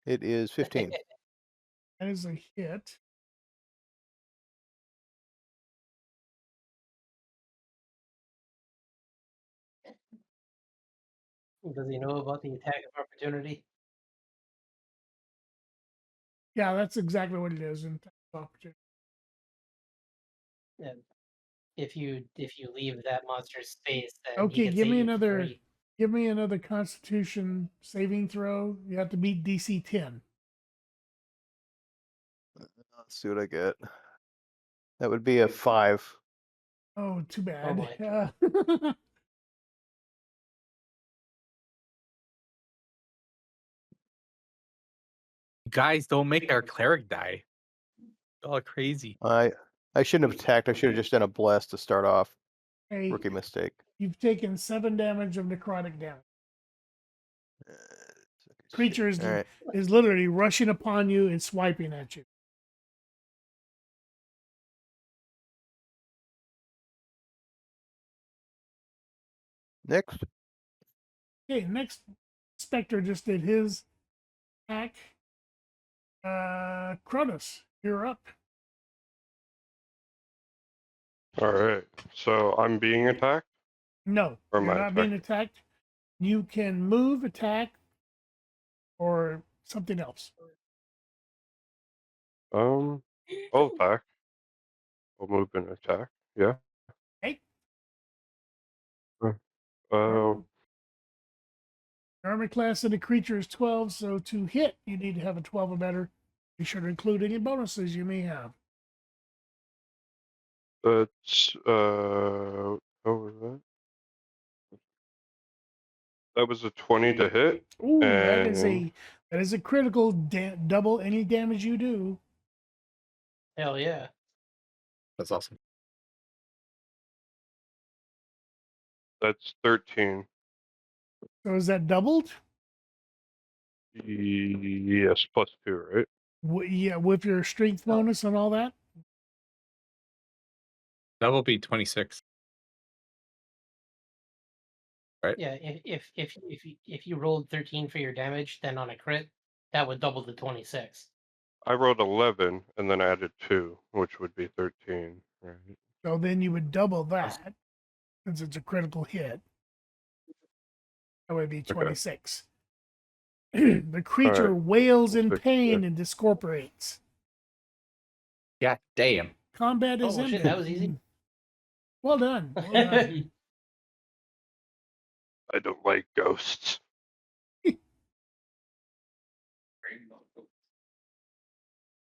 It is 15. That is a hit. Does he know about the attack of opportunity? Yeah, that's exactly what it is in opportunity. And if you leave that monster's space, then he Okay, gets give me you for another. free. Give me another Constitution saving throw. You have to beat DC 10. Let's see what I get. That would be a 5. Oh, too bad. boy. Guys, don't make our cleric die. Oh, crazy. I shouldn't have attacked. I should have just done a blast to start off. Hey, Rookie mistake. you've taken 7 damage of necrotic damage. Uh, Creature is, All right. is literally rushing upon you and swiping at you. Next. Okay, next Spectre just did his attack. Cronus, you're up. All right. So I'm being attacked. No, Or you're am I not being attacked. You can move, attack, or something else. I'll attack. I'll move and attack. Yeah. Okay. Uh, Armor class of the creature is 12, so to hit, you need to have a 12 or better. Be sure to include any bonuses you may have. that's what was that? That was a 20 to hit. Ooh, And that is a critical. Double any damage you do. Hell yeah. That's awesome. that's 13. So is that doubled? Yes, plus 2, right? Yeah, with your strength bonus and all that. That will be 26. Right? Yeah, if you rolled 13 for your damage, then on a crit, that would double to 26. I rolled 11 and then added 2, which would be 13. Right. So then you would double that, since it's a critical hit. That would be 26. The creature wails in pain and discorporates. Yeah, damn. Combat is Oh ended. shit, that was easy. Well done. Well done. I don't like ghosts.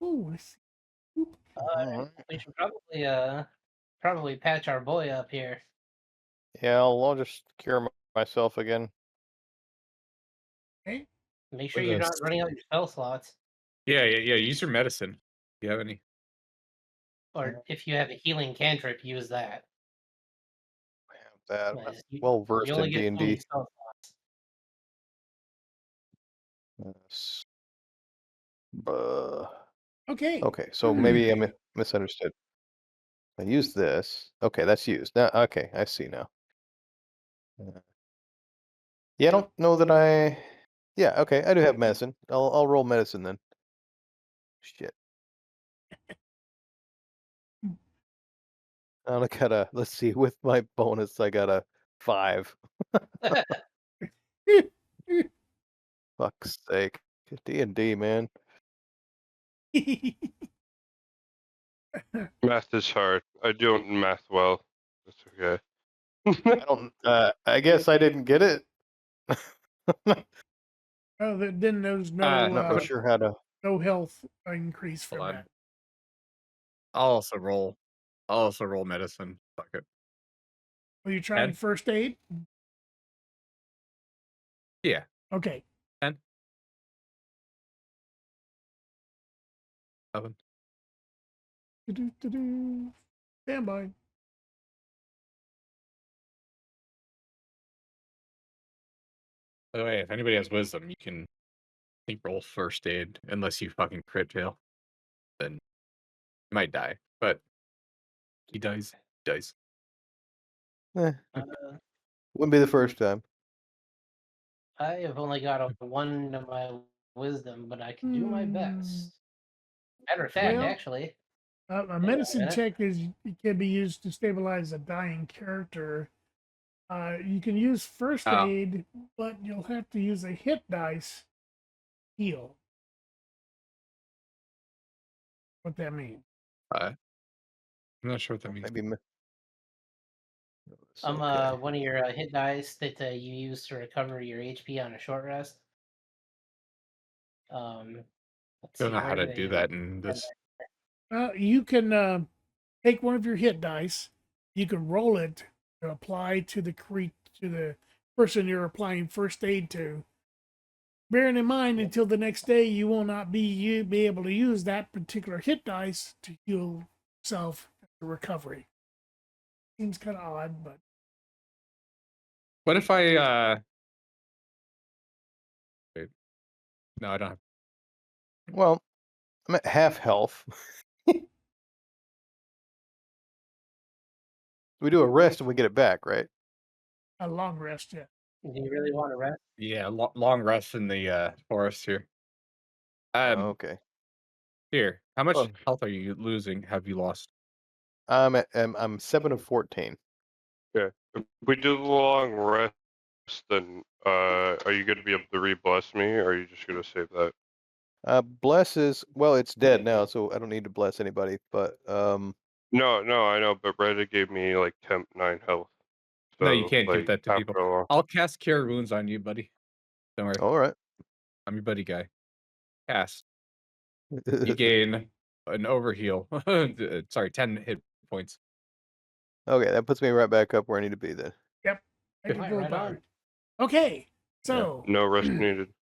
Ooh, let's see. Alright. We should probably patch our boy up here. Yeah, I'll just cure myself again. Okay. Make sure With you're a not running out your spell slots. Yeah. Use your medicine. If you have any. Or if you have a healing cantrip, use that. I have that. I'm Nice. You- well versed you only in get so many D&D. spell slots. Okay. Okay, so maybe I misunderstood. I used this. Okay, that's used. Now, okay, I see now. Yeah, I don't know that I. Yeah, okay, I do have medicine. I'll roll medicine then. Shit. I got a. Let's see. With my bonus, I got a 5. Fuck's sake. D&D, man. Math is hard. I don't math well. That's okay. I don't. I guess I didn't get it. Oh, then there's Not sure how to. no health increase from Hold on. that. I'll also roll medicine. Fuck it. Are you trying 10? first aid? Yeah. Okay. 10. 11. Stand by. By the way, if anybody has wisdom, you can roll first aid unless you fucking crit fail. Then you might die. But he dies. Eh, Uh, wouldn't be the first time. I have only got a 1 to my wisdom, but I can do my best. Matter of fact, Well, actually. A Hang on a medicine minute. check can be used to stabilize a dying character. You can use first Oh. aid, but you'll have to use a hit dice heal. What that means? I'm not sure what that means. Maybe. One of your hit dice that you use to recover your HP on a short rest. Let's Don't see, know how where to they do that in this. You can take one of your hit dice. You can roll it to apply to the person you're applying first aid to. Bearing in mind, until the next day, you will not be able to use that particular hit dice to heal yourself after recovery. Seems kind of odd, but What if I wait? No, I don't have. Well, I'm at half health. We do a rest and we get it back, right? a long rest yet. Do you really want to rest? Yeah, long rest in the forest here. Okay. Here, how much Oh. health are you losing? Have you lost? I'm 7 of 14. Yeah. If we do the long rest, then are you going to be able to re-bless me, or are you just going to save that? Bless is it's dead now, so I don't need to bless anybody. But No, I know, but Reddit gave me like temp 9 health. So, No, you can't give like, that to people. after a long- I'll cast Cure Wounds on you, buddy. Don't worry. all right. I'm your buddy guy. Cast. You gain an overheal. Sorry, 10 hit points. Okay, that puts me right back up where I need to be then. Yep. I can Right, go right about on. it. Okay, so No rest needed.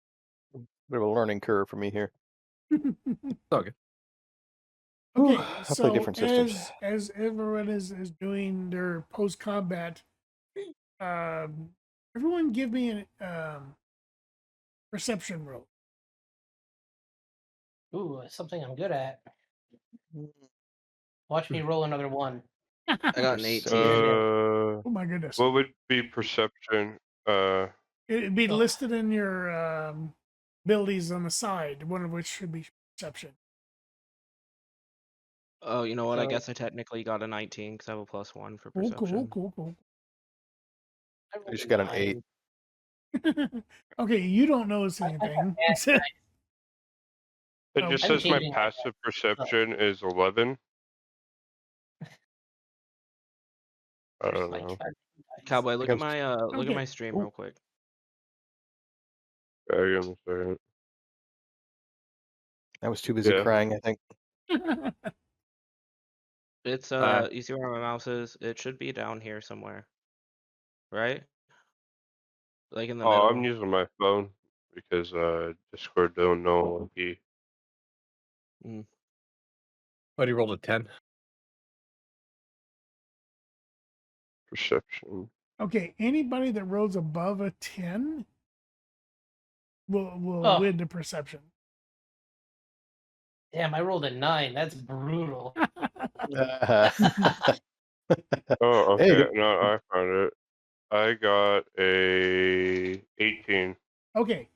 Bit of a learning curve for me here. It's all good. okay, I play so different systems. as everyone is doing their post combat, everyone give me an perception roll. Ooh, something I'm good at. Watch me roll another one. I got an 18. Oh my goodness! What would be perception? It'd be Oh. listed in your abilities on the side, one of which should be perception. Oh, you know what? I So- guess I technically got a 19 because I have a +1 for Cool, perception. cool. I I rolled just a got an 9. 8. Okay, you don't notice I anything. It Oh, just I'm says my changing my passive perception is 11. I don't Like, know. Cowboy, look I at my look Okay. at my stream Ooh. real quick. Yeah, give me a second. I was too busy Yeah. crying, I think. It's you see where my mouse is? It should be down here somewhere. Right? Like in the Oh, middle. I'm using my phone because Discord don't know he. Buddy rolled a 10. Perception. Okay, anybody that rolls above a 10 will Oh. win the perception. Damn, I rolled a 9. That's brutal. Oh, Hey, okay. good. No, I found it. I got a 18. Okay,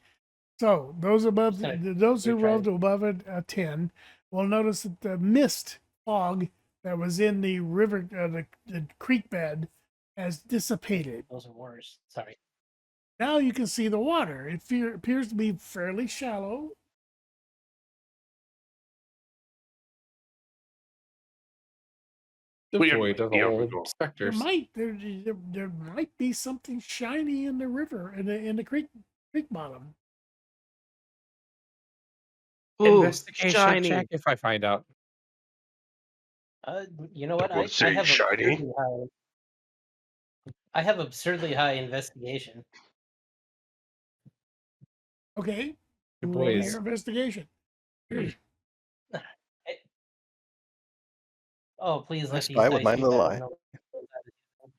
so those above, Just gonna those who retry rolled it. above a 10 will notice that the mist fog that was in the river, the creek bed, has dissipated. Those are worse. Sorry. Now you can see the water. It appears to be fairly shallow. The We have void no of idea all what's going on. There specters. there might be something shiny in the river in the creek bottom. Ooh, Investigation shiny. check if I find out. You know what? Someone I say have shiny? absurdly high. I have absurdly high investigation. Okay, Good roll me boys. your investigation. Oh, please I let these spy with dice mine be in the better lie. than the-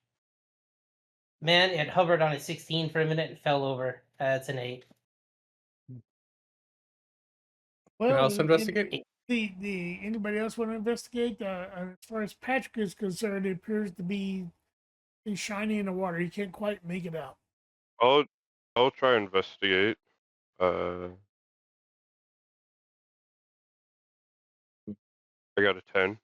Man, it hovered on a 16 for a minute and fell over. That's an 8. Well, else investigate? The anybody else want to investigate? As far as Patrick is concerned, it appears to be shiny in the water. You can't quite make it out. I'll try and investigate. I got a 10.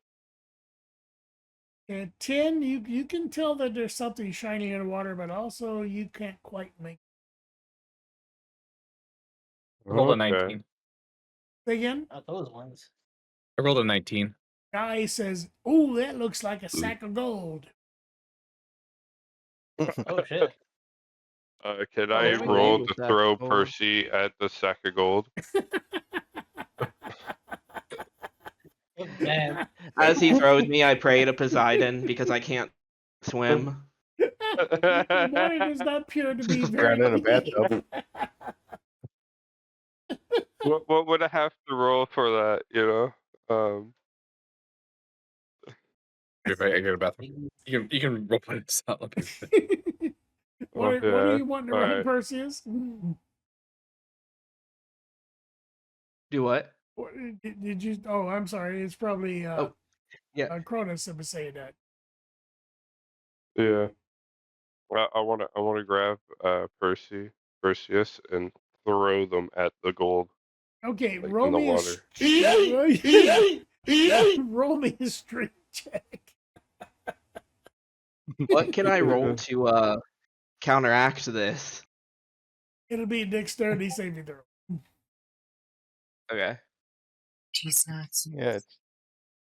At 10, you can tell that there's something shiny in the water, but also you can't quite make I rolled a Okay. 19. it. Again, Not those ones. I rolled a 19. guy says, "Oh, that looks like a sack of gold." Oh shit. Can Oh, I wait, roll was to that throw gold? Percy at the sack of gold? Oh, man. As he throws me, I pray to Poseidon because I can't swim. The water does not appear to be very Drown in a clear. bathtub. What would I have to roll for that? You know. If I go to the bathroom, you can roll by this out. Let me- What do Yeah. you want to All run, right. Perseus? Do what? What, did you? Oh, I'm sorry. It's probably Oh, yeah. Cronus that was saying that. Yeah. I wanna grab Perseus and throw them at the gold, Okay, like roll in the me a water. roll me a strength check. What can I roll to counteract this? It'll be a dexterity saving throw. Okay. Cheese nuts. Yeah, it's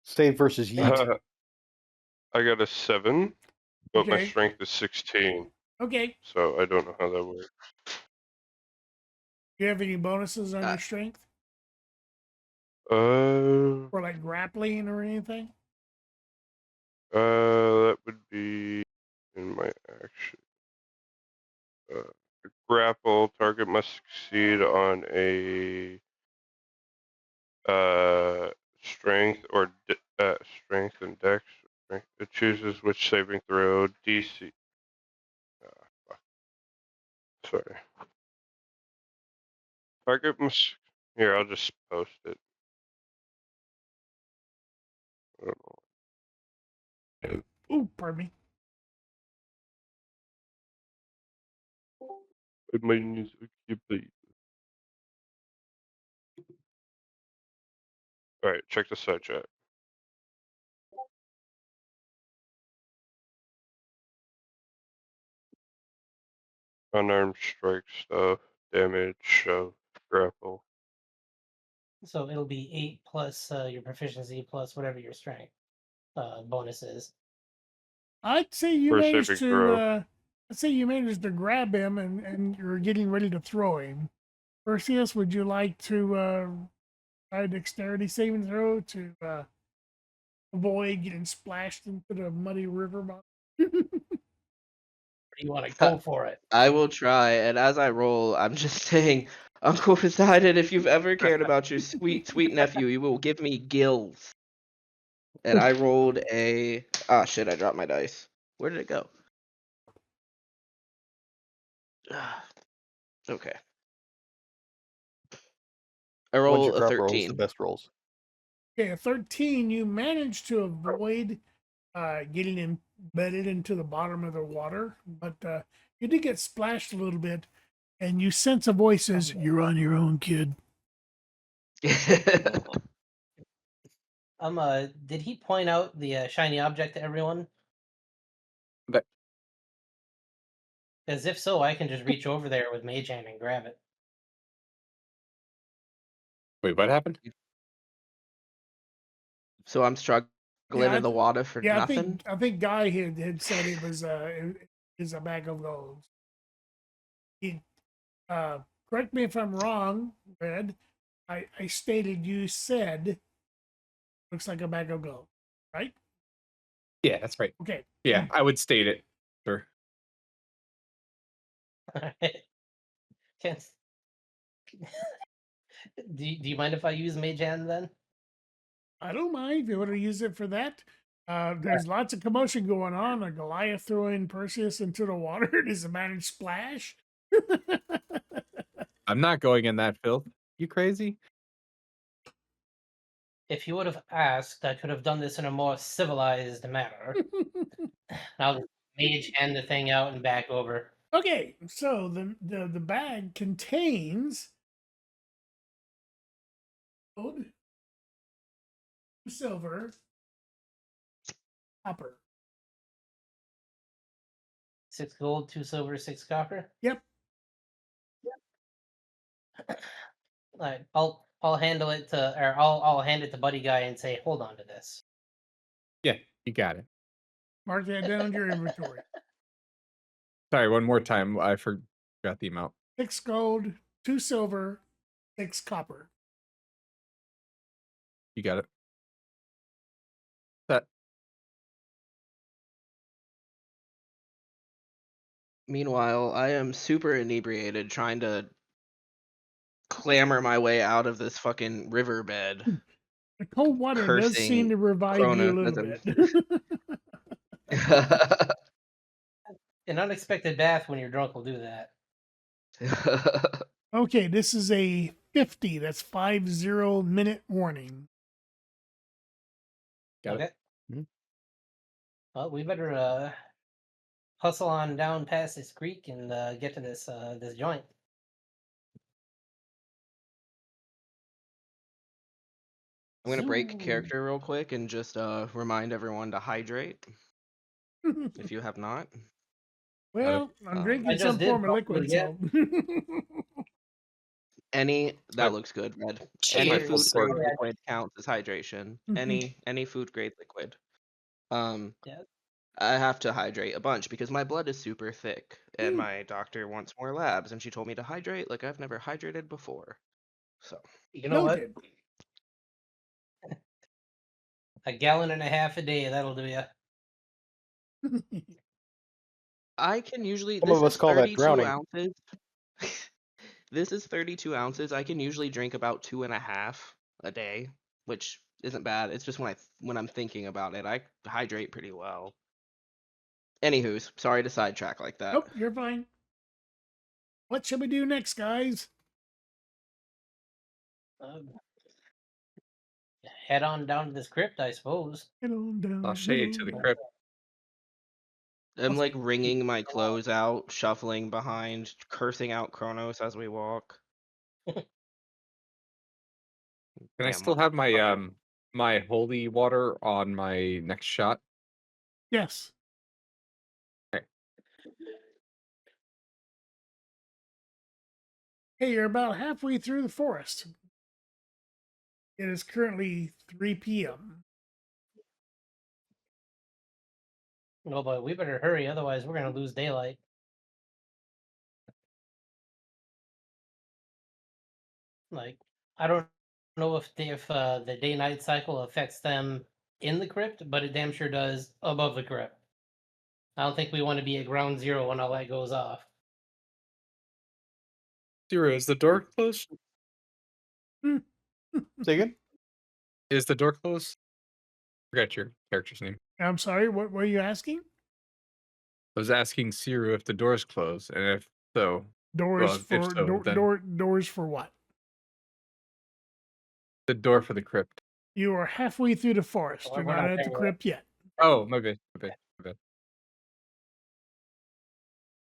save versus yeet. I got a 7, but my Okay. strength is 16, Okay. so I don't know how that works. Do you have any bonuses on Uh, your strength? Uh, Or like grappling or anything? that would be in my action. Grapple target must succeed on a strength or strength and dex. It chooses which saving throw DC. Fuck. Sorry. Target must. Here, I'll just post it. I don't know. Ooh, pardon me. It might need to keep the. All right, check the side chat. Unarmed strike stuff, damage, shove, grapple. So it'll be 8 plus your proficiency plus whatever your strength bonus is. I'd say you For a managed saving to throw. I'd say you managed to grab him and you're getting ready to throw him. Perseus, would you like to try a dexterity saving throw to avoid getting splashed into the muddy river bottom? Or do you want to go for it? I will try, and as I roll, I'm just saying, Uncle Poseidon, if you've ever cared about your sweet, sweet nephew, you will give me gills. And I rolled a. Ah, shit, I dropped my dice. Where did it go? Okay. I Ones roll you a drop rolls, the 13. best rolls. Okay, a 13, you managed to avoid getting embedded into the bottom of the water, but you did get splashed a little bit, and you sense a voice says, "You're on your own, kid." Did he point out the shiny object to everyone? But As if so, I can just reach over there with Mage Hand and grab it. wait, what happened? So I'm struggling Yeah, in the water for Yeah, nothing? I think Guy had said it was it is a bag of gold. He correct me if I'm wrong, Red. I stated you said looks like a bag of gold, right? Yeah, that's right. Okay. Yeah, I would state it. Sure. Can't... do you mind if I use Mage Hand then? I don't mind if you want to use it for that. There's lots of commotion going on. A Goliath throwing Perseus into the water. Does a managed splash? I'm not going in that filth. You crazy? If you would have asked, I could have done this in a more civilized manner. I'll just Mage Hand the thing out and back over. Okay, so the bag contains gold, silver, copper. 6 gold, 2 silver, 6 copper. Yep. Like I'll handle it to, or I'll hand it to Buddy Guy and say, hold on to this. Yeah, you got it. Mark that down in your inventory. Sorry, one more time. I forgot the amount. 6 gold, 2 silver, 6 copper. You got it. That Meanwhile, I am super inebriated trying to clamber my way out of this fucking riverbed. The cold water does seem Cursing to revive you a Cronus little as bit. An unexpected bath when you're drunk will do that. Okay, this is a 50. That's 50-minute warning. got Okay. it. Mhm. Well, we better hustle on down past this creek and get to this this joint. I'm gonna break So- character real quick and just remind everyone to hydrate if you have not. Well, I'm I drinking just some did form of probably liquid, so. That I- looks good, Red. I Any full food sword. grade liquid counts as hydration. Any food grade liquid. Yeah. I have to hydrate a bunch because my blood is super thick, and Mm. my doctor wants more labs, and she told me to hydrate like I've never hydrated before. So You know what? Noted. A gallon and a half a day, that'll do you. I can usually. Some This of us is call that 32 drowning. ounces. This is 32 ounces. I can usually drink about 2.5 a day, which isn't bad. It's just when I'm thinking about it, I hydrate pretty well. Anywho's, sorry to sidetrack like that. Nope, you're fine. What should we do next, guys? Head on down to this crypt, I suppose. Get on down. I'll show you to the get on crypt. I'm like wringing my clothes out, shuffling behind, cursing out Kronos as we walk. Can I Damn still have my motherfucker. my holy water on my next shot? Yes. Okay. Hey, you're about halfway through the forest. It is currently 3 p.m. No, but we better hurry, otherwise we're gonna lose daylight. Like, I don't know if the day-night cycle affects them in the crypt, but it damn sure does above the crypt. I don't think we want to be at ground zero when all that goes off. Zero, is the door closed? Say again? Is the door closed? Forgot your character's name. I'm sorry, what were you asking? I was asking Siru if the door's closed, and if so, Doors well, for if so, then doors for what? the door for the crypt. You are halfway through the forest. Well, You're we're not not at the there yet. crypt yet. Oh, my bad, my bad, my bad.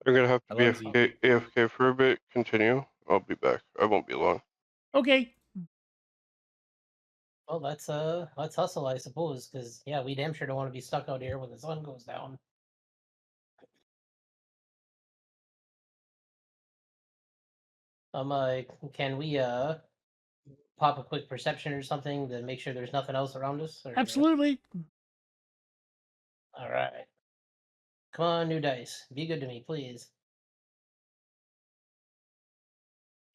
I'm gonna have to be Alonzi. AFK for a bit. Continue. I'll be back. I won't be long. Okay. Well, let's hustle, I suppose, because yeah, we damn sure don't want to be stuck out here when the sun goes down. Can we pop a quick perception or something to make sure there's nothing else around us? Or, Absolutely. All right. Come on, new dice. Be good to me, please.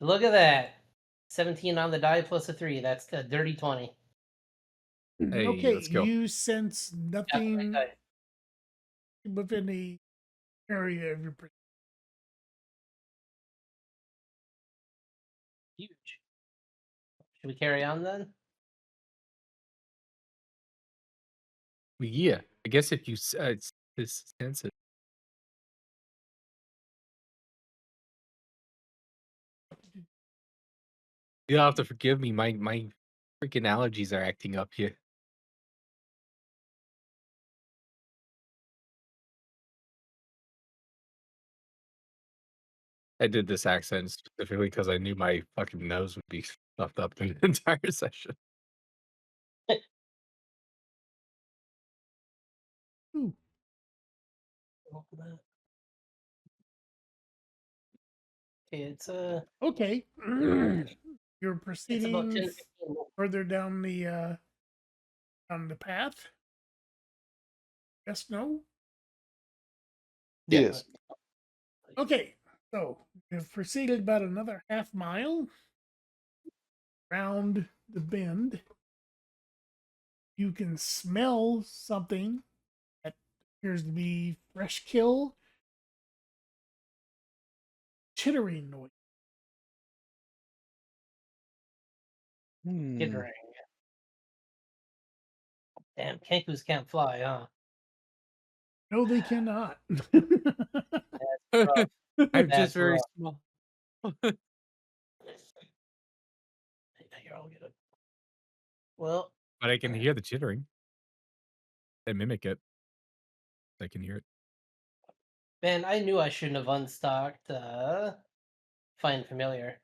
Look at that. 17 on the die plus a 3. That's a dirty 20. Hey, Okay, let's go. you sense Got the right nothing die. within the area of your Huge. Should we carry on then? Well, yeah, I guess if you it's sensitive. You'll have to forgive me. My freaking allergies are acting up here. I did this accent specifically because I knew my fucking nose would be stuffed up the entire session. Ooh. It's Okay. You're about proceeding 10, 15 minutes. further down the path. Yes, no? He Yeah. is. Okay. So you've proceeded about another half mile around the bend. You can smell something that appears to be fresh kill, chittering noise. Gittering. Damn, Kenkus can't fly, huh? No, they cannot. Rough. I'm That's just very rough. small. Here, I'll get it. Well, But I can hear the chittering. I mimic it. I can hear it. man, I knew I shouldn't have unstocked Find Familiar.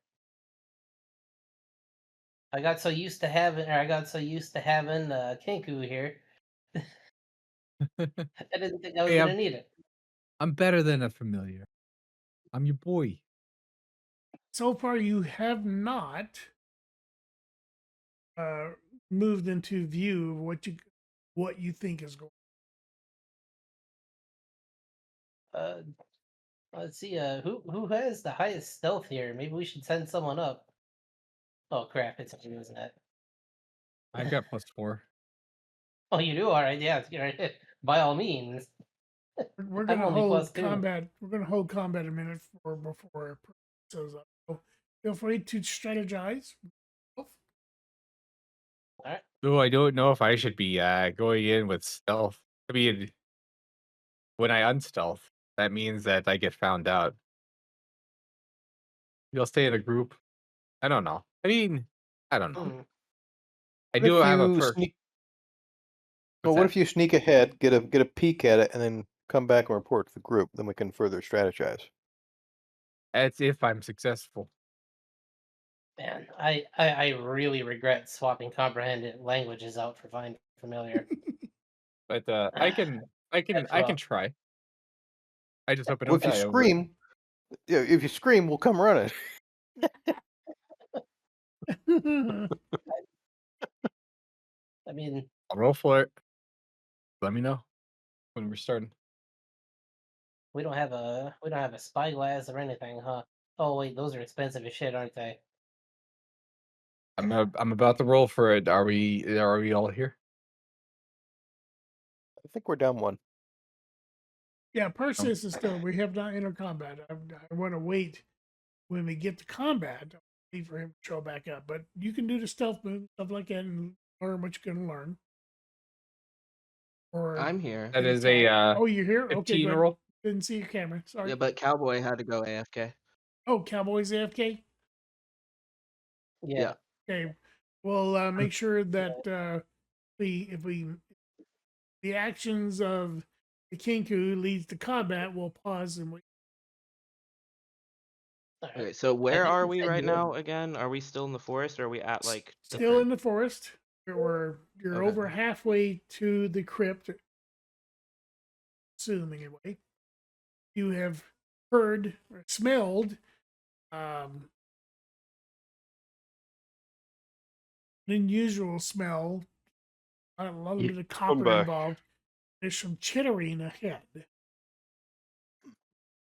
I got so used to having Kenku here. I didn't think I was Hey, gonna need it. I'm better than a familiar. I'm your boy. So far, you have not moved into view of what you think is going. Let's see. Who has the highest stealth here? Maybe we should send someone up. Oh crap! It's me, isn't it? I've got +4. Oh, you do? All right. Yeah. By all means. We're I'm gonna only hold +2. combat. We're gonna hold combat a minute before it shows up. So feel free to strategize. All right. Though I don't know if I should be going in with stealth. I mean, when I unstealth, that means that I get found out. You'll stay in a group. I don't know. I mean, I don't know. Hmm. I What do if have a you perk. sneak? What's Well, what that? if you sneak ahead, get a peek at it, and then come back and report to the group? Then we can further strategize. That's if I'm successful. Man, I really regret swapping comprehended languages out for Find Familiar. But I can That's I can rough. try. I just hope I Well, don't if you die over it. scream, yeah, if you scream, we'll come running. I mean, I'll roll for it. Let me know when we're starting. we don't have a spyglass or anything, huh? Oh wait, those are expensive as shit, aren't they? I'm about to roll for it. Are we all here? I think we're down one. Yeah, Perseus is still. We have not entered combat. I want to wait when we get to combat. Wait for him to show back up. But you can do the stealth move, stuff like that, and learn what you can learn. Or I'm here. That is a oh, you're here. Okay, 15 good. roll. Didn't see your camera. Sorry. Yeah, but Cowboy had to go AFK. Oh, Cowboys AFK. Yeah. Okay, we'll make sure that the actions of the Kinku leads to combat, we'll pause and wait. All right. Okay, so where think are we we said right you now again? Are we still in the forest, or are we at like the Still crypt? in the forest. You're Okay. over halfway to the crypt. Assume anyway. You have heard or smelled an unusual smell. A little bit of copper back. involved. There's some chittering ahead.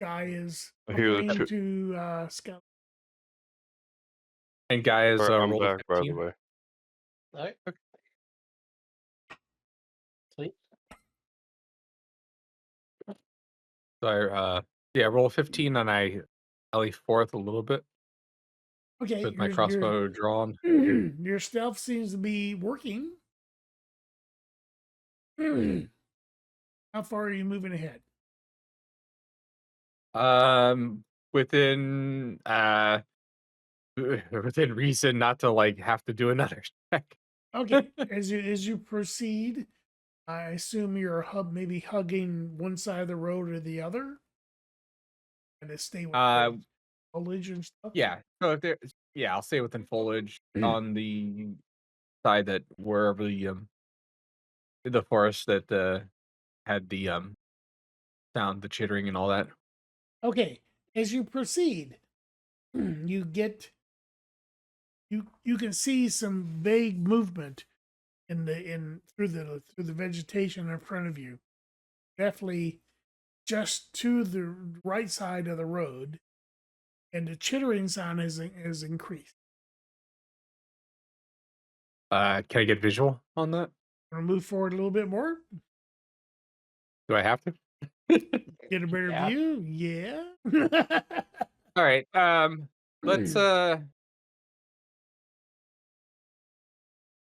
Guy is I hear the trying to scout. And guys, I'm roll a back, by the 15. way. All right. Sweet. So I roll 15 and I leave forth a little bit Okay, with my crossbow drawn. your stealth seems to be working. How far are you moving ahead? Within within reason, not to like have to do another check. Okay, as you proceed, I assume you're maybe hugging one side of the road or the other, and to stay with foliage and stuff. Yeah. So if there, I'll stay within foliage on the side that wherever the forest that had the sound, the chittering and all that. Okay, as you proceed, you get you can see some vague movement through the vegetation in front of you. Definitely just to the right side of the road, and the chittering sound is increased. Can I get visual on that? Want to move forward a little bit more? Do I have to? Get a better Yeah. view? Yeah. All right. Let's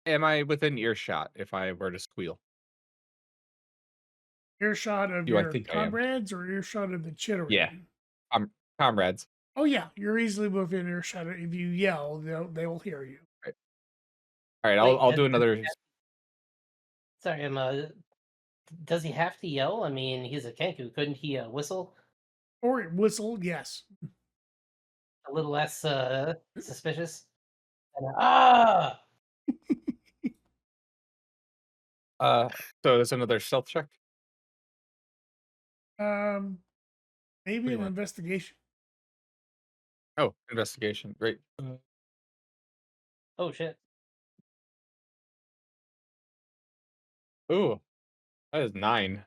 am I within earshot if I were to squeal? Earshot of Do I your think I am? comrades or earshot of the chittering? Yeah. Comrades. Oh yeah, you're easily within earshot. If you yell, they'll hear you. All right, Wait, I'll do another. Sorry, does he have to yell? I mean, he's a Kenku. Couldn't he whistle? Or whistle, yes. A little less suspicious? Ah! So there's another stealth check. Maybe do you an want? investigation. Oh, investigation. Great. Oh, shit. Ooh, that is 9.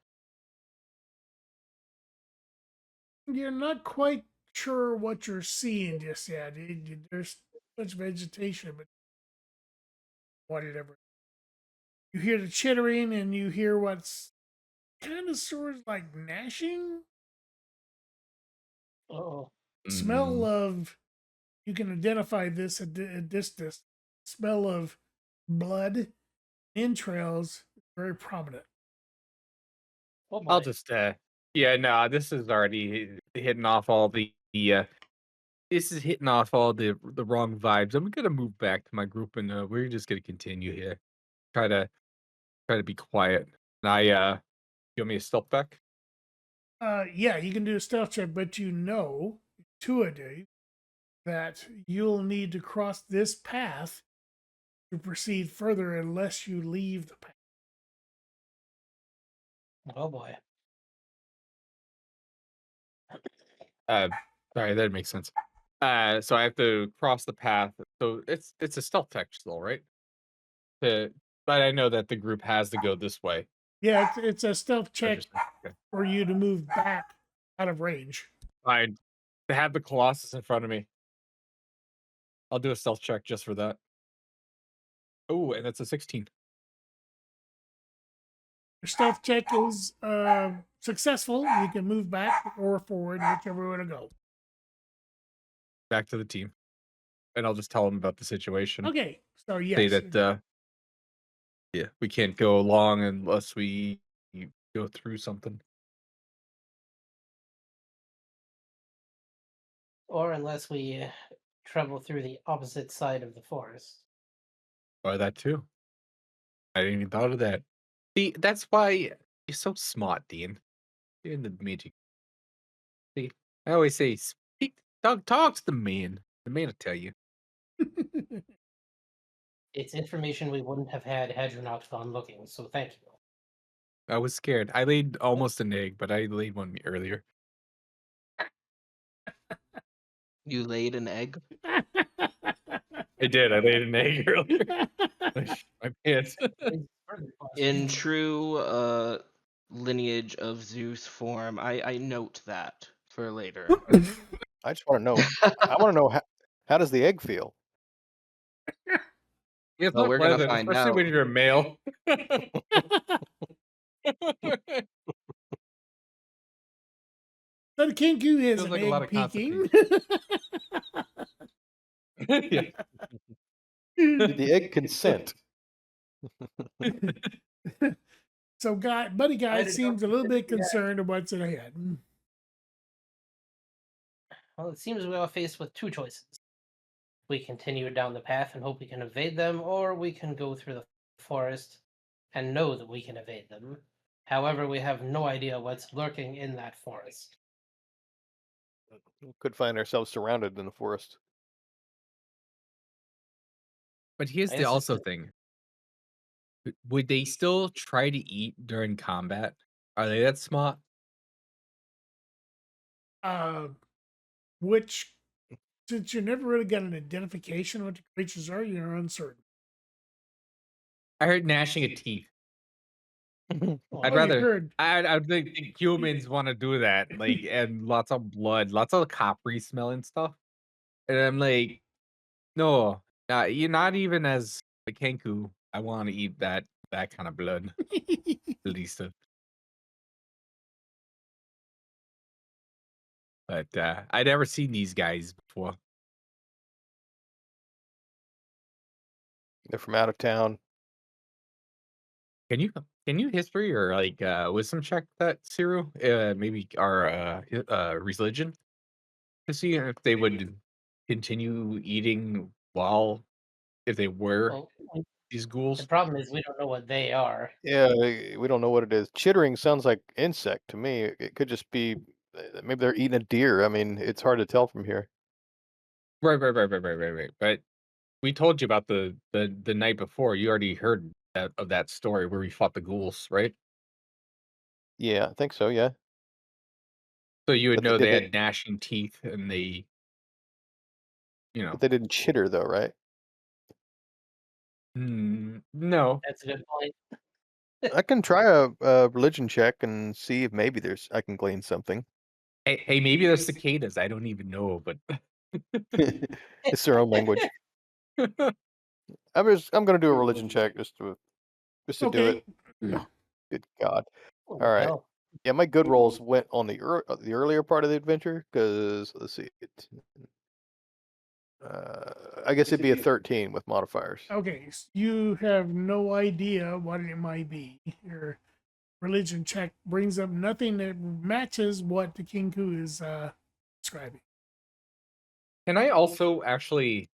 You're not quite sure what you're seeing just yet. There's much vegetation, but whatever. You hear the chittering, and you hear what's kind of sort of like gnashing. Oh. Smell of, you can identify this at distance. Smell of blood, entrails, very prominent. Oh I'll boy. just yeah, no, this is already hitting off all the this is hitting off all the wrong vibes. I'm gonna move back to my group and we're just gonna continue here. Try to be quiet. And you want me a stealth back? Yeah, you can do a stealth check, but you know, intuitively, that you'll need to cross this path to proceed further unless you leave the path. Oh boy. Sorry, that makes sense. So I have to cross the path. So it's a stealth check still, right? But I know that the group has to go this way. Yeah, it's a stealth check Interesting. Okay. for you to move back out of range. Fine. To have the Colossus in front of me. I'll do a stealth check just for that. Oh, and that's a 16. Your stealth check is successful. You can move back or forward, whichever way to go. Back to the team. And I'll just tell them about the situation. Okay, so Say yes. that yeah, we can't go along unless we go through something. Or unless we travel through the opposite side of the forest. Or that too. I didn't even thought of that. See, that's why you're so smart, Dean. You're in the magic. See, I always say, talk to the man. The man will tell you. It's information we wouldn't have had you not gone looking, so thank you. I was scared. I laid almost an egg, but I laid one earlier. You laid an egg? I did. I laid an egg earlier. My pants. In true lineage of Zeus form, I note that for later. I just want to know. I want to know how does the egg feel? Yeah, it's Well, not we're gonna pleasant, find especially when out. you're a male. But Kenku is Feels an like a lot egg of peeking. Yeah. Did the egg consent? So, Buddy Guy did seems not a little bit consider that. concerned of what's ahead. Well, it seems we are faced with two choices. We continue down the path and hope we can evade them, or we can go through the forest and know that we can evade them. However, we have no idea what's lurking in that forest. We could find ourselves surrounded in the forest. But here's I the guess also it's- thing. Would they still try to eat during combat? Are they that smart? Which since you never really got an identification of what the creatures are, you're uncertain. I heard gnashing of teeth. Well, I'd Oh, you rather. heard. I think humans want to do that, like, and lots of blood, lots of coppery smelling stuff. And I'm like, no, you're not even as a Kenku. I want to eat that kind of blood, at least. But I'd never seen these guys before. They're from out of town. Can you history or like wisdom check that Ciro? Maybe our religion to see if they would continue eating while if they were well, these the ghouls. problem is we don't know what they are. Yeah, we don't know what it is. Chittering sounds like insect to me. It could just be maybe they're eating a deer. I mean, it's hard to tell from here. Right. But we told you about the night before. You already heard that story where we fought the ghouls, right? Yeah, I think so. Yeah, So you would but know they had gnashing teeth and they, but they didn't chitter though, right? no. That's a good point. I can try a religion check and see if maybe I can glean something. Hey, maybe they're cicadas. I don't even know, but It's their own language. I'm gonna do a religion check just to do it. Okay. Good God! Oh, All right. hell. Yeah, my good rolls went on the earlier part of the adventure because let's see, I guess it'd be a 13 with modifiers. Okay, you have no idea what it might be. Your religion check brings up nothing that matches what the Kinku is describing. can I also actually,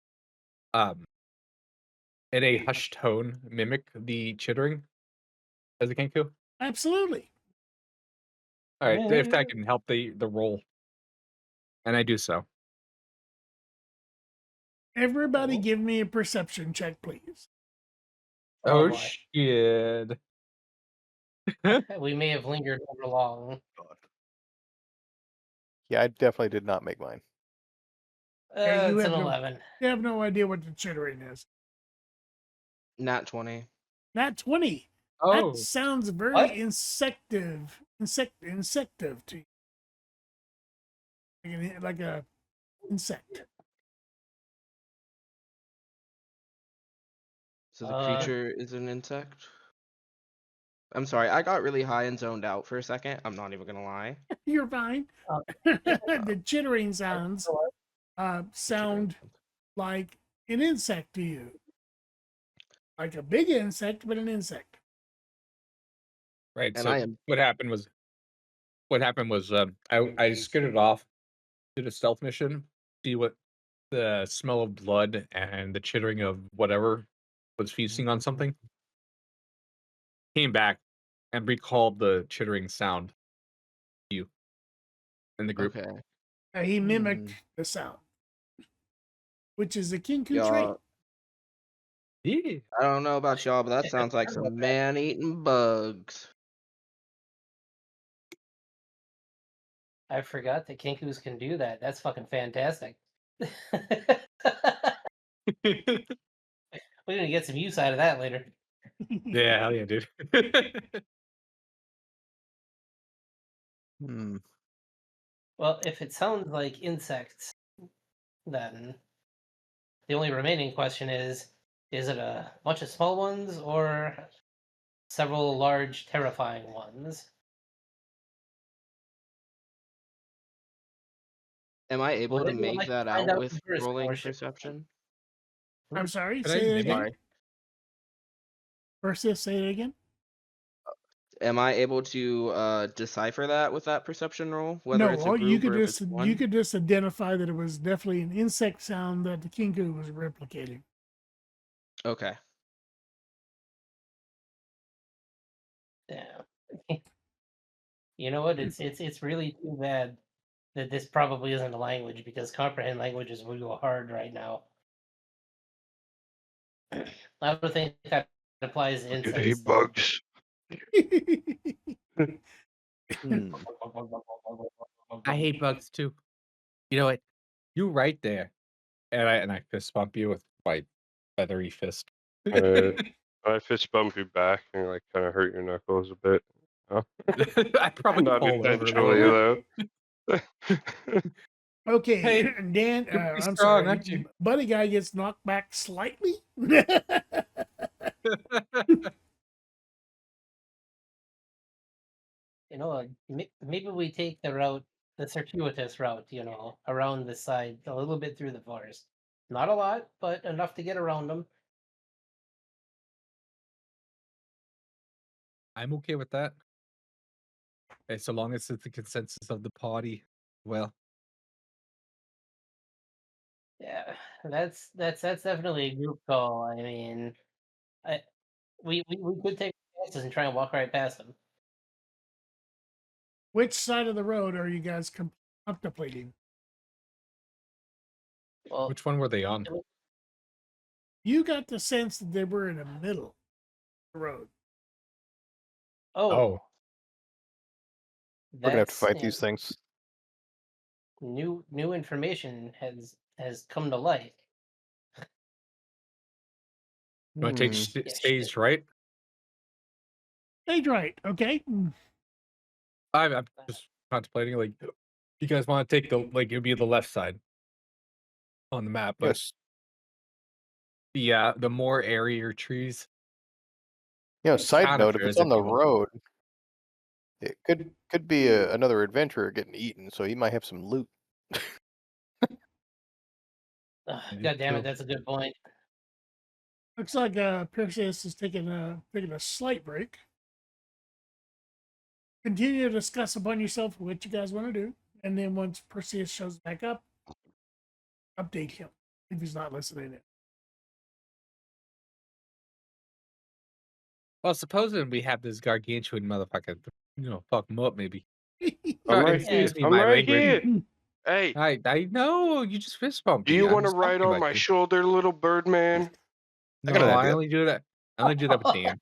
in a hushed tone, mimic the chittering as a Kenku? Absolutely. All right, if that can help the roll, and I do so. Everybody give me a perception check, please. Oh, Oh boy. shit! We may have lingered over long. Yeah, I definitely did not make mine. Yeah, you It's an have 11. You have no idea what the chittering is. Nat 20. Not 20. Oh, That sounds very What? insective to you. Like a insect. So the creature is an insect? I'm sorry, I got really high and zoned out for a second. I'm not even gonna lie. You're fine. Oh. The chittering sounds sound Chittering. like an insect to you. Like a big insect, but an insect. right. And So I am what happened was I skittered off, did a stealth mission, see what the smell of blood and the chittering of whatever was feasting on something. Came back and recalled the chittering sound to you in the group. okay. He mimicked the sound, which is a Kinku trait. Y'all, Yeah. I don't know about y'all, but that sounds like some man-eating bugs. I forgot that Kinkus can do that. That's fucking fantastic. We're gonna get some use out of that later. Yeah, hell yeah, dude. Well, if it sounds like insects, then the only remaining question is it a bunch of small ones or several large, terrifying ones? Am I able Would to anyone make like to that find out out with first, rolling or should- perception? I'm sorry, Can I say it mimic? again. Sorry. First, say it again. Am I able to decipher that with that perception roll? Whether No, it's a all you group could or if just it's one? identify that it was definitely an insect sound that the Kinku was replicating. Okay. Yeah. You know what? It's really too bad that this probably isn't a language, because comprehend language is real hard right now. I don't think that applies to You hate insects. bugs. I hate bugs too. You know what? You right there. and I fist bump you with my feathery fist. I fist bump you back and like kind of hurt your knuckles a bit. Huh? I probably Not fall over a intentionally little though. Okay, Hey, Dan. you're pretty I'm strong, sorry, aren't you? Buddy guy gets knocked back slightly. You know, maybe we take the circuitous route, around the side, a little bit through the forest. Not a lot, but enough to get around them. I'm okay with that. Okay, so long as it's the consensus of the party. Well, Yeah, that's definitely a group call. I mean, we could take chances and try and walk right past them. Which side of the road are you guys contemplating? Well, which one were they on? You got the sense that they were in the middle of the road. oh, We're gonna have to that's fight these things. new information has come to light. You want to take Yeah, stage shit. right? Stage right, okay. I'm just contemplating, like, you guys want to take it would be the left side on the map, but Yes. the more airier trees. Side Kind of note, if fair it's as on the you want. road, it could be another adventurer getting eaten, so he might have some loot. God damn it, that's a good point. Looks like Perseus is taking a slight break. Continue to discuss upon yourself what you guys want to do, and then once Perseus shows back up, update him if he's not listening in. Well, supposing we have this gargantuan motherfucker, fuck him up maybe. I'm right here. Excuse me, I'm my right language. here. Hey, I know you just fist bumped do me. you I'm want to just ride talking on about my you. shoulder, little bird man? I got an No, I idea. only do that. I only do that with Dan.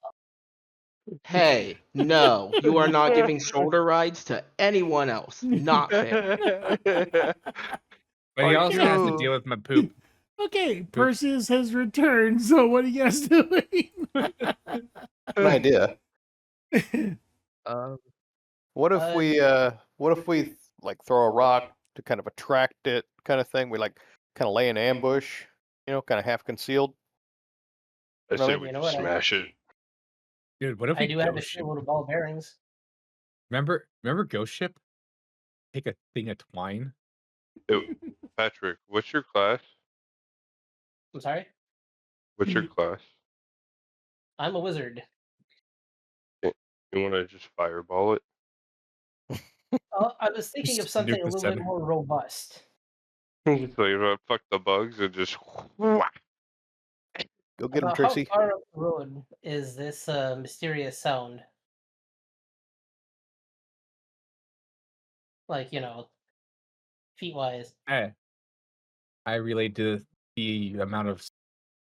Hey, no, you are not giving shoulder rides to anyone else. Not fair. But he Are also has to you- deal with my poop. Okay, Perseus has returned. So what are you guys doing? An idea. What if we like throw a rock to kind of attract it, kind of thing? We like kind of lay an ambush, kind of half concealed. I You know what I say mean? we You know just what? smash it. Dude, what if I we do have a ghost ship? shitload of ball bearings. Remember Ghost Ship? Take a thing of twine. Yo, Patrick, what's your class? I'm sorry? What's your class? I'm a wizard. You want to just fireball it? I was thinking Just of something nuke a the little bit center. more robust. So you fuck the bugs and just. Go get him, About how Tracy. far up the road is this mysterious sound? Like, feet wise. I relate to the amount of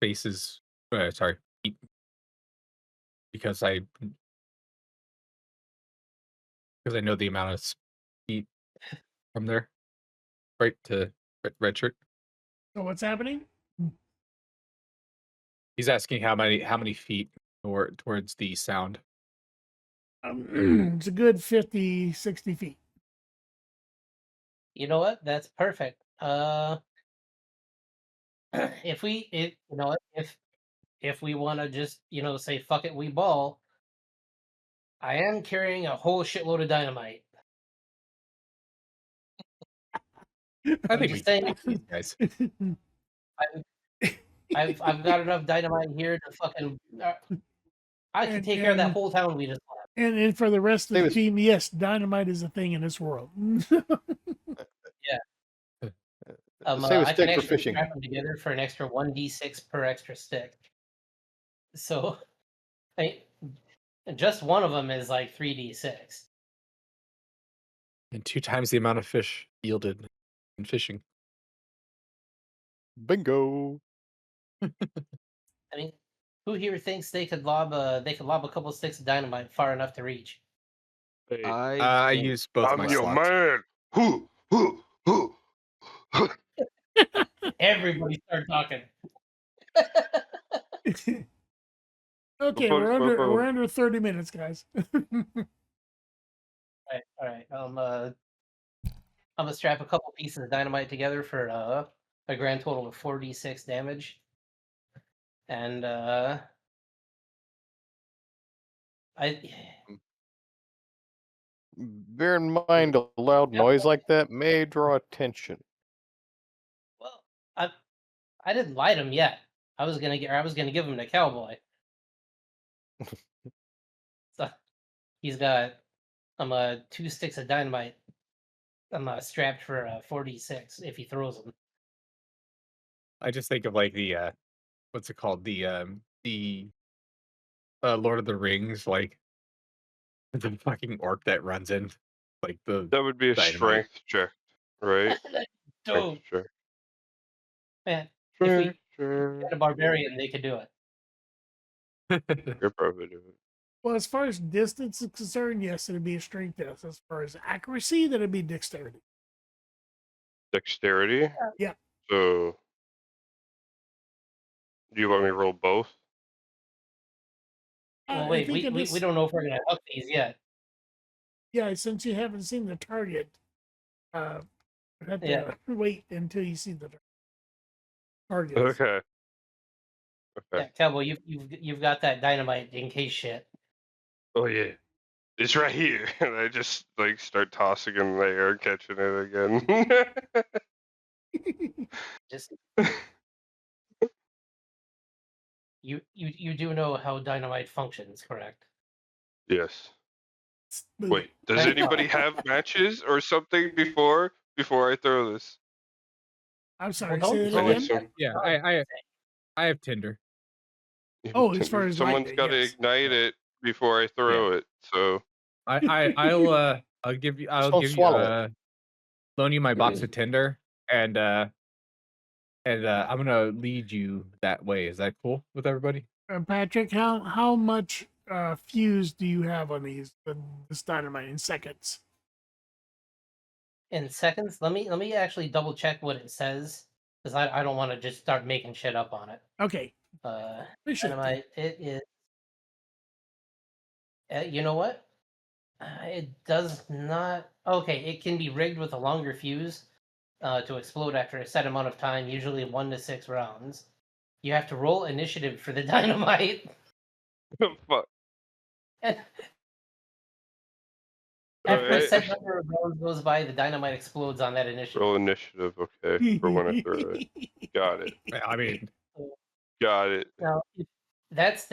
spaces. Sorry, feet, because I know the amount of feet from there, right to red shirt. So what's happening? He's asking how many feet towards the sound. It's a good 50, 60 feet. You know what? That's perfect. If we want to just say fuck it, we ball. I am carrying a whole shitload of dynamite. I I'm think we just can saying, beat these guys. I've got enough dynamite here to fucking. I can take care of that whole town we just left. And for the rest of the Davis. team, yes, dynamite is a thing in this world. Yeah. Save a I can stick for actually fishing. scrap them together for an extra 1d6 per extra stick. So, just one of them is like 3d6. And 2 times the amount of fish yielded in fishing. Bingo. I mean, who here thinks they could lob a couple sticks of dynamite far enough to reach? Hey, I think use both I'm my your slots. man. Hoo, hoo, hoo. Everybody start talking. Okay, we're under 30 minutes, guys. All right. I'm gonna strap a couple pieces of dynamite together for a grand total of 4d6 damage. And I Bear in mind, a loud noise like that may draw attention. well, I didn't light him yet. I was gonna give him to Cowboy. So he's got 2 sticks of dynamite. I'm strapped for 4d6 if he throws them. I just think of like the what's it called? The Lord of the Rings, like the fucking orc that runs in, like the That would be a dynamite. strength check, right? Dope. Strength check. Man, if we Strength check. had a barbarian, they could do it. You're probably do it. Well, as far as distance is concerned, yes, it'd be a strength test. As far as accuracy, that'd be dexterity. Dexterity? Yeah. So, do you want me to roll both? Well, I wait, think in we this- don't know if we're gonna hook these yet. Yeah, since you haven't seen the target, you have to wait until you see the target. Okay. Yeah, Cowboy, you've got that dynamite in case shit. Oh yeah. It's right here. And I just like start tossing it in the air, catching it again. Just you do know how dynamite functions, correct? Yes. Boom. Wait, does Thank anybody have matches or something before I throw this? I'm sorry, Well, say don't that throw again. it. Yeah, I have Tinder. Oh, as far as someone's lighting it, got to yes. ignite it before I throw it. So I'll give you Just don't swallow loan you my box of Tinder and I'm gonna lead you that way. Is that cool with everybody? Patrick, how much fuse do you have on this dynamite in seconds? In seconds, let me actually double check what it says because I don't want to just start making shit up on it. Okay. Appreciate Dynamite, it is. You know what? It does not. Okay, it can be rigged with a longer fuse to explode after a set amount of time, usually 1 to 6 rounds. You have to roll initiative for the dynamite. fuck. After a Alright. set number of rounds goes by, the dynamite explodes on that initiative. Roll initiative, okay, for when I throw it. Got it. I mean, Got it. Now, that's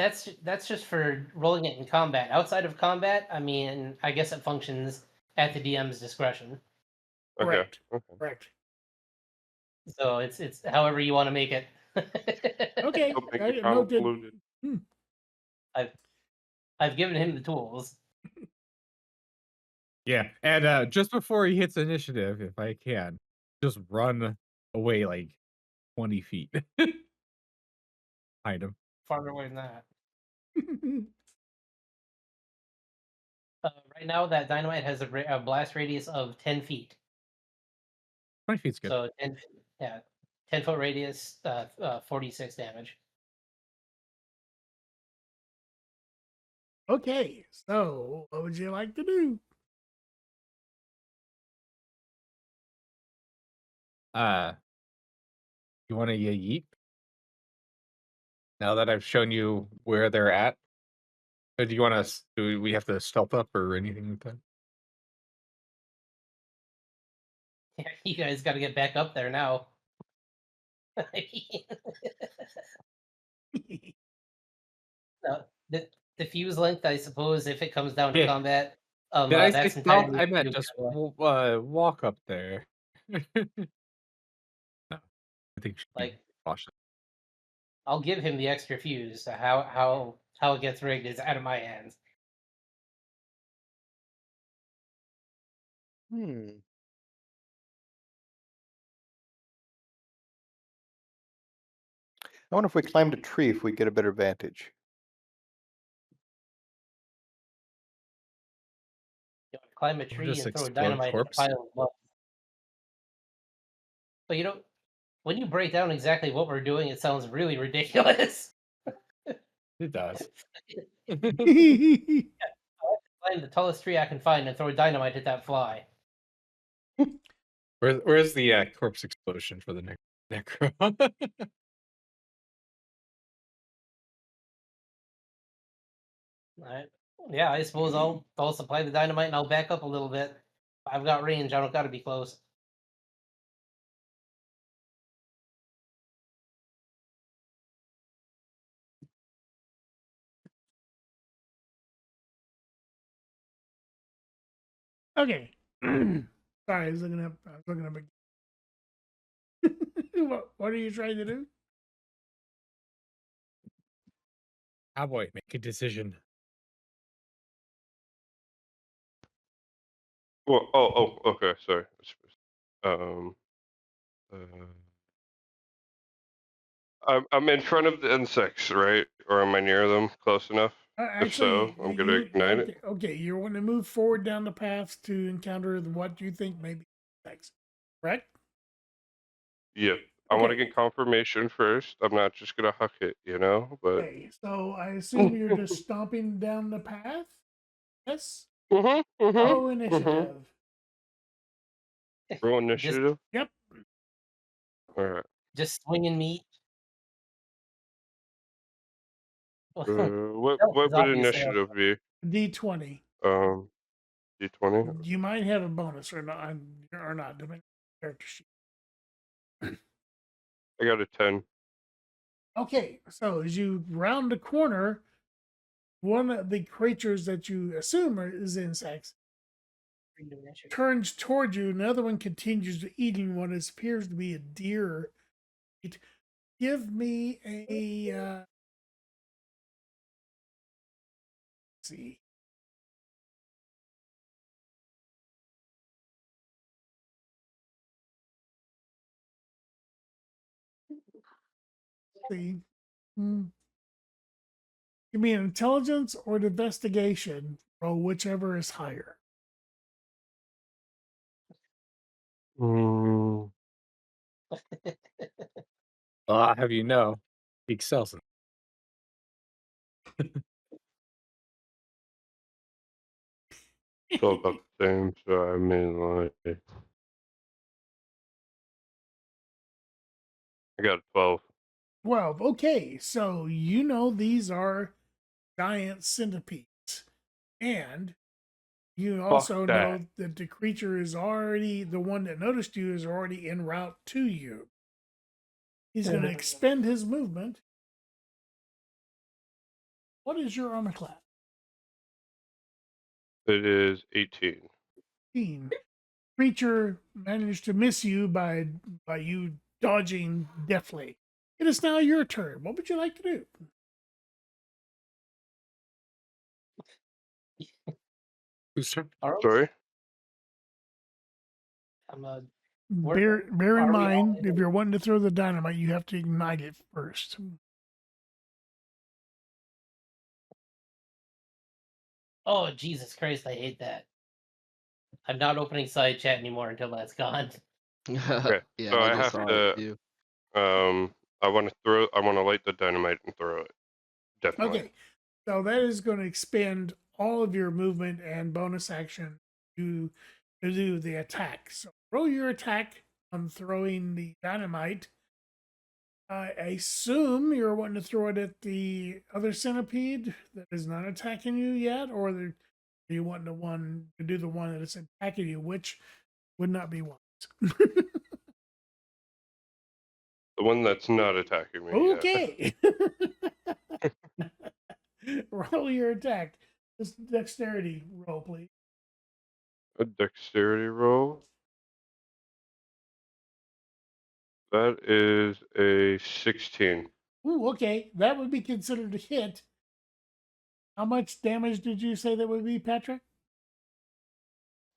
just for rolling it in combat. Outside of combat, I mean, I guess it functions at the DM's discretion. Okay. Correct. Okay. Correct. So it's however you want to make it. Okay. Don't make I it noted. convoluted. I've given him the tools. yeah. And just before he hits initiative, if I can, just run away like 20 feet. Hide him. Farther away than that. Right now, that dynamite has a blast radius of 10 feet. 20 feet's good. So 10-foot radius, 46 damage. Okay. So, what would you like to do? You want to yeet? Now that I've shown you where they're at, or do you want to? Do we have to stealth up or anything like that? Yeah, you guys got to get back up there now. No, the fuse length, I suppose, if it comes down to Yeah. combat, Did I say that's stealth? entirely I up to meant you, just Cowboy. walk up there. No, I think you should be Like, cautious. I'll give him the extra fuse. How it gets rigged is out of my hands. I wonder if we climbed a tree if we get a better vantage. You know, climb a tree just and throw explode dynamite in a corpse? pile of bugs. But you don't. when you break down exactly what we're doing, it sounds really ridiculous. It does. Climb the tallest tree I can find and throw dynamite at that fly. Where's the corpse explosion for the necro? Alright. Yeah, I suppose I'll supply the dynamite and I'll back up a little bit. I've got range. I don't got to be close. Okay. Sorry, I was looking up. What are you trying to do? Cowboy, make a decision. Well, okay, sorry. Um, I'm in front of the insects, right? Or am I near them? Close enough? If so, I'm gonna ignite it. Okay, you want to move forward down the path to encounter what you think may be insects, correct? Yep. I want to Okay. get confirmation first. I'm not just gonna huck it, but. Okay, so I assume you're just stomping down the path. Yes. Mm-hmm. Roll initiative. Roll initiative. Yep. All right. Just swinging meat. What Stealth is would obviously initiative be? D20. D20. You might have a bonus or not, depending on the character sheet. I got a 10. Okay, so as you round the corner, one of the creatures that you assume is insects turns toward you. Another one continues to eating what appears to be a deer. Give me a let's see. See. Give me an intelligence or an investigation. Roll whichever is higher. I'll have you know, he excels in. It's all about the same, so I mean, like, I got a 12. 12. Okay, so you know these are giant centipedes. And you also know that the creature is already, the one that noticed you is already en route to you. He's going to expend his movement. What is your armor class? It is 18. 18. Creature managed to miss you by you dodging deftly. It is now your turn. What would you like to do? Who's turn? Sorry? Bear in mind, if you're wanting to throw the dynamite, you have to ignite it first. Oh, Jesus Christ, I hate that. I'm not opening side chat anymore until that's gone. Okay, Yeah, so I I just have saw to, it too. I want to light the dynamite and throw it. Definitely. Okay, so that is going to expend all of your movement and bonus action to do the attack. So roll your attack on throwing the dynamite. I assume you're wanting to throw it at the other centipede that is not attacking you yet, or do you want to do the one that is attacking you, which would not be wise. The one that's not attacking me. Okay. Roll your attack. Just dexterity roll, please. A dexterity roll. That is a 16. Ooh, okay. That would be considered a hit. How much damage did you say that would be, Patrick?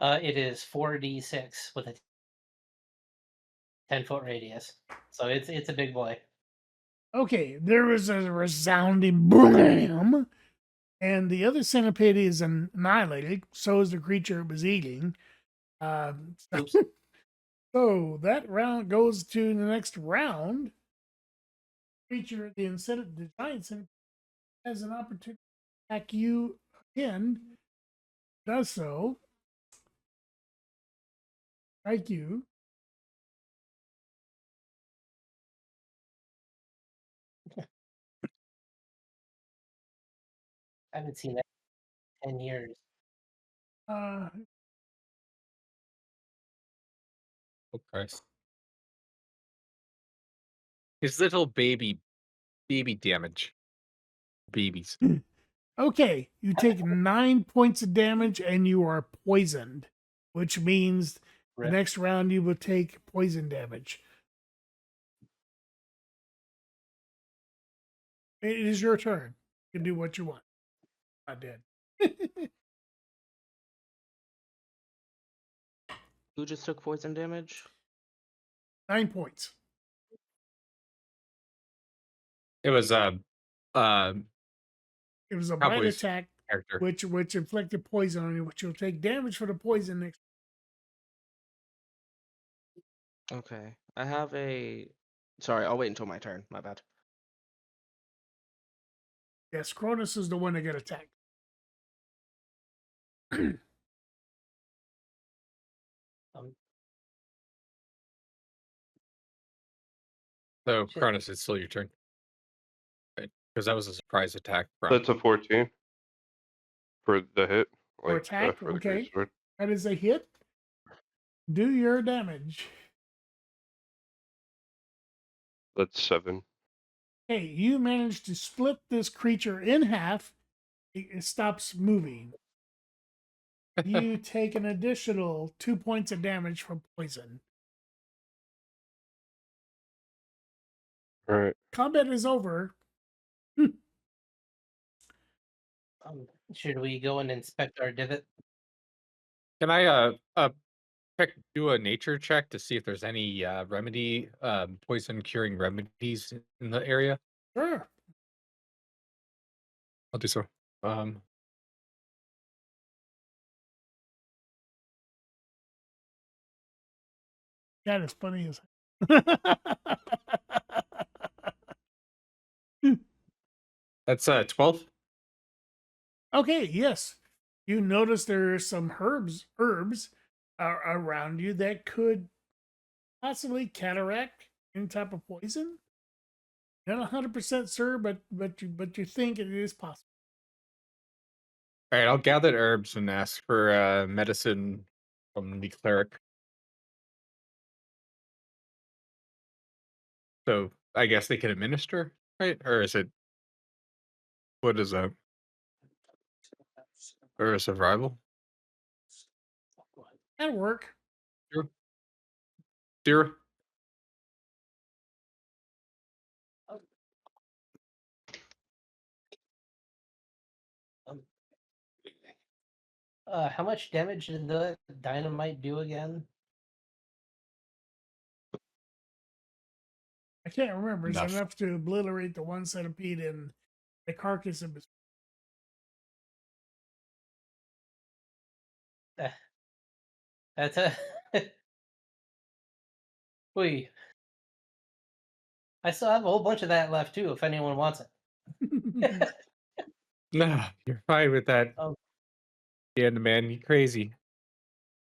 It is 4d6 with a 10-foot radius. So it's a big boy. Okay, there was a resounding blam, and the other centipede is annihilated. So is the creature it was eating. So So that round goes to the next round. Creature, the incentive, the giant centipede has an opportunity to attack you again. Does so. Strike you. I haven't seen that in 10 years. Uh, Oh Christ. His little baby damage. Babies. okay, you take 9 points of damage and you are poisoned, which means the Rip. next round you will take poison damage. It is your turn. You can do what you want. Not dead. Who just took poison damage? 9 points. It was It was a bite Cowboys attack, character. which inflicted poison on you, which you'll take damage for the poison next. Okay. I have a. Sorry, I'll wait until my turn. My bad. Yes, Cronus is the one that got attacked. Um, So Shit. Cronus, it's still your turn. Right. Because that was a surprise attack from That's a 14 for the hit. For attack, for the okay. greatsword. That is a hit. Do your damage. That's 7. Hey, you managed to split this creature in half. It stops moving. You take an additional 2 points of damage from poison. All right. Combat is over. Should we go and inspect our divot? Can I do a nature check to see if there's any remedy poison curing remedies in the area? Sure. I'll do so. That is funny as That's 12. Okay, yes. You notice there are some herbs around you that could possibly cataract any type of poison. Not 100% sure, but you think it is possible. All right, I'll gather herbs and ask for medicine from the cleric. So I guess they can administer, right? Or is it what is that? Or a survival? That'll work. Zero. How much damage did the dynamite do again? I can't remember. It's Enough. enough to obliterate the one centipede and the carcass of his. That's a. Wait. I still have a whole bunch of that left too, if anyone wants it. No, you're fine with that. Oh. Yeah, man, you crazy.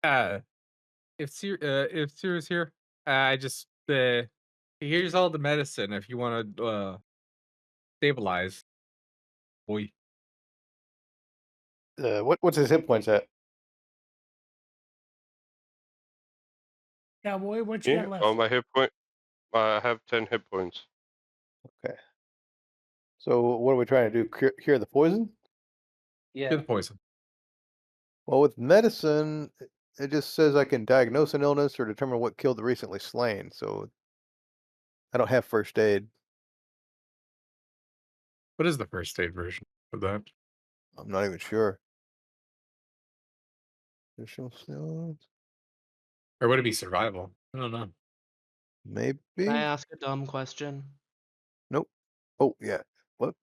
If Siri's here, I just here's all the medicine if you want to stabilize. Boy, What's his hit points at? Cowboy, what you Yeah. got left? Oh, my hit point. I have 10 hit points. Okay. So what are we trying to do? Cure the poison? Yeah. get the poison. Well, with medicine, it just says I can diagnose an illness or determine what killed the recently slain. So I don't have first aid. What is the first aid version of that? I'm not even sure. Additional skills? Or would it be survival? I don't know. Maybe. Can I ask a dumb question? Nope. Oh yeah. What?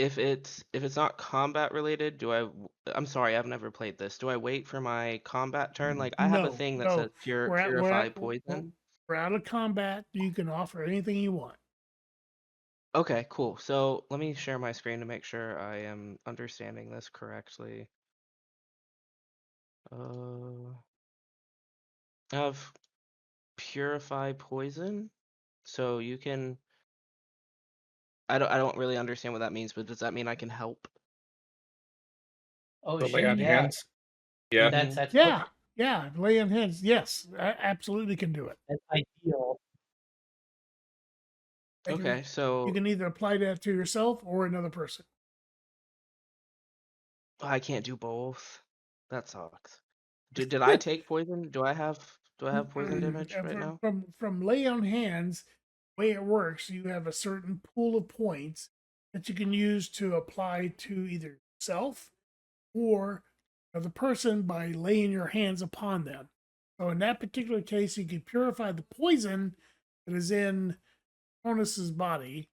if it's not combat related, I'm sorry, I've never played this. Do I wait for my combat turn? Like I have a No, thing that no. says purify poison. We're out of combat. You can offer anything you want. Okay, cool. So let me share my screen to make sure I am understanding this correctly. I have purify poison. So you can. I don't really understand what that means, but does that mean I can help? Oh The lay shit! on Yeah, hands. Yeah. that's Yeah, perfect. yeah. Lay on hands. Yes, absolutely can do it. That's ideal. And Okay, you so can either apply that to yourself or another person. I can't do both. That sucks. Did I take poison? Do I have poison damage right now? From lay on hands, the way it works, you have a certain pool of points that you can use to apply to either yourself or the person by laying your hands upon them. So in that particular case, you can purify the poison that is in Cronus's body,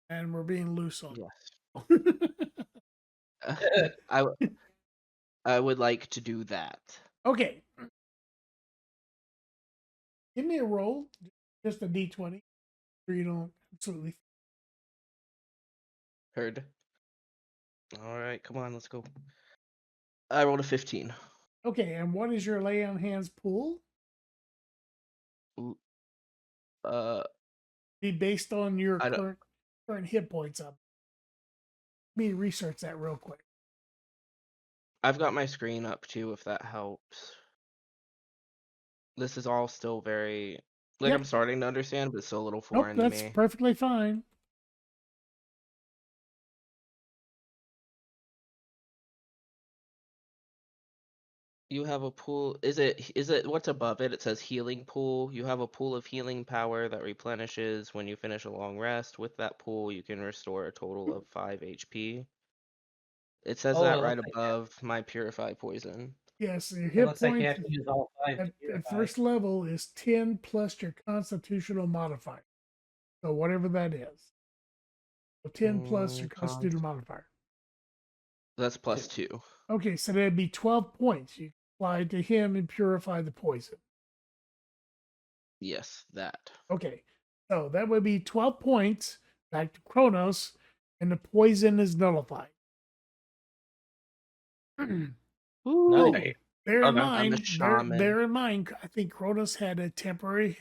and we're being loose on. Yes. I would like to do that. Okay. Give me a roll, just a d20, so you don't absolutely. Heard. All right, come on, let's go. I rolled a 15. Okay, and what is your lay on hands pool? Be based on your I don't. current hit points up. Let me research that real quick. I've got my screen up too, if that helps. This is all still very like Yep. I'm starting to understand, but it's still a little Nope, foreign to that's me. perfectly fine. You have a pool. Is it what's above it? It says healing pool. You have a pool of healing power that replenishes when you finish a long rest. With that pool, you can restore a total of 5 HP. It says Oh, that it right looks like above my purify poison. Yes, your it hit looks like you points have to use all 5 to at purify. first level is 10 plus your constitutional modifier. So whatever that is. So 10 plus your constitutional modifier. That's plus 2. Okay, so that'd be 12 points. You apply to him and purify the poison. Yes, that. Okay, so that would be 12 points back to Kronos, and the poison is nullified. Ooh. Nice. Bear in Okay. I'm a mind, shaman. bear in mind, I think Kronos had a temporary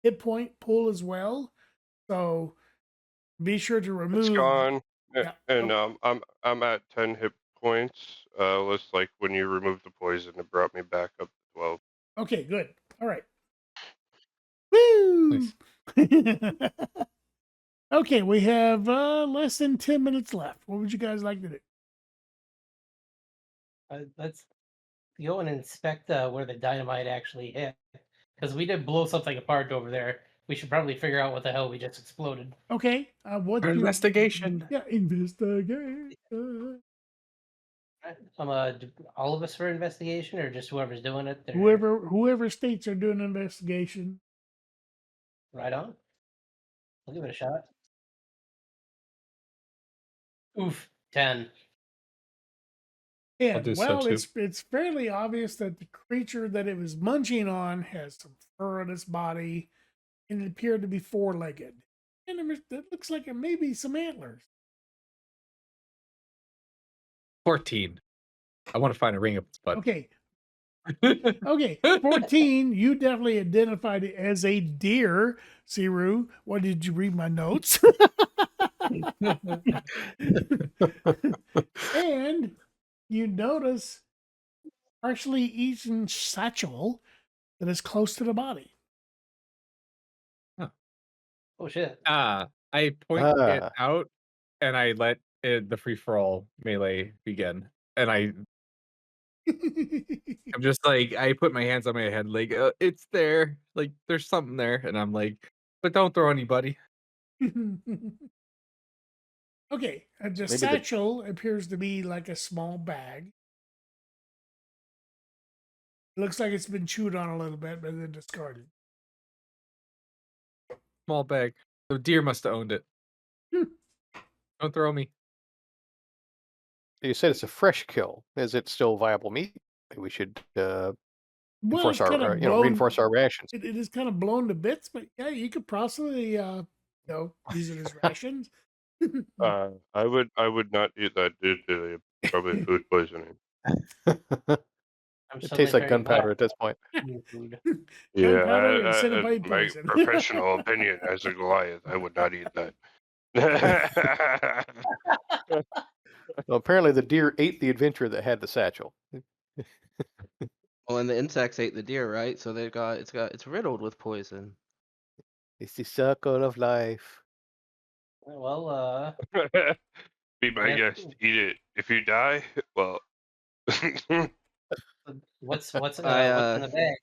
hit point pool as well. So be sure to remove. It's gone. Yeah. And I'm at 10 hit points. Looks like when you removed the poison, it brought me back up to 12. Okay, good. All right. Woo! Nice. Okay, we have less than 10 minutes left. What would you guys like to do? Let's go and inspect where the dynamite actually hit, because we did blow something apart over there. We should probably figure out what the hell we just exploded. Okay, what Investigation. Yeah, investigate. All of us for investigation, or just whoever's doing it? Whoever states are doing an investigation. Right on. I'll give it a shot. Oof, 10. Yeah, do so well, too. it's fairly obvious that the creature that it was munching on has some fur on its body, and it appeared to be four-legged. And it looks like it may be some antlers. 14. I want to find a ring up its butt. Okay. Okay, 14, you definitely identified it as a deer, Siru. What did you read my notes? And you notice partially eaten satchel that is close to the body. Oh shit. I point it out and I let the free for all melee begin. And I'm just like, I put my hands on my head, like, it's there. Like, there's something there. And I'm like, but don't throw anybody. Okay, the satchel appears to be like a small bag. It looks like it's been chewed on a little bit, but then discarded. Small bag. The deer must have owned it. Don't throw me. You said it's a fresh kill. Is it still viable meat? Maybe we should Well, enforce it's kind our, of blown. reinforce our rations. It is kind of blown to bits, but yeah, you could possibly, use it as rations. I would not eat that due to probably food poisoning. I'm It so tastes like very gunpowder glad at this point. you food. Yeah, Gunpowder and centipede my poison. professional opinion as a Goliath, I would not eat that. Well, apparently the deer ate the adventurer that had the satchel. Well, and the insects ate the deer, right? So it's riddled with poison. It's the circle of life. Well, Be my Yeah. guest. Eat it. If you die, well. what's in the I bag?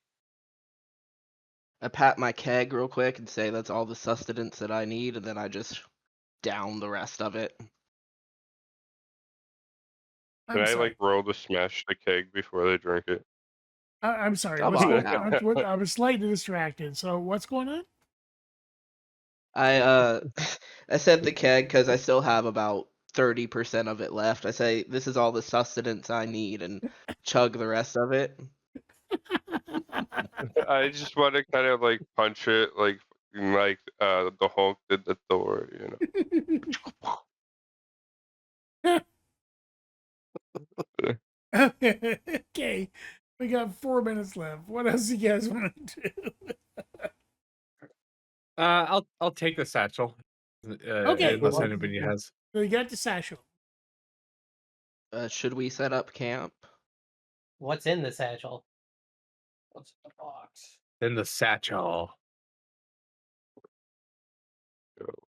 I pat my keg real quick and say that's all the sustenance that I need, and then I just down the rest of it. Can I'm I sorry. roll to smash the keg before they drink it? I'm sorry. Come What's on going now. on? I was slightly distracted. So what's going on? I I said the keg because I still have about 30% of it left. I say this is all the sustenance I need, and chug the rest of it. I just want to kind of punch it like the Hulk did the Thor, Okay, we got 4 minutes left. What else you guys want to do? I'll take the satchel. Okay. Unless anybody has. So you got the satchel. Should we set up camp? What's in the satchel? What's in the box? In the satchel.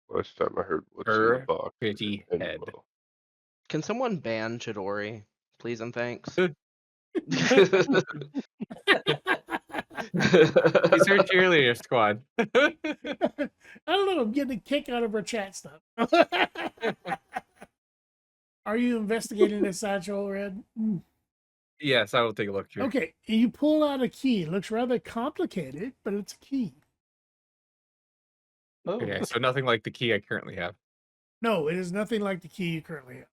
Last time I heard what's in the box. Pretty and head. well, Can someone ban Chidori, please and thanks? He's our cheerleader squad. I don't know. I'm getting a kick out of our chat stuff. Are you investigating the satchel, Red? Yes, I will take a look here. Okay, you pull out a key. It looks rather complicated, but it's a key. Oh, Okay, so nothing like the key I currently have. No, it is nothing like the key you currently have.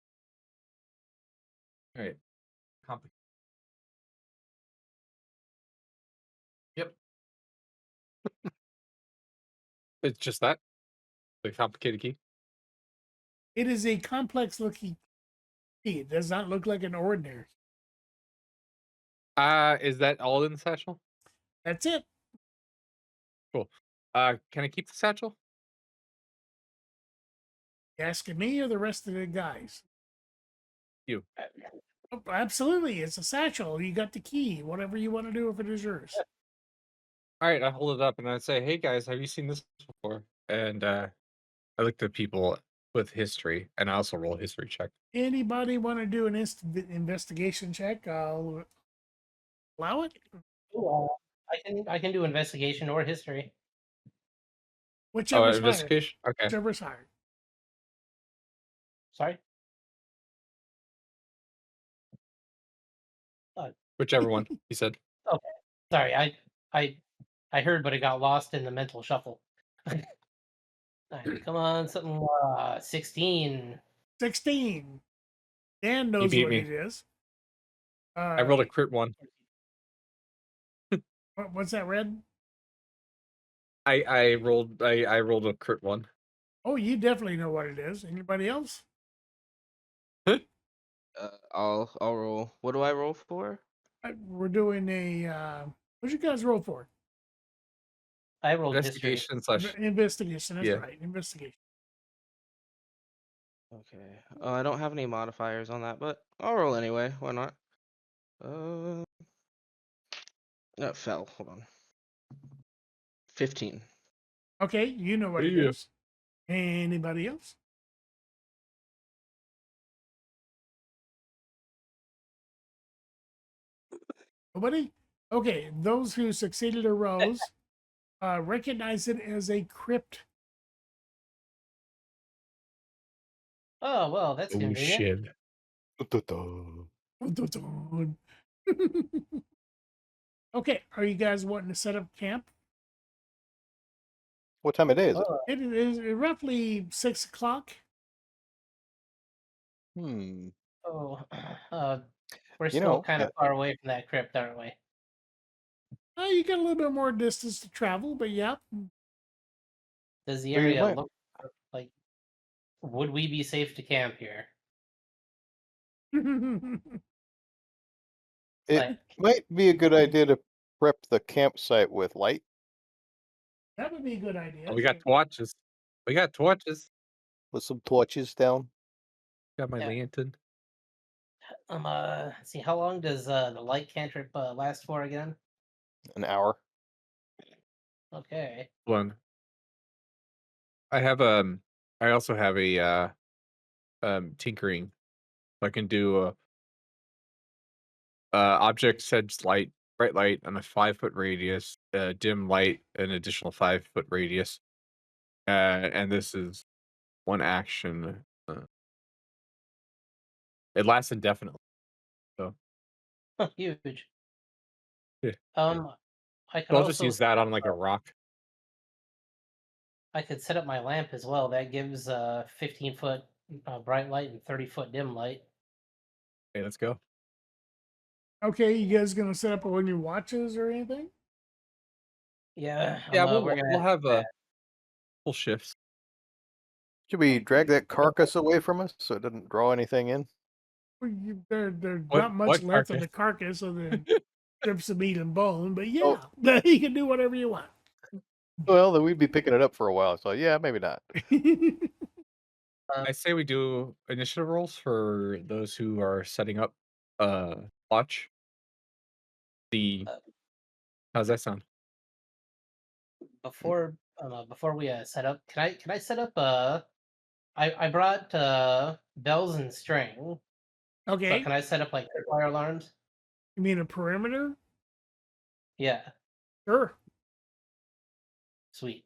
All right. Yep. It's just that. The complicated key. It is a complex looking key. It does not look like an ordinary. Is that all in the satchel? That's it. Cool. Can I keep the satchel? You asking me or the rest of the guys? You. Oh, absolutely. It's a satchel. You got the key. Whatever you want to do if it is yours. All right, I hold it up and I say, "Hey guys, have you seen this before?" And I look to people with history, and I also roll a history check. Anybody want to do an investigation check? I'll allow it. I can do investigation or history. Whichever's higher. Investigation. Okay, Whichever's higher. Sorry. whichever one he said. Okay. Sorry, I heard, but it got lost in the mental shuffle. All right, come on, something 16. 16. Dan knows beat what me. it is. I rolled a crit one. What's that, Red? I rolled a crit one. Oh, you definitely know what it is. Anybody else? I'll roll. What do I roll for? We're doing a. What'd you guys roll for? I rolled history. Investigation / Investigation. That's Yeah. right. Investigation. Okay. I don't have any modifiers on that, but I'll roll anyway. Why not? That fell. Hold on. 15. Okay, you know what it Yeah. is. Anybody else? Nobody? Okay, those who succeeded or rose recognize it as a crypt. Oh well, that's Oh convenient. shit. Okay, are you guys wanting to set up camp? What time it is? Oh, It is roughly 6 o'clock. Hmm. Oh, we're You still know, kind of far away from that crypt, aren't we? You got a little bit more distance to travel, but yeah. Does the So you area might- look like? Would we be safe to camp here? it Like, might be a good idea to prep the campsite with light. That would be a good idea. We got torches. We got torches. With some torches down. Got my Yeah. lantern. let's see, how long does the light cantrip last for again? An hour. Okay. One. I have I also have a tinkering. I can do object sends light, bright light on a 5-foot radius, dim light an additional 5-foot radius. And this is one action. It lasts indefinitely. So Huge. Yeah. I could I'll just also use that on like a rock. I could set up my lamp as well. That gives 15-foot bright light and 30-foot dim light. Okay, let's go. Okay, you guys gonna set up on your watches or anything? Yeah. Yeah, we're gonna we'll have that. full shifts. Should we drag that carcass away from us so it doesn't draw anything in? Well, there's What- not much what left in the carcass other than strips of meat and bone, but yeah, you can do whatever you want. Well, then we'd be picking it up for a while. So yeah, maybe not. I say we do initiative rolls for those who are setting up watch. How's that sound? Before we set up, can I set up I brought bells and string. Okay, But can I set up like fire alarms? you mean a perimeter? Yeah. Sure. Sweet.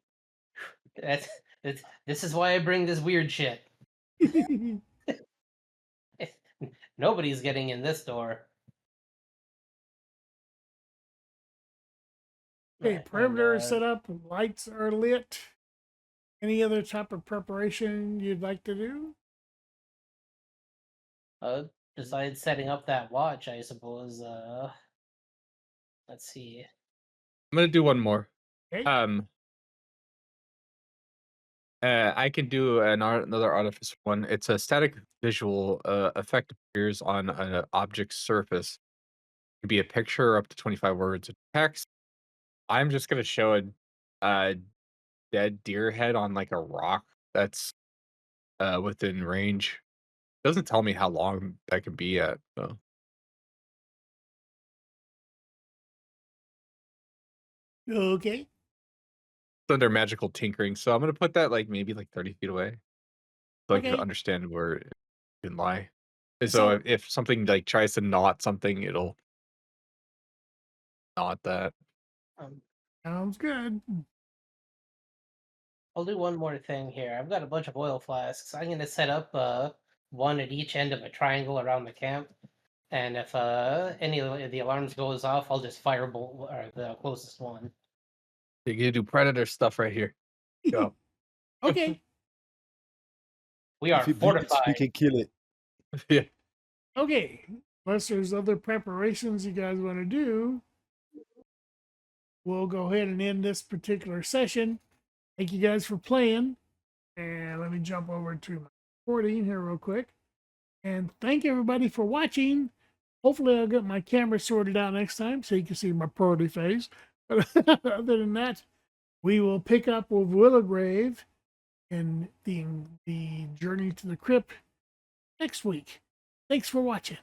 This is why I bring this weird shit. Nobody's getting in this door. Okay, And, perimeter is set up, lights are lit. Any other type of preparation you'd like to do? besides setting up that watch, I suppose. Let's see. I'm gonna do one more. Okay. I can do another artifice one. It's a static visual effect appears on an object's surface. It could be a picture up to 25 words of text. I'm just gonna show a dead deer head on like a rock that's within range. Doesn't tell me how long that can be at. So. Okay. It's under magical tinkering, so I'm gonna put that like maybe like 30 feet away, so I can Okay. understand where it can lie. And So- so if something like tries to knot something, it'll knot that. Sounds good. I'll do one more thing here. I've got a bunch of oil flasks. I'm gonna set up one at each end of a triangle around the camp. And if any of the alarms goes off, I'll just firebolt the closest one. You can do predator stuff right here. Go. Okay. We are fortified. can kill it. Yeah. Okay. Unless there's other preparations you guys want to do, we'll go ahead and end this particular session. Thank you guys for playing. And let me jump over to my recording here real quick. And thank everybody for watching. Hopefully I'll get my camera sorted out next time so you can see my pretty face. But other than that, we will pick up with Willowgrave and the journey to the crypt next week. Thanks for watching.